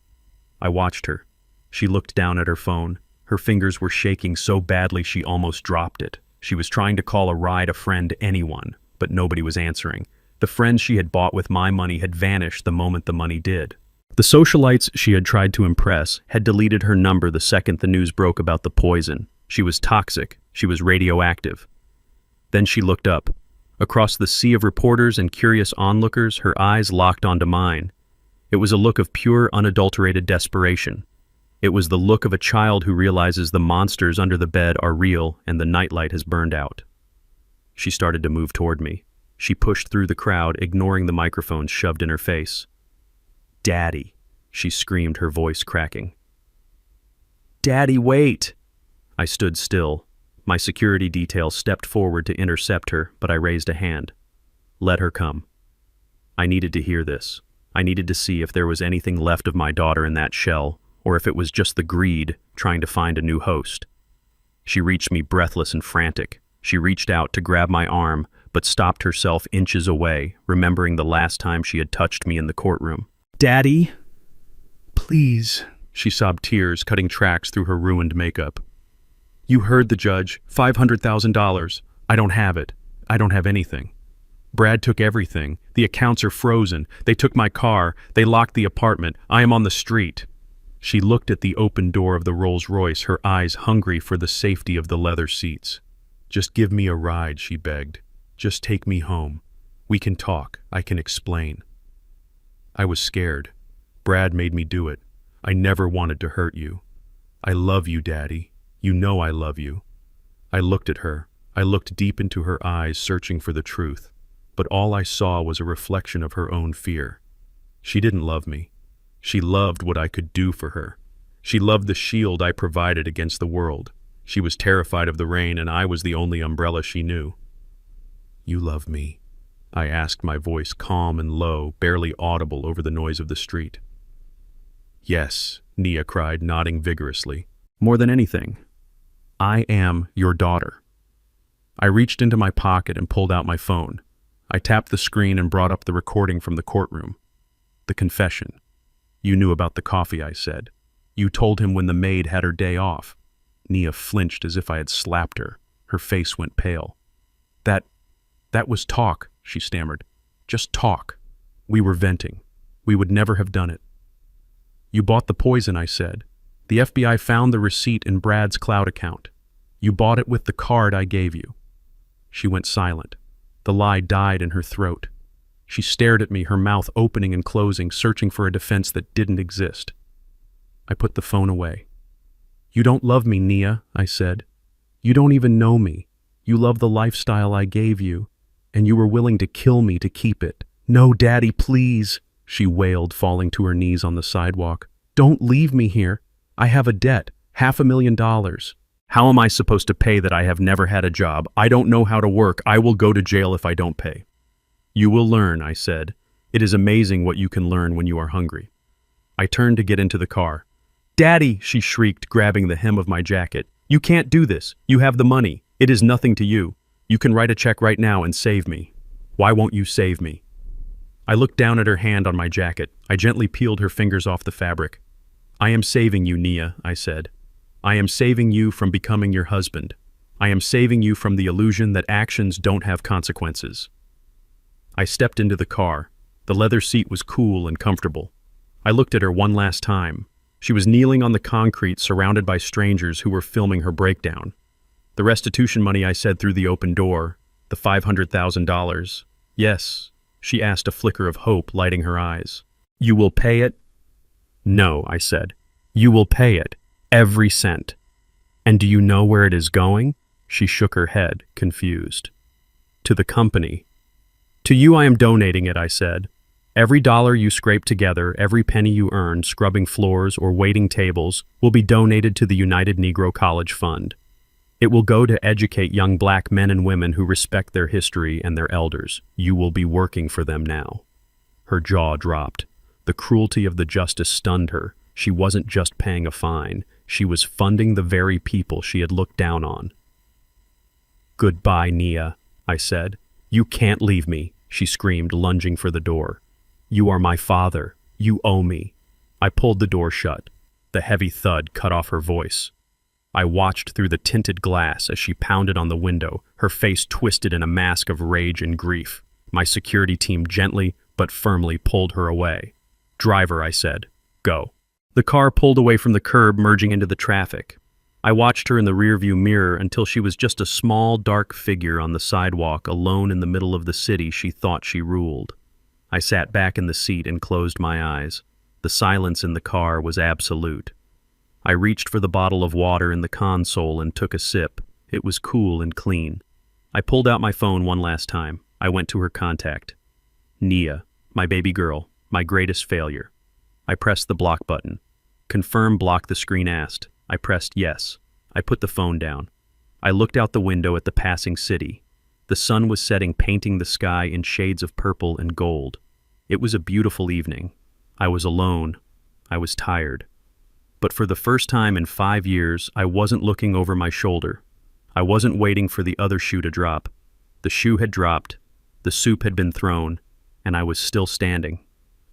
I watched her. She looked down at her phone. Her fingers were shaking so badly she almost dropped it. She was trying to call a ride, a friend, anyone, but nobody was answering. The friends she had bought with my money had vanished the moment the money did. The socialites she had tried to impress had deleted her number the second the news broke about the poison. She was toxic. She was radioactive. Then she looked up. Across the sea of reporters and curious onlookers, her eyes locked onto mine. It was a look of pure, unadulterated desperation. It was the look of a child who realizes the monsters under the bed are real and the nightlight has burned out. She started to move toward me. She pushed through the crowd, ignoring the microphone shoved in her face. "Daddy," she screamed, her voice cracking. "Daddy, wait!" I stood still. My security detail stepped forward to intercept her, but I raised a hand. Let her come. I needed to hear this. I needed to see if there was anything left of my daughter in that shell, or if it was just the greed trying to find a new host. She reached me breathless and frantic. She reached out to grab my arm, but stopped herself inches away, remembering the last time she had touched me in the courtroom. "Daddy, please," she sobbed, tears cutting tracks through her ruined makeup. "You heard the judge. $500,000. I don't have it. I don't have anything. Brad took everything. The accounts are frozen. They took my car. They locked the apartment. I am on the street." She looked at the open door of the Rolls-Royce, her eyes hungry for the safety of the leather seats. "Just give me a ride," she begged. "Just take me home. We can talk. I can explain." I was scared. Brad made me do it. I never wanted to hurt you. "I love you, Daddy. You know I love you." I looked at her. I looked deep into her eyes, searching for the truth. But all I saw was a reflection of her own fear. She didn't love me. She loved what I could do for her. She loved the shield I provided against the world. She was terrified of the rain, and I was the only umbrella she knew. "You love me?" I asked, my voice calm and low, barely audible over the noise of the street. "Yes," Nia cried, nodding vigorously. "More than anything, I am your daughter." I reached into my pocket and pulled out my phone. I tapped the screen and brought up the recording from the courtroom. The confession. "You knew about the coffee," I said. "You told him when the maid had her day off." Nia flinched as if I had slapped her. Her face went pale. That was talk," she stammered. "Just talk. We were venting. We would never have done it." "You bought the poison," I said. "The FBI found the receipt in Brad's cloud account. You bought it with the card I gave you." She went silent. The lie died in her throat. She stared at me, her mouth opening and closing, searching for a defense that didn't exist. I put the phone away. "You don't love me, Nia," I said. "You don't even know me. You love the lifestyle I gave you, and you were willing to kill me to keep it." "No, Daddy, please," she wailed, falling to her knees on the sidewalk. "Don't leave me here. I have a debt, $500,000. How am I supposed to pay that? I have never had a job. I don't know how to work. I will go to jail if I don't pay." "You will learn," I said. "It is amazing what you can learn when you are hungry." I turned to get into the car. "Daddy," she shrieked, grabbing the hem of my jacket. "You can't do this. You have the money. It is nothing to you. You can write a check right now and save me. Why won't you save me?" I looked down at her hand on my jacket. I gently peeled her fingers off the fabric. "I am saving you, Nia," I said. "I am saving you from becoming your husband. I am saving you from the illusion that actions don't have consequences." I stepped into the car. The leather seat was cool and comfortable. I looked at her one last time. She was kneeling on the concrete, surrounded by strangers who were filming her breakdown. "The restitution money," I said through the open door. "The $500,000. Yes," she asked, a flicker of hope lighting her eyes. "You will pay it?" "No," I said. "You will pay it. Every cent." "And do you know where it is going?" She shook her head, confused. "To the company." "To you I am donating it," I said. "Every dollar you scrape together, every penny you earn scrubbing floors or waiting tables will be donated to the United Negro College Fund. It will go to educate young black men and women who respect their history and their elders. You will be working for them now." Her jaw dropped. The cruelty of the justice stunned her. She wasn't just paying a fine. She was funding the very people she had looked down on. "Goodbye, Nia," I said. "You can't leave me," she screamed, lunging for the door. "You are my father. You owe me." I pulled the door shut. The heavy thud cut off her voice. I watched through the tinted glass as she pounded on the window, her face twisted in a mask of rage and grief. My security team gently but firmly pulled her away. "Driver," I said, "go." The car pulled away from the curb, merging into the traffic. I watched her in the rearview mirror until she was just a small, dark figure on the sidewalk, alone in the middle of the city she thought she ruled. I sat back in the seat and closed my eyes. The silence in the car was absolute. I reached for the bottle of water in the console and took a sip. It was cool and clean. I pulled out my phone one last time. I went to her contact. Nia, my baby girl, my greatest failure. I pressed the block button. Confirm block, the screen asked. I pressed yes. I put the phone down. I looked out the window at the passing city. The sun was setting, painting the sky in shades of purple and gold. It was a beautiful evening. I was alone. I was tired. But for the first time in 5 years, I wasn't looking over my shoulder. I wasn't waiting for the other shoe to drop. The shoe had dropped, the soup had been thrown, and I was still standing.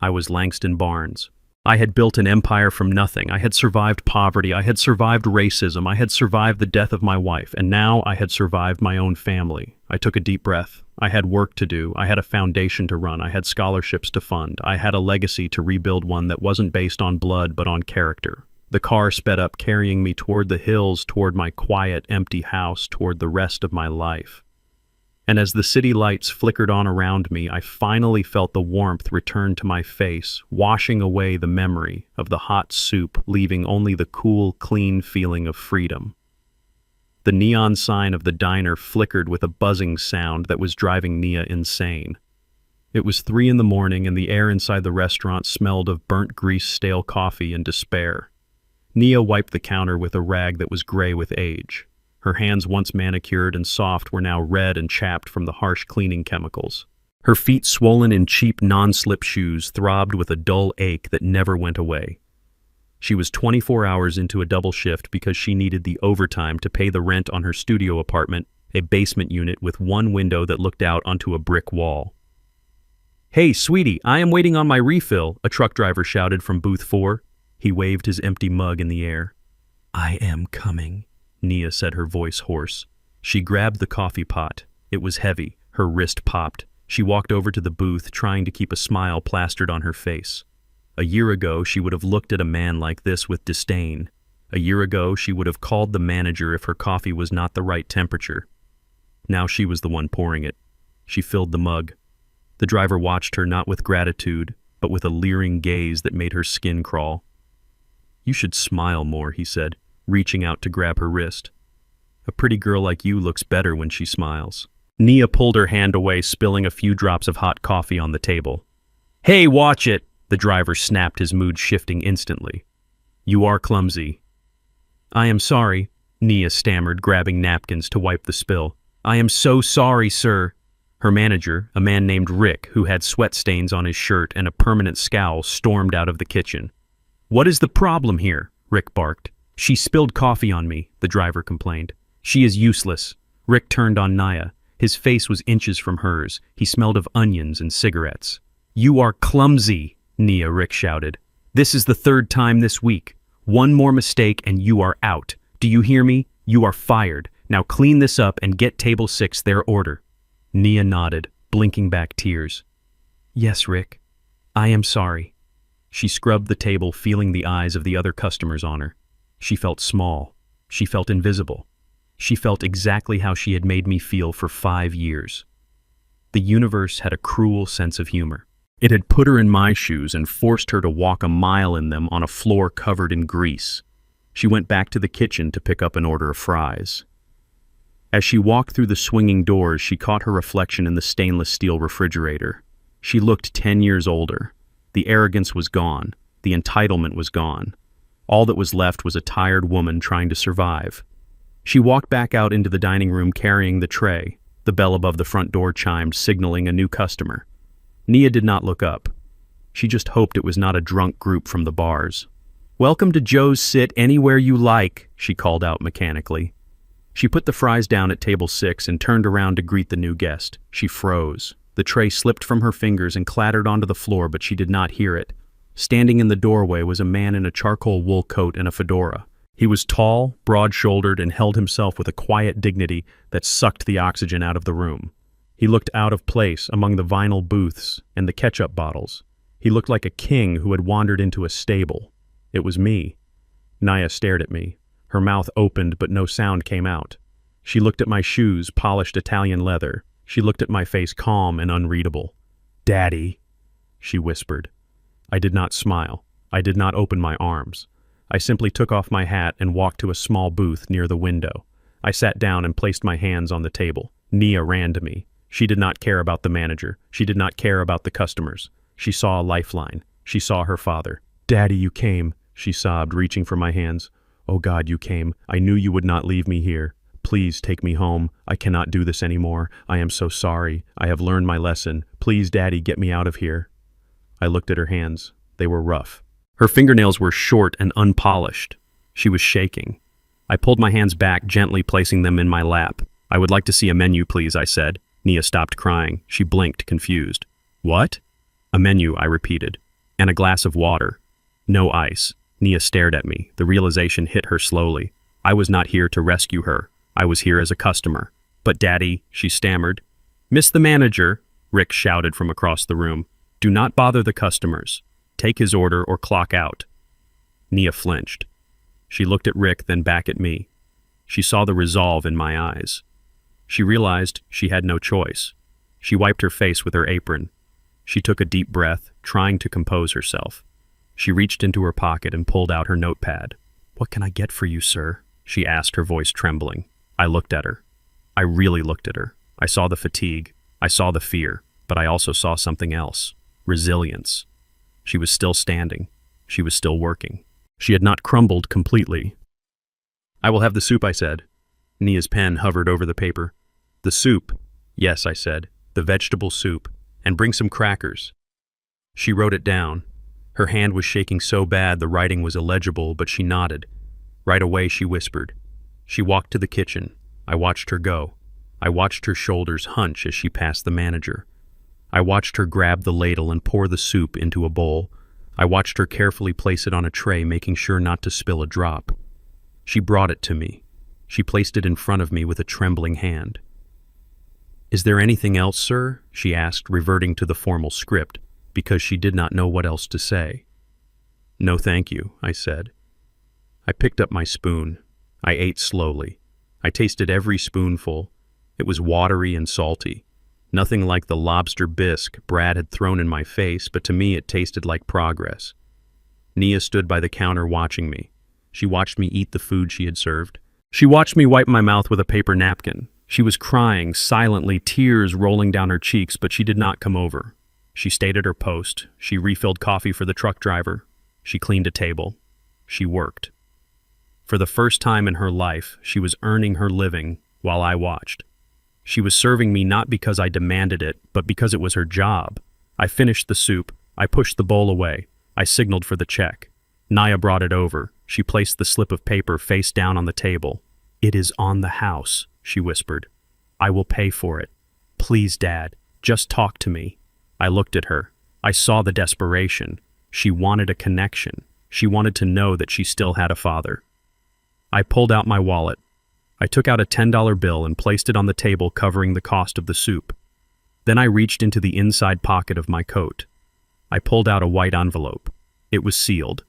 I was Langston Barnes. I had built an empire from nothing. I had survived poverty. I had survived racism. I had survived the death of my wife, and now I had survived my own family. I took a deep breath. I had work to do. I had a foundation to run. I had scholarships to fund. I had a legacy to rebuild, one that wasn't based on blood but on character. The car sped up, carrying me toward the hills, toward my quiet, empty house, toward the rest of my life. And as the city lights flickered on around me, I finally felt the warmth return to my face, washing away the memory of the hot soup, leaving only the cool, clean feeling of freedom. The neon sign of the diner flickered with a buzzing sound that was driving Nia insane. It was 3 in the morning, and the air inside the restaurant smelled of burnt grease, stale coffee, and despair. Nia wiped the counter with a rag that was gray with age. Her hands, once manicured and soft, were now red and chapped from the harsh cleaning chemicals. Her feet, swollen in cheap non-slip shoes, throbbed with a dull ache that never went away. She was 24 hours into a double shift because she needed the overtime to pay the rent on her studio apartment, a basement unit with one window that looked out onto a brick wall. "Hey, sweetie, I am waiting on my refill," a truck driver shouted from booth 4. He waved his empty mug in the air. "I am coming," Nia said, her voice hoarse. She grabbed the coffee pot. It was heavy. Her wrist popped. She walked over to the booth, trying to keep a smile plastered on her face. A year ago, she would have looked at a man like this with disdain. A year ago, she would have called the manager if her coffee was not the right temperature. Now she was the one pouring it. She filled the mug. The driver watched her, not with gratitude, but with a leering gaze that made her skin crawl. "You should smile more," he said, reaching out to grab her wrist. "A pretty girl like you looks better when she smiles." Nia pulled her hand away, spilling a few drops of hot coffee on the table. "Hey, watch it!" The driver snapped, his mood shifting instantly. "You are clumsy." "I am sorry," Nia stammered, grabbing napkins to wipe the spill. "I am so sorry, sir." Her manager, a man named Rick, who had sweat stains on his shirt and a permanent scowl, stormed out of the kitchen. "What is the problem here?" Rick barked. "She spilled coffee on me," the driver complained. "She is useless." Rick turned on Nia. His face was inches from hers. He smelled of onions and cigarettes. "You are clumsy," Nia, Rick shouted. "This is the 3rd time this week. One more mistake and you are out. Do you hear me? You are fired. Now clean this up and get table 6 their order." Nia nodded, blinking back tears. "Yes, Rick. I am sorry." She scrubbed the table, feeling the eyes of the other customers on her. She felt small. She felt invisible. She felt exactly how she had made me feel for 5 years. The universe had a cruel sense of humor. It had put her in my shoes and forced her to walk a mile in them on a floor covered in grease. She went back to the kitchen to pick up an order of fries. As she walked through the swinging doors, she caught her reflection in the stainless steel refrigerator. She looked 10 years older. The arrogance was gone. The entitlement was gone. All that was left was a tired woman trying to survive. She walked back out into the dining room carrying the tray. The bell above the front door chimed, signaling a new customer. Nia did not look up. She just hoped it was not a drunk group from the bars. "Welcome to Joe's, sit anywhere you like," she called out mechanically. She put the fries down at table 6 and turned around to greet the new guest. She froze. The tray slipped from her fingers and clattered onto the floor, but she did not hear it. Standing in the doorway was a man in a charcoal wool coat and a fedora. He was tall, broad-shouldered, and held himself with a quiet dignity that sucked the oxygen out of the room. He looked out of place among the vinyl booths and the ketchup bottles. He looked like a king who had wandered into a stable. It was me. Nia stared at me. Her mouth opened, but no sound came out. She looked at my shoes, polished Italian leather. She looked at my face, calm and unreadable. "Daddy," she whispered. I did not smile. I did not open my arms. I simply took off my hat and walked to a small booth near the window. I sat down and placed my hands on the table. Nia ran to me. She did not care about the manager. She did not care about the customers. She saw a lifeline. She saw her father. "Daddy, you came," she sobbed, reaching for my hands. "Oh God, you came. I knew you would not leave me here. Please take me home. I cannot do this anymore. I am so sorry. I have learned my lesson. Please, Daddy, get me out of here." I looked at her hands. They were rough. Her fingernails were short and unpolished. She was shaking. I pulled my hands back, gently placing them in my lap. "I would like to see a menu, please," I said. Nia stopped crying. She blinked, confused. "What?" "A menu," I repeated. "And a glass of water. No ice." Nia stared at me. The realization hit her slowly. I was not here to rescue her. I was here as a customer. "But Daddy," she stammered. "Miss the manager," Rick shouted from across the room. "Do not bother the customers. Take his order or clock out." Nia flinched. She looked at Rick, then back at me. She saw the resolve in my eyes. She realized she had no choice. She wiped her face with her apron. She took a deep breath, trying to compose herself. She reached into her pocket and pulled out her notepad. "What can I get for you, sir?" she asked, her voice trembling. I looked at her. I really looked at her. I saw the fatigue. I saw the fear. But I also saw something else. Resilience. She was still standing. She was still working. She had not crumbled completely. "I will have the soup," I said. Nia's pen hovered over the paper. "The soup?" "Yes," I said. "The vegetable soup. And bring some crackers." She wrote it down. Her hand was shaking so bad the writing was illegible, but she nodded. Right away she whispered. She walked to the kitchen. I watched her go. I watched her shoulders hunch as she passed the manager. I watched her grab the ladle and pour the soup into a bowl. I watched her carefully place it on a tray, making sure not to spill a drop. She brought it to me. She placed it in front of me with a trembling hand. "Is there anything else, sir?" she asked, reverting to the formal script, because she did not know what else to say. "No, thank you," I said. I picked up my spoon. I ate slowly. I tasted every spoonful. It was watery and salty. Nothing like the lobster bisque Brad had thrown in my face, but to me it tasted like progress. Nia stood by the counter watching me. She watched me eat the food she had served. She watched me wipe my mouth with a paper napkin. She was crying, silently, tears rolling down her cheeks, but she did not come over. She stayed at her post. She refilled coffee for the truck driver. She cleaned a table. She worked. For the first time in her life, she was earning her living while I watched. She was serving me not because I demanded it, but because it was her job. I finished the soup. I pushed the bowl away. I signaled for the check. Nia brought it over. She placed the slip of paper face down on the table. "It is on the house," she whispered. "I will pay for it. Please, Dad, just talk to me." I looked at her. I saw the desperation. She wanted a connection. She wanted to know that she still had a father. I pulled out my wallet. I took out a $10 bill and placed it on the table, covering the cost of the soup. Then I reached into the inside pocket of my coat. I pulled out a white envelope. It was sealed.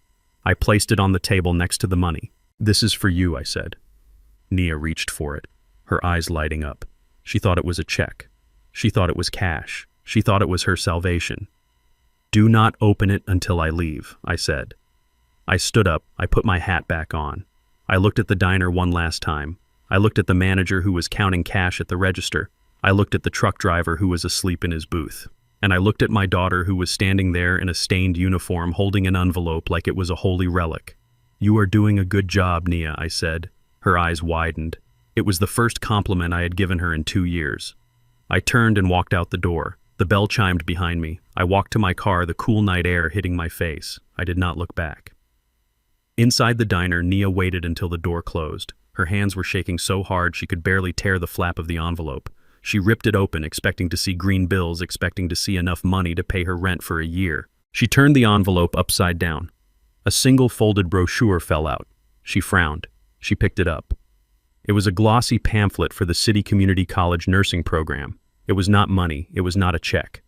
I placed it on the table next to the money. "This is for you," I said. Nia reached for it, her eyes lighting up. She thought it was a check. She thought it was cash. She thought it was her salvation. "Do not open it until I leave," I said. I stood up. I put my hat back on. I looked at the diner one last time. I looked at the manager who was counting cash at the register. I looked at the truck driver who was asleep in his booth. And I looked at my daughter who was standing there in a stained uniform holding an envelope like it was a holy relic. "You are doing a good job, Nia," I said. Her eyes widened. It was the first compliment I had given her in 2 years. I turned and walked out the door. The bell chimed behind me. I walked to my car, the cool night air hitting my face. I did not look back. Inside the diner, Nia waited until the door closed. Her hands were shaking so hard she could barely tear the flap of the envelope. She ripped it open, expecting to see green bills, expecting to see enough money to pay her rent for a year. She turned the envelope upside down. A single folded brochure fell out. She frowned. She picked it up. It was a glossy pamphlet for the City Community College nursing program. It was not money. It was not a check.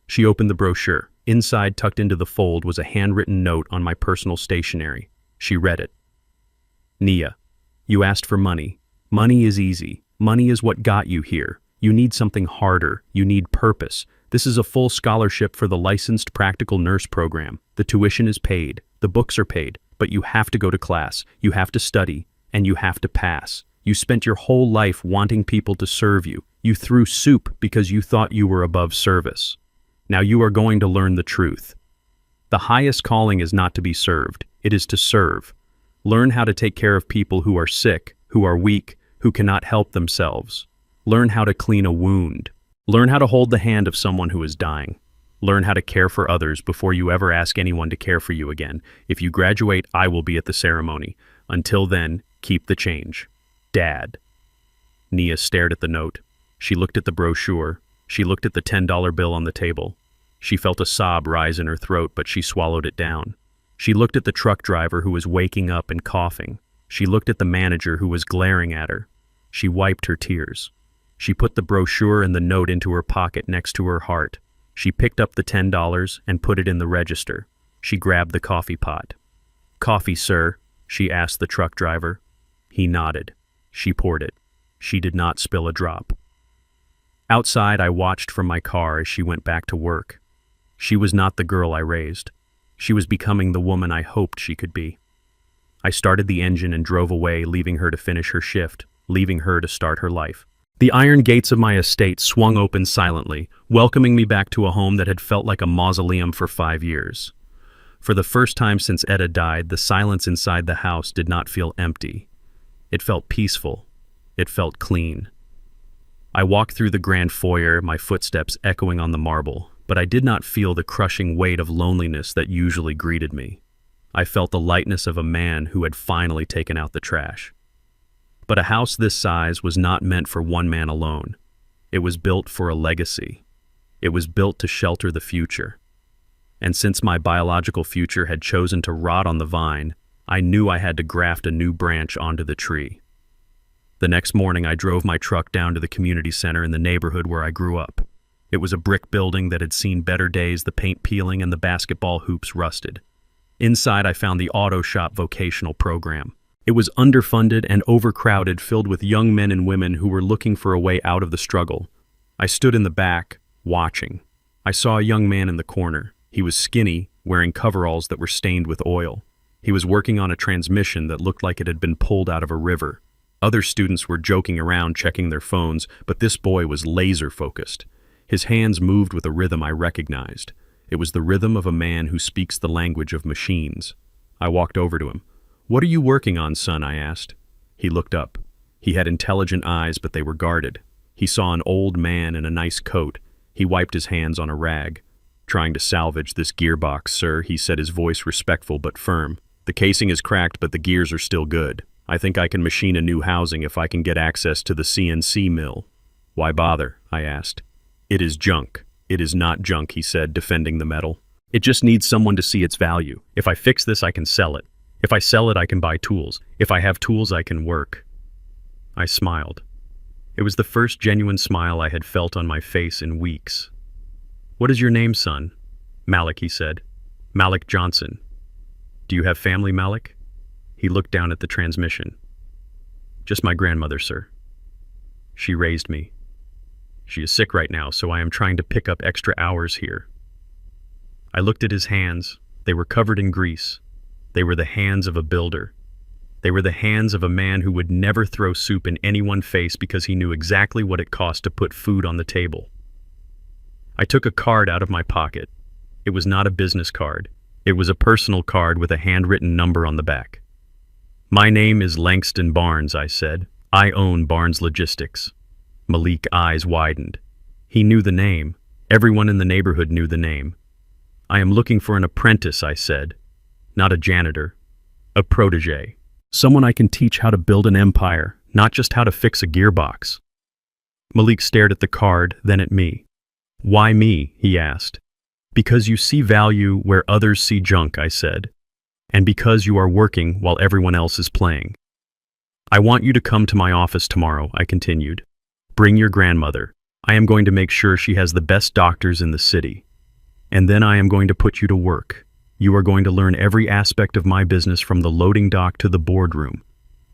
She opened the brochure. Inside, tucked into the fold, was a handwritten note on my personal stationery. She read it. "Nia, you asked for money. Money is easy. Money is what got you here. You need something harder. You need purpose. This is a full scholarship for the licensed practical nurse program. The tuition is paid. The books are paid. But you have to go to class. You have to study. And you have to pass. You spent your whole life wanting people to serve you. You threw soup because you thought you were above service. Now you are going to learn the truth. The highest calling is not to be served, it is to serve. Learn how to take care of people who are sick, who are weak, who cannot help themselves. Learn how to clean a wound. Learn how to hold the hand of someone who is dying. Learn how to care for others before you ever ask anyone to care for you again. If you graduate, I will be at the ceremony. Until then, keep the change. Dad. Nia stared at the note. She looked at the brochure. She looked at the $10 bill on the table. She felt a sob rise in her throat, but she swallowed it down. She looked at the truck driver who was waking up and coughing. She looked at the manager who was glaring at her. She wiped her tears. She put the brochure and the note into her pocket next to her heart. She picked up the $10 and put it in the register. She grabbed the coffee pot. "Coffee, sir?" she asked the truck driver. He nodded. She poured it. She did not spill a drop. Outside, I watched from my car as she went back to work. She was not the girl I raised. She was becoming the woman I hoped she could be. I started the engine and drove away, leaving her to finish her shift, leaving her to start her life. The iron gates of my estate swung open silently, welcoming me back to a home that had felt like a mausoleum for 5 years. For the first time since Etta died, the silence inside the house did not feel empty. It felt peaceful. It felt clean. I walked through the grand foyer, my footsteps echoing on the marble, but I did not feel the crushing weight of loneliness that usually greeted me. I felt the lightness of a man who had finally taken out the trash. But a house this size was not meant for one man alone. It was built for a legacy. It was built to shelter the future. And since my biological future had chosen to rot on the vine, I knew I had to graft a new branch onto the tree. The next morning, I drove my truck down to the community center in the neighborhood where I grew up. It was a brick building that had seen better days, the paint peeling and the basketball hoops rusted. Inside, I found the auto shop vocational program. It was underfunded and overcrowded, filled with young men and women who were looking for a way out of the struggle. I stood in the back, watching. I saw a young man in the corner. He was skinny, wearing coveralls that were stained with oil. He was working on a transmission that looked like it had been pulled out of a river. Other students were joking around, checking their phones, but this boy was laser-focused. His hands moved with a rhythm I recognized. It was the rhythm of a man who speaks the language of machines. I walked over to him. "What are you working on, son?" I asked. He looked up. He had intelligent eyes, but they were guarded. He saw an old man in a nice coat. He wiped his hands on a rag. "Trying to salvage this gearbox, sir," he said, his voice respectful but firm. "The casing is cracked, but the gears are still good. I think I can machine a new housing if I can get access to the CNC mill." "Why bother?" I asked. "It is junk." "It is not junk," he said, defending the metal. "It just needs someone to see its value. If I fix this, I can sell it. If I sell it, I can buy tools. If I have tools, I can work." I smiled. It was the first genuine smile I had felt on my face in weeks. "What is your name, son?" "Malik," he said. "Malik Johnson." "Do you have family, Malik?" He looked down at the transmission. "Just my grandmother, sir. She raised me. She is sick right now, so I am trying to pick up extra hours here." I looked at his hands. They were covered in grease. They were the hands of a builder. They were the hands of a man who would never throw soup in anyone's face because he knew exactly what it cost to put food on the table. I took a card out of my pocket. It was not a business card. It was a personal card with a handwritten number on the back. "My name is Langston Barnes," I said. "I own Barnes Logistics." Malik's eyes widened. He knew the name. Everyone in the neighborhood knew the name. "I am looking for an apprentice," I said. "Not a janitor. A protege. Someone I can teach how to build an empire, not just how to fix a gearbox." Malik stared at the card, then at me. "Why me?" he asked. "Because you see value where others see junk," I said. "And because you are working while everyone else is playing." "I want you to come to my office tomorrow," I continued. "Bring your grandmother. I am going to make sure she has the best doctors in the city. And then I am going to put you to work. You are going to learn every aspect of my business from the loading dock to the boardroom.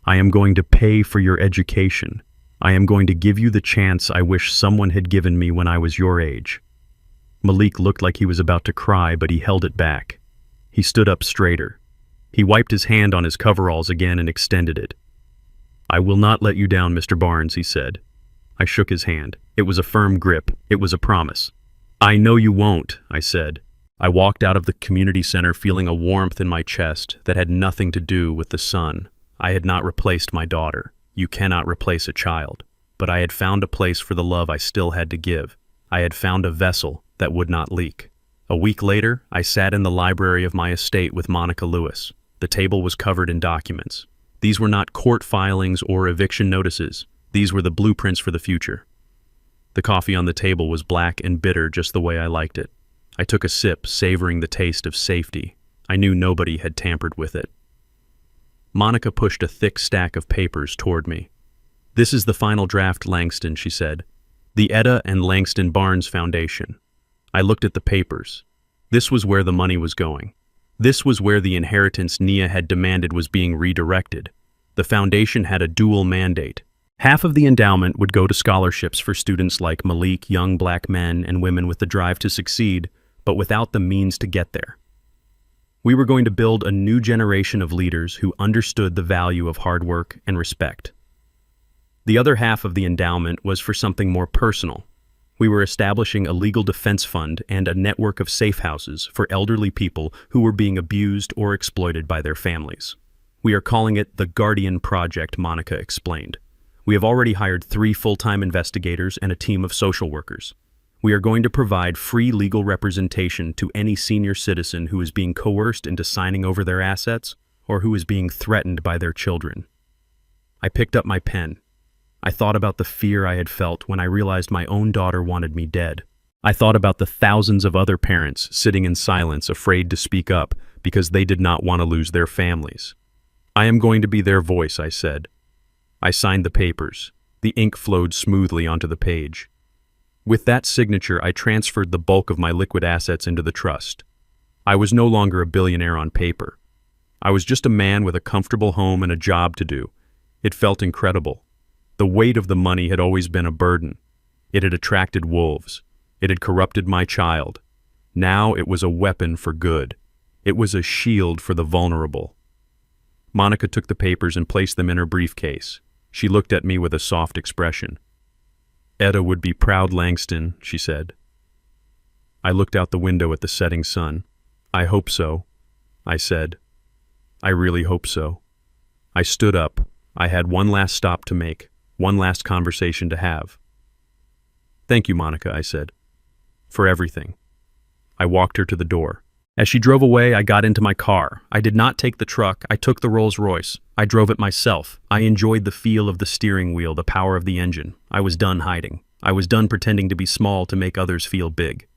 I am going to pay for your education. I am going to give you the chance I wish someone had given me when I was your age." Malik looked like he was about to cry, but he held it back. He stood up straighter. He wiped his hand on his coveralls again and extended it. "I will not let you down, Mr. Barnes," he said. I shook his hand. It was a firm grip. It was a promise. "I know you won't," I said. I walked out of the community center feeling a warmth in my chest that had nothing to do with the sun. I had not replaced my daughter. You cannot replace a child. But I had found a place for the love I still had to give. I had found a vessel that would not leak. A week later, I sat in the library of my estate with Monica Lewis. The table was covered in documents. These were not court filings or eviction notices. These were the blueprints for the future. The coffee on the table was black and bitter just the way I liked it. I took a sip, savoring the taste of safety. I knew nobody had tampered with it. Monica pushed a thick stack of papers toward me. "This is the final draft, Langston," she said. "The Etta and Langston Barnes Foundation." I looked at the papers. This was where the money was going. This was where the inheritance Nia had demanded was being redirected. The foundation had a dual mandate. Half of the endowment would go to scholarships for students like Malik, young black men and women with the drive to succeed, but without the means to get there. We were going to build a new generation of leaders who understood the value of hard work and respect. The other half of the endowment was for something more personal. We were establishing a legal defense fund and a network of safe houses for elderly people who were being abused or exploited by their families. "We are calling it the Guardian Project," Monica explained. "We have already hired 3 full-time investigators and a team of social workers. We are going to provide free legal representation to any senior citizen who is being coerced into signing over their assets or who is being threatened by their children." I picked up my pen. I thought about the fear I had felt when I realized my own daughter wanted me dead. I thought about the thousands of other parents sitting in silence, afraid to speak up because they did not want to lose their families. "I am going to be their voice," I said. I signed the papers. The ink flowed smoothly onto the page. With that signature, I transferred the bulk of my liquid assets into the trust. I was no longer a billionaire on paper. I was just a man with a comfortable home and a job to do. It felt incredible. The weight of the money had always been a burden. It had attracted wolves. It had corrupted my child. Now it was a weapon for good. It was a shield for the vulnerable. Monica took the papers and placed them in her briefcase. She looked at me with a soft expression. "Etta would be proud, Langston," she said. I looked out the window at the setting sun. "I hope so," I said. "I really hope so." I stood up. I had one last stop to make. One last conversation to have. "Thank you, Monica," I said, "for everything." I walked her to the door. As she drove away, I got into my car. I did not take the truck. I took the Rolls-Royce. I drove it myself. I enjoyed the feel of the steering wheel, the power of the engine. I was done hiding. I was done pretending to be small to make others feel big.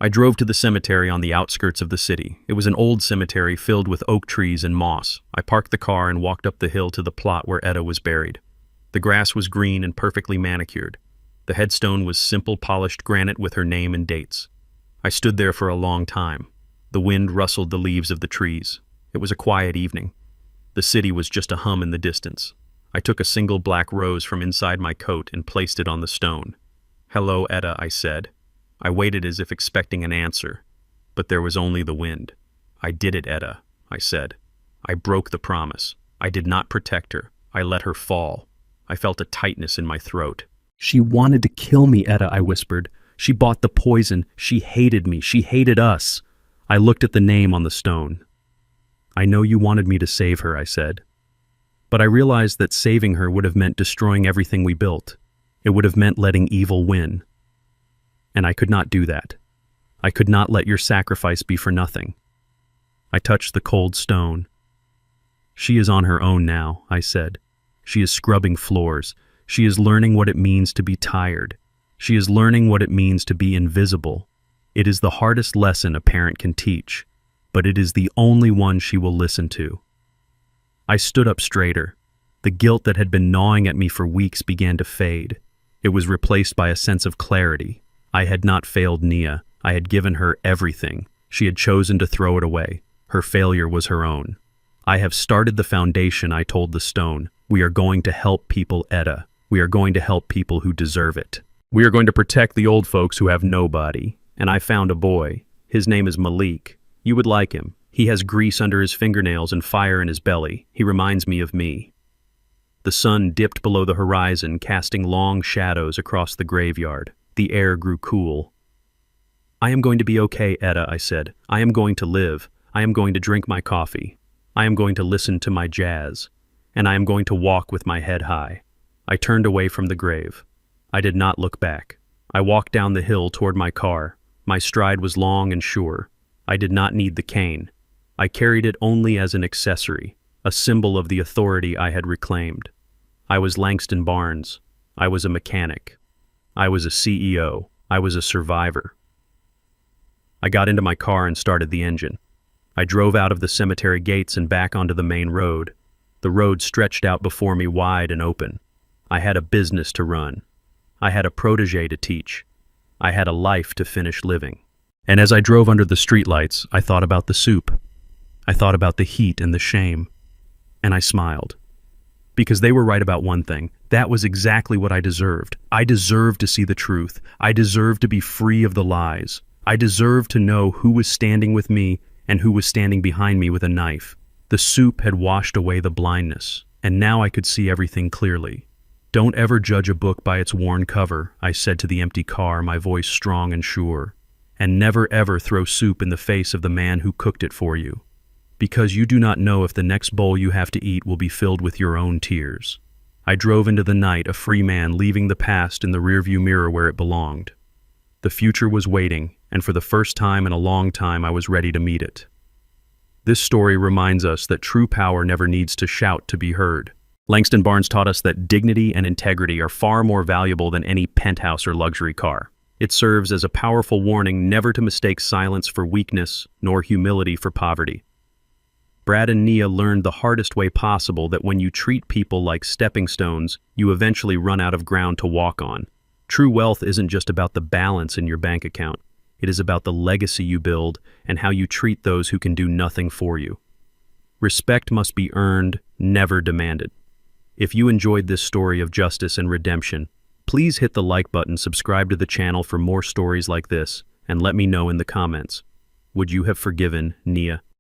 I drove to the cemetery on the outskirts of the city. It was an old cemetery filled with oak trees and moss. I parked the car and walked up the hill to the plot where Etta was buried. The grass was green and perfectly manicured. The headstone was simple polished granite with her name and dates. I stood there for a long time. The wind rustled the leaves of the trees. It was a quiet evening. The city was just a hum in the distance. I took a single black rose from inside my coat and placed it on the stone. "Hello, Etta," I said. I waited as if expecting an answer, but there was only the wind. "I did it, Etta," I said. I broke the promise. I did not protect her. I let her fall. I felt a tightness in my throat. "She wanted to kill me, Etta," I whispered. "She bought the poison. She hated me. She hated us." I looked at the name on the stone. "I know you wanted me to save her," I said. But I realized that saving her would have meant destroying everything we built. It would have meant letting evil win. And I could not do that. I could not let your sacrifice be for nothing. I touched the cold stone. "She is on her own now," I said. "She is scrubbing floors. She is learning what it means to be tired. She is learning what it means to be invisible. It is the hardest lesson a parent can teach, but it is the only one she will listen to." I stood up straighter. The guilt that had been gnawing at me for weeks began to fade. It was replaced by a sense of clarity. I had not failed Nia. I had given her everything. She had chosen to throw it away. Her failure was her own. "I have started the foundation," I told the stone. "We are going to help people, Etta. We are going to help people who deserve it. We are going to protect the old folks who have nobody. And I found a boy. His name is Malik. You would like him. He has grease under his fingernails and fire in his belly. He reminds me of me." The sun dipped below the horizon, casting long shadows across the graveyard. The air grew cool. "I am going to be okay, Etta," I said. "I am going to live. I am going to drink my coffee. I am going to listen to my jazz. And I am going to walk with my head high." I turned away from the grave. I did not look back. I walked down the hill toward my car. My stride was long and sure. I did not need the cane. I carried it only as an accessory, a symbol of the authority I had reclaimed. I was Langston Barnes. I was a mechanic. I was a CEO. I was a survivor. I got into my car and started the engine. I drove out of the cemetery gates and back onto the main road. The road stretched out before me wide and open. I had a business to run. I had a protege to teach. I had a life to finish living. And as I drove under the streetlights, I thought about the soup. I thought about the heat and the shame. And I smiled. Because they were right about one thing. That was exactly what I deserved. I deserved to see the truth. I deserved to be free of the lies. I deserved to know who was standing with me and who was standing behind me with a knife. The soup had washed away the blindness, and now I could see everything clearly. "Don't ever judge a book by its worn cover," I said to the empty car, my voice strong and sure. "And never ever throw soup in the face of the man who cooked it for you. Because you do not know if the next bowl you have to eat will be filled with your own tears." I drove into the night, a free man, leaving the past in the rearview mirror where it belonged. The future was waiting, and for the first time in a long time I was ready to meet it. This story reminds us that true power never needs to shout to be heard. Langston Barnes taught us that dignity and integrity are far more valuable than any penthouse or luxury car. It serves as a powerful warning never to mistake silence for weakness, nor humility for poverty. Brad and Nia learned the hardest way possible that when you treat people like stepping stones, you eventually run out of ground to walk on. True wealth isn't just about the balance in your bank account. It is about the legacy you build and how you treat those who can do nothing for you. Respect must be earned, never demanded. If you enjoyed this story of justice and redemption, please hit the like button, subscribe to the channel for more stories like this, and let me know in the comments. Would you have forgiven Nia?